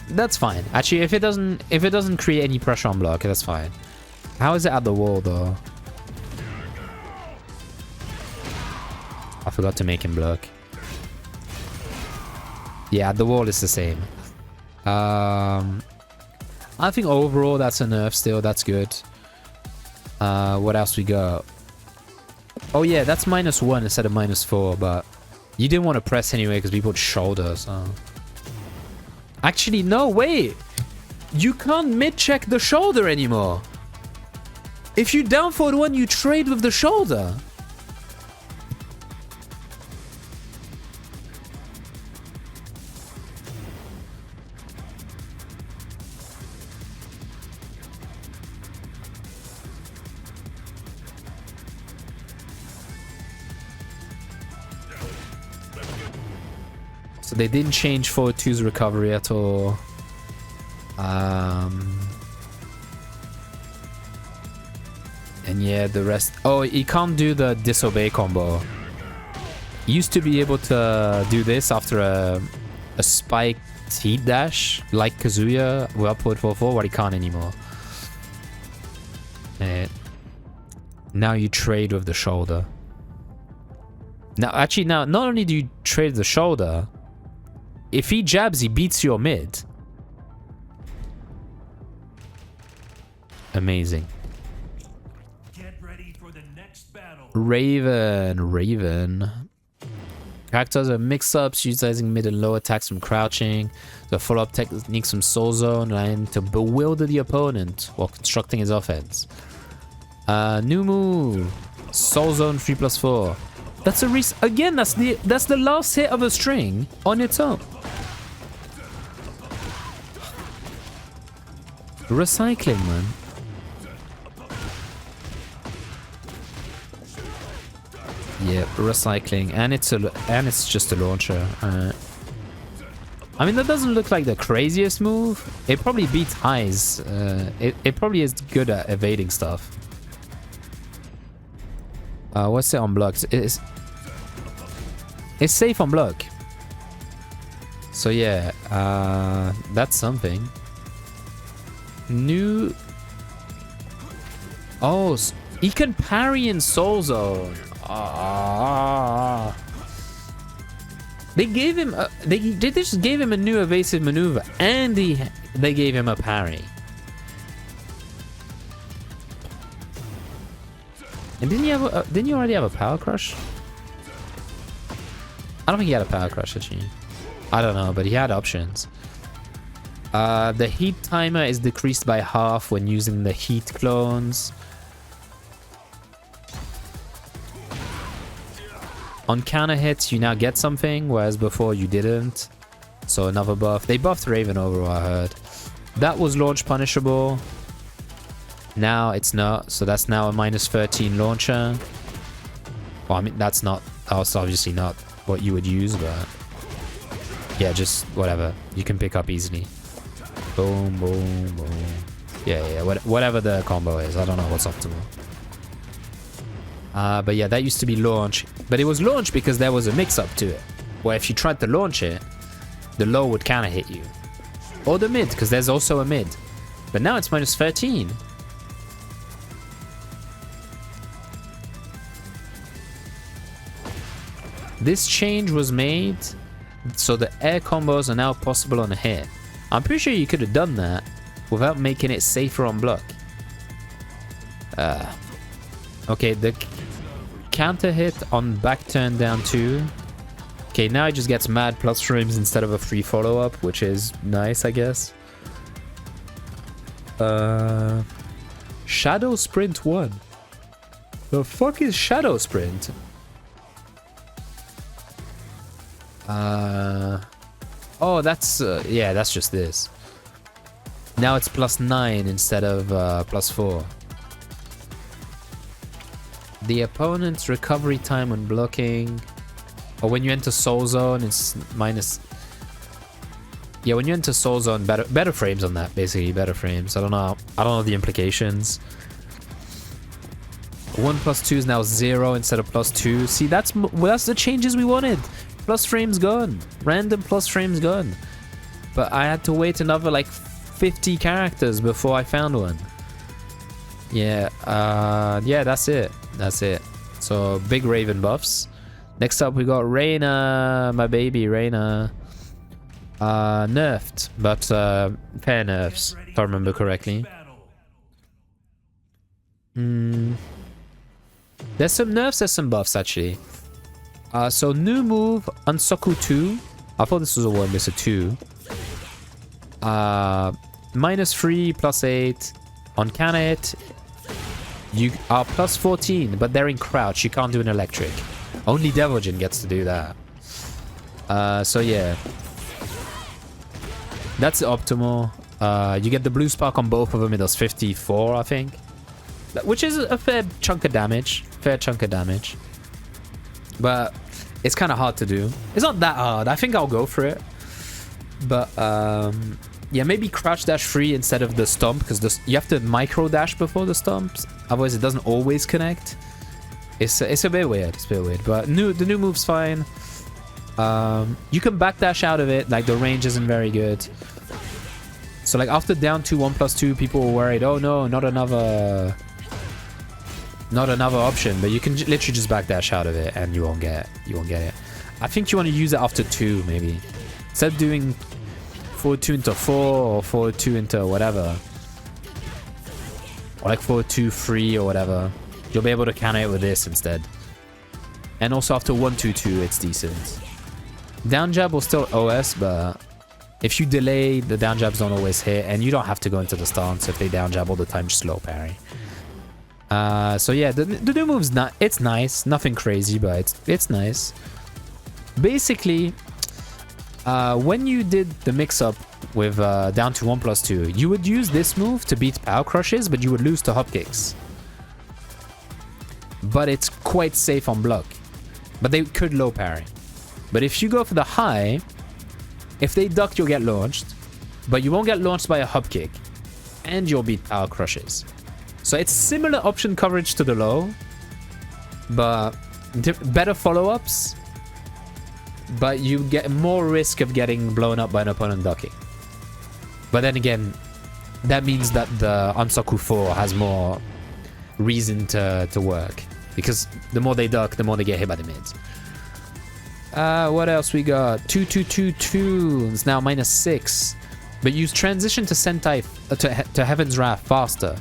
[SPEAKER 1] That's fine. Actually, if it doesn't create any pressure on block, that's fine. How is it at the wall though? I forgot to make him block. Yeah, at the wall is the same. I think overall that's a nerf still. That's good. What else we got? Oh yeah, that's -1 instead of -4, but you didn't want to press anyway because people would shoulder, so... Actually, no, wait! You can't mid-check the shoulder anymore! If you down forward 1, you trade with the shoulder! So they didn't change forward 2's recovery at all. And yeah, the rest... Oh, he can't do the disobey combo. He used to be able to do this after a spiked heat dash, like Kazuya with upward 4-4, but he can't anymore. And now you trade with the shoulder. Now, actually, now, not only do you trade the shoulder, if he jabs, he beats your mid. Amazing.
[SPEAKER 2] Get ready for the next battle.
[SPEAKER 1] Raven. Characters are mix-ups utilizing mid and low attacks from crouching. The follow-up techniques from Soul Zone and to bewilder the opponent while constructing his offense. New move. Soul Zone 3+4. That's a again. That's the last hit of a string on its own. Recycling, man. Yeah, recycling, and it's just a launcher. I mean, that doesn't look like the craziest move. It probably beats highs. It probably is good at evading stuff. What's it on blocks? It's safe on block. So yeah, that's something. New... Oh, he can parry in Soul Zone. They gave him... they just gave him a new evasive maneuver, and they gave him a parry. And didn't you already have a power crush? I don't think he had a power crush, actually. I don't know, but he had options. The heat timer is decreased by half when using the heat clones. On counter hits, you now get something, whereas before you didn't. So another buff. They buffed Raven over, I heard. That was launch punishable. Now it's not, so that's now a -13 launcher. Well, I mean, that's obviously not what you would use, but yeah, just whatever. You can pick up easily. Boom, boom, boom. Yeah, whatever the combo is. I don't know what's optimal. But yeah, that used to be launch. But it was launch because there was a mix-up to it. Where if you tried to launch it, the low would counter hit you. Or the mid, because there's also a mid. But now it's -13. This change was made so the air combos are now possible on a hit. I'm pretty sure you could have done that without making it safer on block. Okay, the counter hit on back turn down 2. Okay, now it just gets mad plus frames instead of a free follow-up, which is nice, I guess. Shadow Sprint 1. The fuck is Shadow Sprint? Oh, that's yeah, that's just this. Now it's +9 instead of +4. The opponent's recovery time when blocking, or when you enter Soul Zone, it's minus. Yeah, when you enter Soul Zone, better frames on that. Basically, better frames. I don't know the implications. 1+2 is now 0 instead of +2. See, that's the changes we wanted. Plus frames gone. Random plus frames gone. But I had to wait another like 50 characters before I found one. Yeah, yeah, that's it. That's it. So big Raven buffs. Next up we got Reina, my baby Reina. Nerfed, but fair nerfs, if I remember correctly. There's some nerfs, there's some buffs actually. So new move, Unsoku 2. I thought this was a 1, but it's a 2. -3, +8. On counter hit, you are +14, but they're in crouch. You can't do an electric. Only Devil Jin gets to do that. So yeah. That's optimal. You get the blue spark on both of them. It does 54, I think. Which is a fair chunk of damage. But it's kind of hard to do. It's not that hard. I think I'll go for it. But yeah, maybe crouch dash free instead of the stomp, because you have to micro dash before the stomps. Otherwise, it doesn't always connect. It's a bit weird. It's a bit weird. But the new move's fine. You can backdash out of it. Like the range isn't very good. So like after down 2, 1+2, people were worried. Oh no, not another option. But you can literally just backdash out of it, and you won't get it. I think you want to use it after 2 maybe. Instead of doing forward 2 into 4 or forward 2 into whatever, or like forward 2 3 or whatever, you'll be able to counter it with this instead. And also after 1-2-2, it's decent. Down jab will still OS, but if you delay, the down jabs don't always hit, and you don't have to go into the stance if they down jab all the time. Just slow parry. So yeah, the new move's it's nice, nothing crazy, but it's nice. Basically, when you did the mix-up with down to 1+2, you would use this move to beat power crushes, but you would lose to hop kicks. But it's quite safe on block. But they could low parry. But if you go for the high, if they duck, you'll get launched. But you won't get launched by a hop kick. And you'll beat power crushes. So it's similar option coverage to the low. But better follow-ups. But you get more risk of getting blown up by an opponent ducking. But then again, that means that the Ansoku 4 has more reason to work. Because the more they duck, the more they get hit by the mids. What else we got? 2-2-2-2. It's now -6. But use transition to Sentai to Heaven's Wrath faster.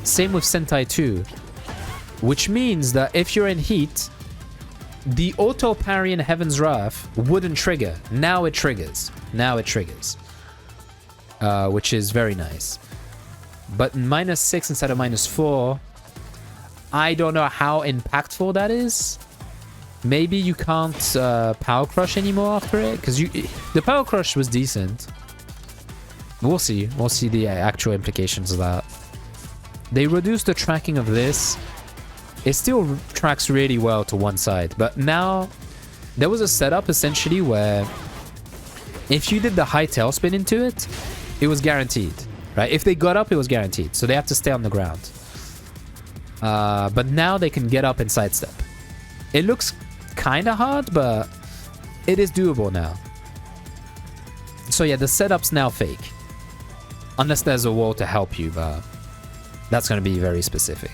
[SPEAKER 1] Same with Sentai 2. which means that if you're in heat, the auto parry in Heaven's Wrath wouldn't trigger. Now it triggers. Now it triggers. Which is very nice. But -6 instead of -4, I don't know how impactful that is. Maybe you can't Power Crush anymore after it, because the Power Crush was decent. We'll see. We'll see the actual implications of that. They reduced the tracking of this. It still tracks really well to one side, but now there was a setup essentially where if you did the high tailspin into it, it was guaranteed, right? If they got up, it was guaranteed, so they have to stay on the ground. But now they can get up and sidestep. It looks kind of hard, but it is doable now. So yeah, the setup's now fake. Unless there's a wall to help you, but that's going to be very specific.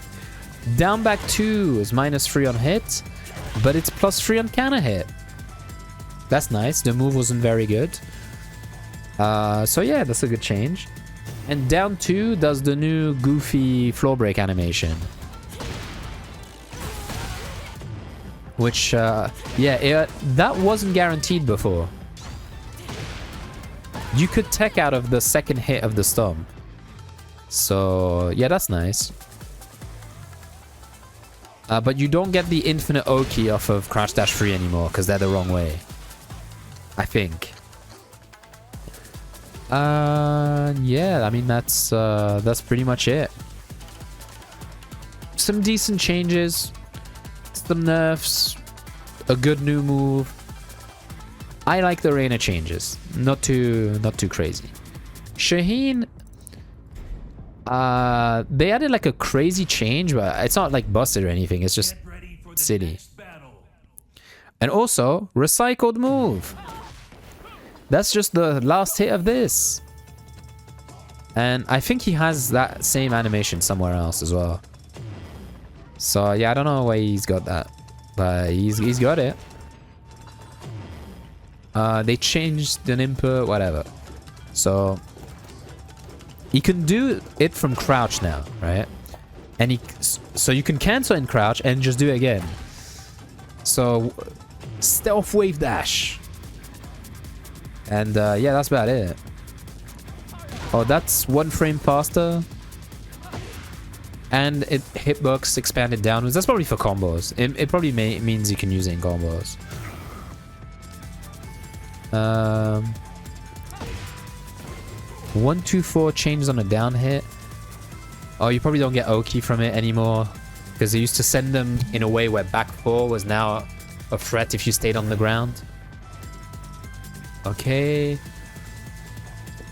[SPEAKER 1] Down back 2 is -3 on hit, but it's +3 on counter hit. That's nice. The move wasn't very good. So yeah, that's a good change. And down 2 does the new goofy floor break animation. Which, that wasn't guaranteed before. You could tech out of the second hit of the stomp. So, yeah, that's nice. But you don't get the infinite Oki off of Crouch Dash 3 anymore, because they're the wrong way. I think. Yeah, I mean, that's pretty much it. Some decent changes. Some nerfs. A good new move. I like the Reina changes. Not too crazy. Shaheen, they added like a crazy change, but it's not like busted or anything. It's just silly. And also, recycled move. That's just the last hit of this. And I think he has that same animation somewhere else as well. So yeah, I don't know why he's got that, but he's got it. They changed an input, whatever. So he can do it from crouch now, right? And so you can cancel in crouch and just do it again. So stealth wave dash. And yeah, that's about it. Oh, that's 1 frame faster. And it hitbox expanded downwards. That's probably for combos. It probably means you can use it in combos. 1, 2, 4 changes on a down hit. Oh, you probably don't get Oki from it anymore, because they used to send them in a way where back 4 was now a threat if you stayed on the ground. Okay.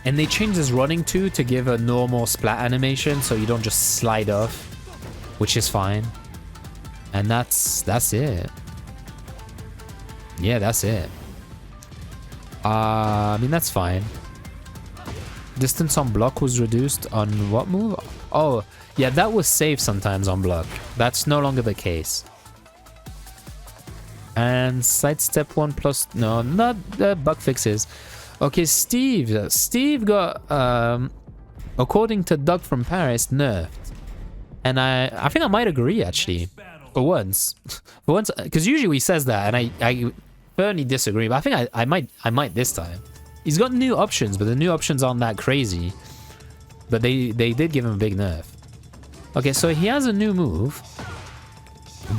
[SPEAKER 1] And they changed this running to give a normal splat animation, so you don't just slide off, which is fine. And that's it. Yeah, that's it. I mean, that's fine. Distance on block was reduced on what move? Oh, yeah, that was safe sometimes on block. That's no longer the case. And sidestep 1 plus... No, not bug fixes. Okay, Steve. Steve got, according to Doug from Paris, nerfed. And I think I might agree, actually. For once. For once, because usually he says that, and I firmly disagree. But I think I might this time. He's got new options, but the new options aren't that crazy. But they did give him a big nerf. Okay, so he has a new move.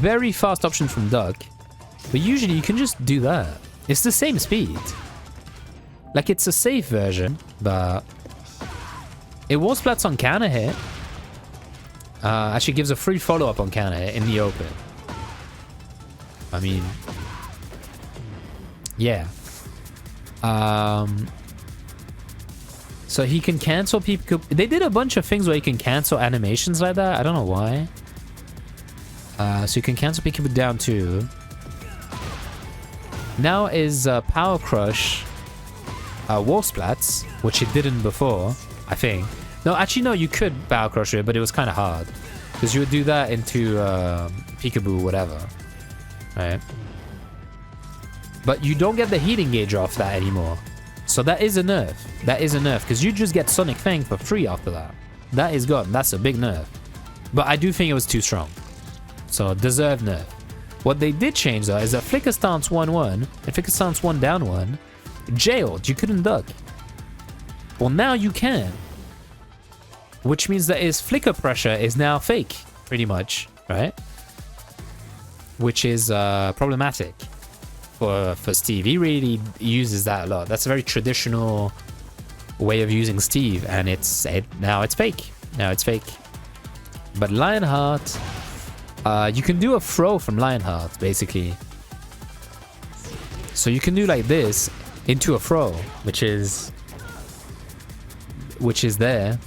[SPEAKER 1] Very fast option from Doug. But usually you can just do that. It's the same speed. Like, it's a safe version, but it wall splats on counter hit. Actually gives a free follow-up on counter hit in the open. I mean, yeah. So he can cancel people. They did a bunch of things where you can cancel animations like that. I don't know why. So you can cancel people down too. Now is Power Crush wall splats, which it didn't before, I think. No, actually, no, you could Power Crush it, but it was kind of hard. Because you would do that into Peekaboo, whatever. Right? But you don't get the heating gauge off that anymore. So that is a nerf. That is a nerf, because you just get Sonic Fang for free after that. That is gone. That's a big nerf. But I do think it was too strong. So deserved nerf. What they did change though is that flicker stance 1-1 and flicker stance 1 down 1 jailed. You couldn't duck. Well, now you can. Which means that his flicker pressure is now fake, pretty much, right? Which is problematic for Steve. He really uses that a lot. That's a very traditional way of using Steve, and now it's fake. Now it's fake. But Lionheart, you can do a throw from Lionheart, basically. So you can do like this into a throw, which is there.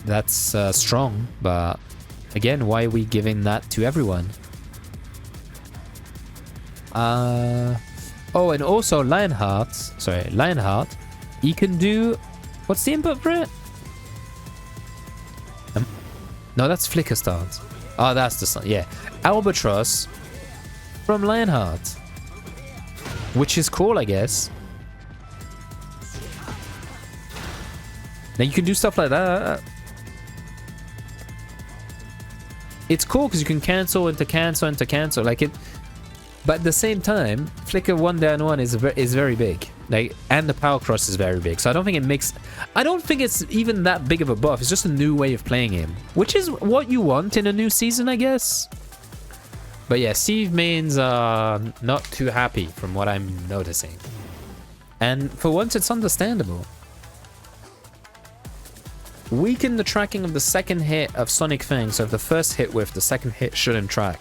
[SPEAKER 1] That's strong, but again, why are we giving that to everyone? Oh, and also Lionheart, he can do... What's the input for it? No, that's flicker stance. Oh, that's the stance, yeah. Albatross from Lionheart. Which is cool, I guess. Now you can do stuff like that. It's cool because you can cancel into cancel into cancel, like it. But at the same time, flicker 1 down 1 is very big, like, and the power cross is very big. So I don't think it makes. I don't think it's even that big of a buff. It's just a new way of playing him, which is what you want in a new season, I guess. But yeah, Steve mains are not too happy from what I'm noticing, and for once, it's understandable. Weaken the tracking of the second hit of Sonic Fang, so if the first hit with the second hit shouldn't track.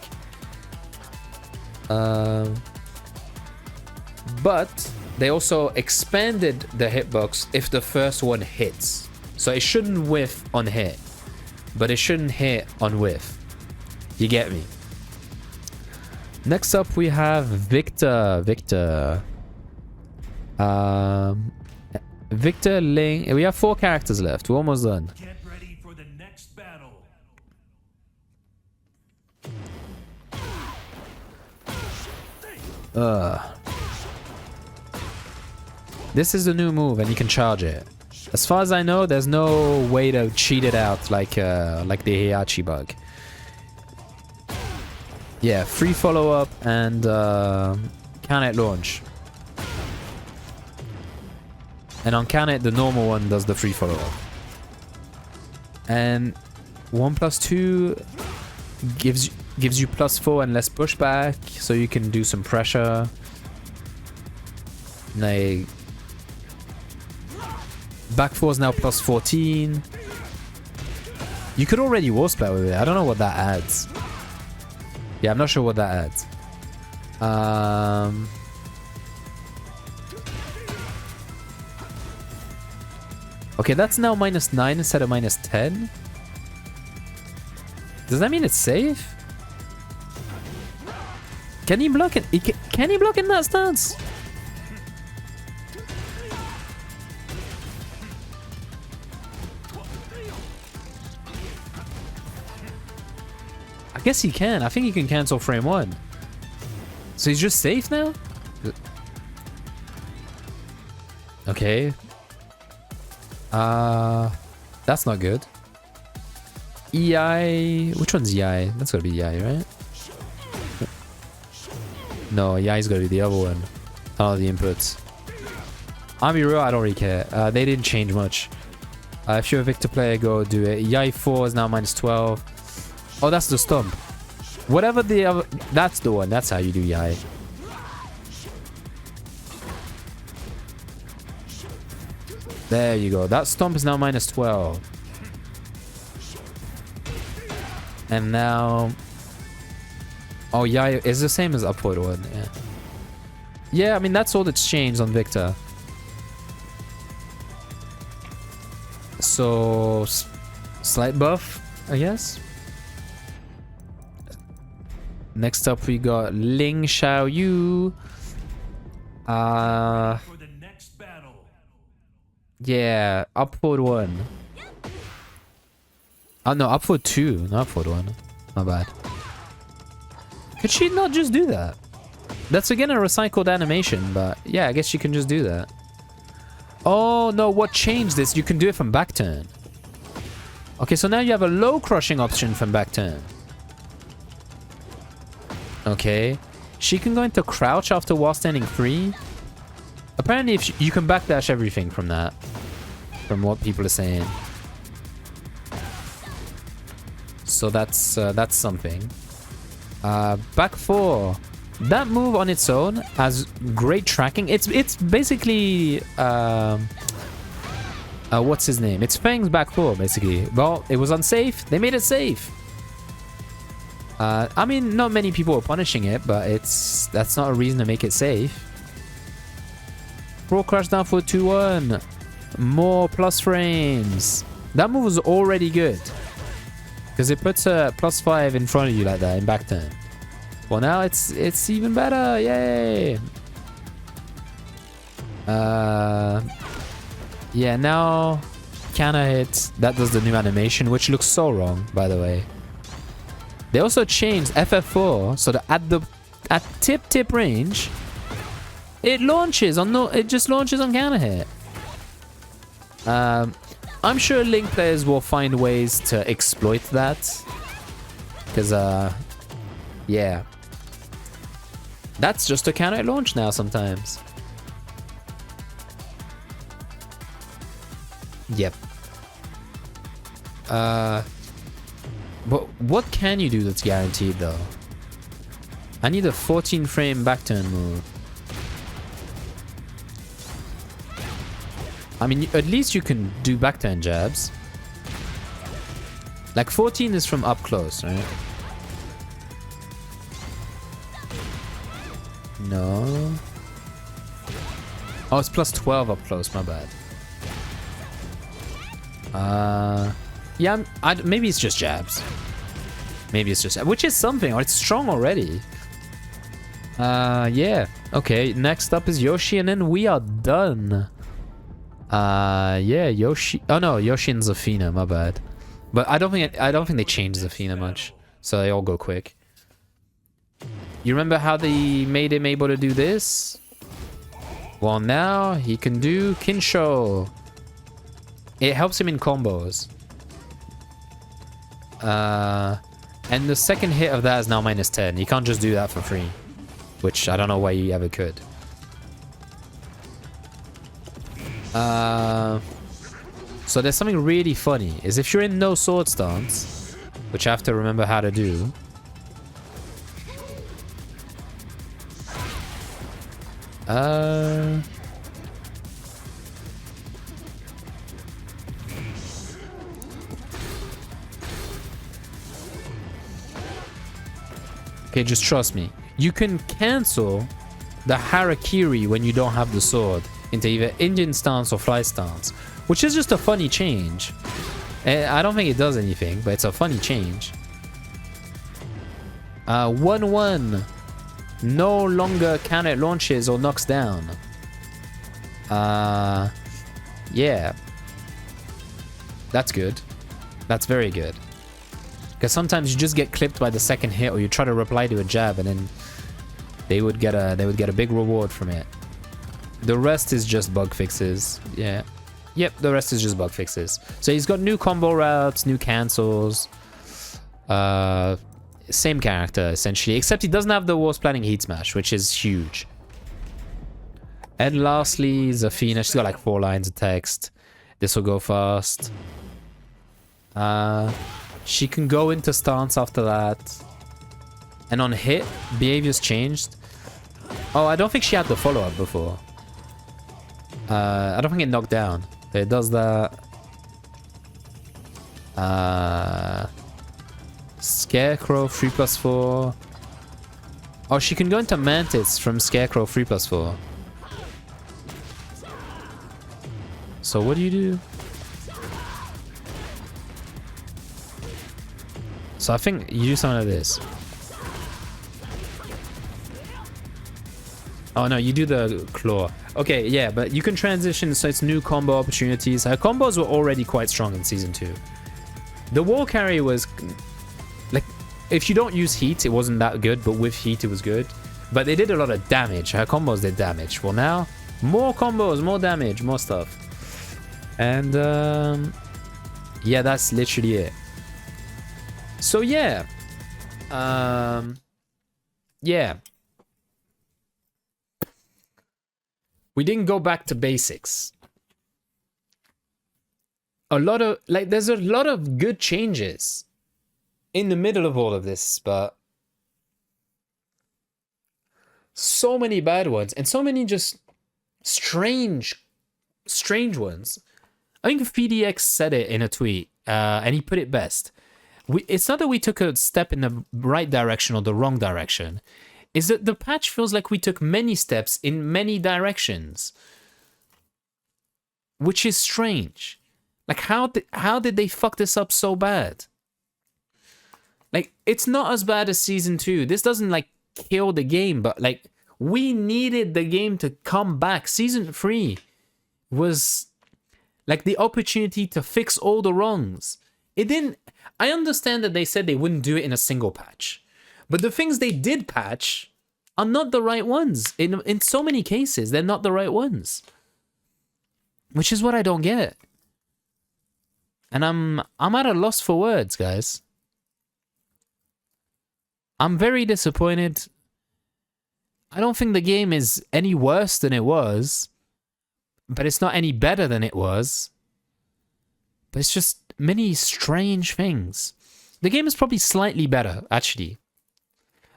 [SPEAKER 1] But they also expanded the hitbox if the first one hits. So it shouldn't whiff on hit, but it shouldn't hit on whiff. You get me? Next up we have Victor, Ling. We have 4 characters left. We're almost done.
[SPEAKER 2] Get ready for the next battle.
[SPEAKER 1] This is the new move, and you can charge it. As far as I know, there's no way to cheat it out like the Heihachi bug. Yeah, free follow-up and count it launch. And on count it, the normal one does the free follow-up. And 1+2 gives you +4 and less pushback, so you can do some pressure. Like, back 4 is now +14. You could already war spell with it. I don't know what that adds. Yeah, I'm not sure what that adds. Okay, that's now -9 instead of -10. Does that mean it's safe? Can he block it? Can he block in that stance? I guess he can. I think he can cancel frame 1. So he's just safe now? Okay. That's not good. EI... Which one's EI? That's gotta be EI, right? No, EI's gotta be the other one. Oh, the inputs. I'll be real, I don't really care. They didn't change much. If you're a Victor player, go do it. EI 4 is now -12. Oh, that's the stump. Whatever the other... That's the one. That's how you do EI. There you go. That stomp is now -12. And now... Oh, yeah, it's the same as upward one. Yeah. Yeah, I mean, that's all that's changed on Victor. So... Slight buff, I guess. Next up, we got Ling Xiaoyu.
[SPEAKER 2] For the next battle.
[SPEAKER 1] Yeah, upward 1. Oh no, upward 2, not upward 1. My bad. Could she not just do that? That's again a recycled animation, but yeah, I guess you can just do that. Oh no, what changed this? You can do it from back turn. Okay, so now you have a low crushing option from back turn. Okay. She can go into crouch after while standing 3. Apparently, if you can backdash everything from that. From what people are saying. So that's something. Back 4. That move on its own has great tracking. It's basically what's his name? It's Feng's back 4 basically. Well, it was unsafe. They made it safe. I mean, not many people are punishing it, but that's not a reason to make it safe. Pro crash down for 2-1. More plus frames. That move was already good. Because it puts a +5 in front of you like that in back turn. Well, now it's even better. Yay! Yeah, now counter hit. That does the new animation, which looks so wrong, by the way. They also changed FF4 so that at tip range, it just launches on counter hit. I'm sure Ling players will find ways to exploit that. Because, yeah. That's just a counter launch now sometimes. Yep. But what can you do that's guaranteed though? I need a 14 frame back turn move. I mean, at least you can do back turn jabs. Like 14 is from up close, right? No. Oh, it's +12 up close, my bad. Yeah, maybe it's just jabs. Maybe it's just... Which is something, or it's strong already. Yeah. Okay, next up is Yoshi, and then we are done. Yeah, Yoshi... Oh no, Yoshi and Zafina, my bad. But I don't think they changed Zafina much. So they all go quick. You remember how they made him able to do this? Well, now he can do Kinsho. It helps him in combos. And the second hit of that is now -10. You can't just do that for free. Which I don't know why you ever could. So there's something really funny. Is if you're in no sword stance, which I have to remember how to do. Okay, just trust me. You can cancel the Harakiri when you don't have the sword into either Indian stance or fly stance, which is just a funny change. I don't think it does anything, but it's a funny change. 1-1. No longer counter launches or knocks down. Yeah. That's good. That's very good. Because sometimes you just get clipped by the second hit, or you try to reply to a jab, and then they would get a big reward from it. The rest is just bug fixes. Yeah. Yep, the rest is just bug fixes. So he's got new combo routes, new cancels. Same character, essentially. Except he doesn't have the War's Planning Heat Smash, which is huge. And lastly, Zafina. She's got like 4 lines of text. This will go fast. She can go into stance after that. And on hit, behavior's changed. Oh, I don't think she had the follow-up before. I don't think it knocked down. It does that. Scarecrow 3+4. Oh, she can go into Mantis from Scarecrow 3+4. So what do you do? So I think you do something like this. Oh no, you do the claw. Okay, yeah, but you can transition, so it's new combo opportunities. Her combos were already quite strong in Season 2. The wall carry was... Like, if you don't use heat, it wasn't that good, but with heat, it was good. But they did a lot of damage. Her combos did damage. Well, now, more combos, more damage, more stuff. And, yeah, that's literally it. So, yeah. yeah. We didn't go back to basics. There's a lot of good changes in the middle of all of this, but so many bad ones and so many just strange ones. I think PDX said it in a tweet, and he put it best. It's not that we took a step in the right direction or the wrong direction. Is that the patch feels like we took many steps in many directions, which is strange. Like, how did they fuck this up so bad? Like, it's not as bad as Season 2. This doesn't, like, kill the game, but, like, we needed the game to come back. Season 3 was, like, the opportunity to fix all the wrongs. It didn't... I understand that they said they wouldn't do it in a single patch. But the things they did patch are not the right ones. In so many cases, they're not the right ones. Which is what I don't get. And I'm at a loss for words, guys. I'm very disappointed. I don't think the game is any worse than it was. But it's not any better than it was. But it's just many strange things. The game is probably slightly better, actually.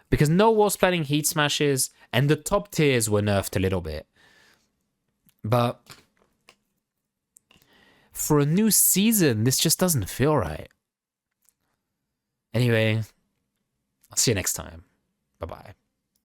[SPEAKER 1] Because no wall splitting heat smashes, and the top tiers were nerfed a little bit. But for a new season, this just doesn't feel right. Anyway, I'll see you next time. Bye-bye.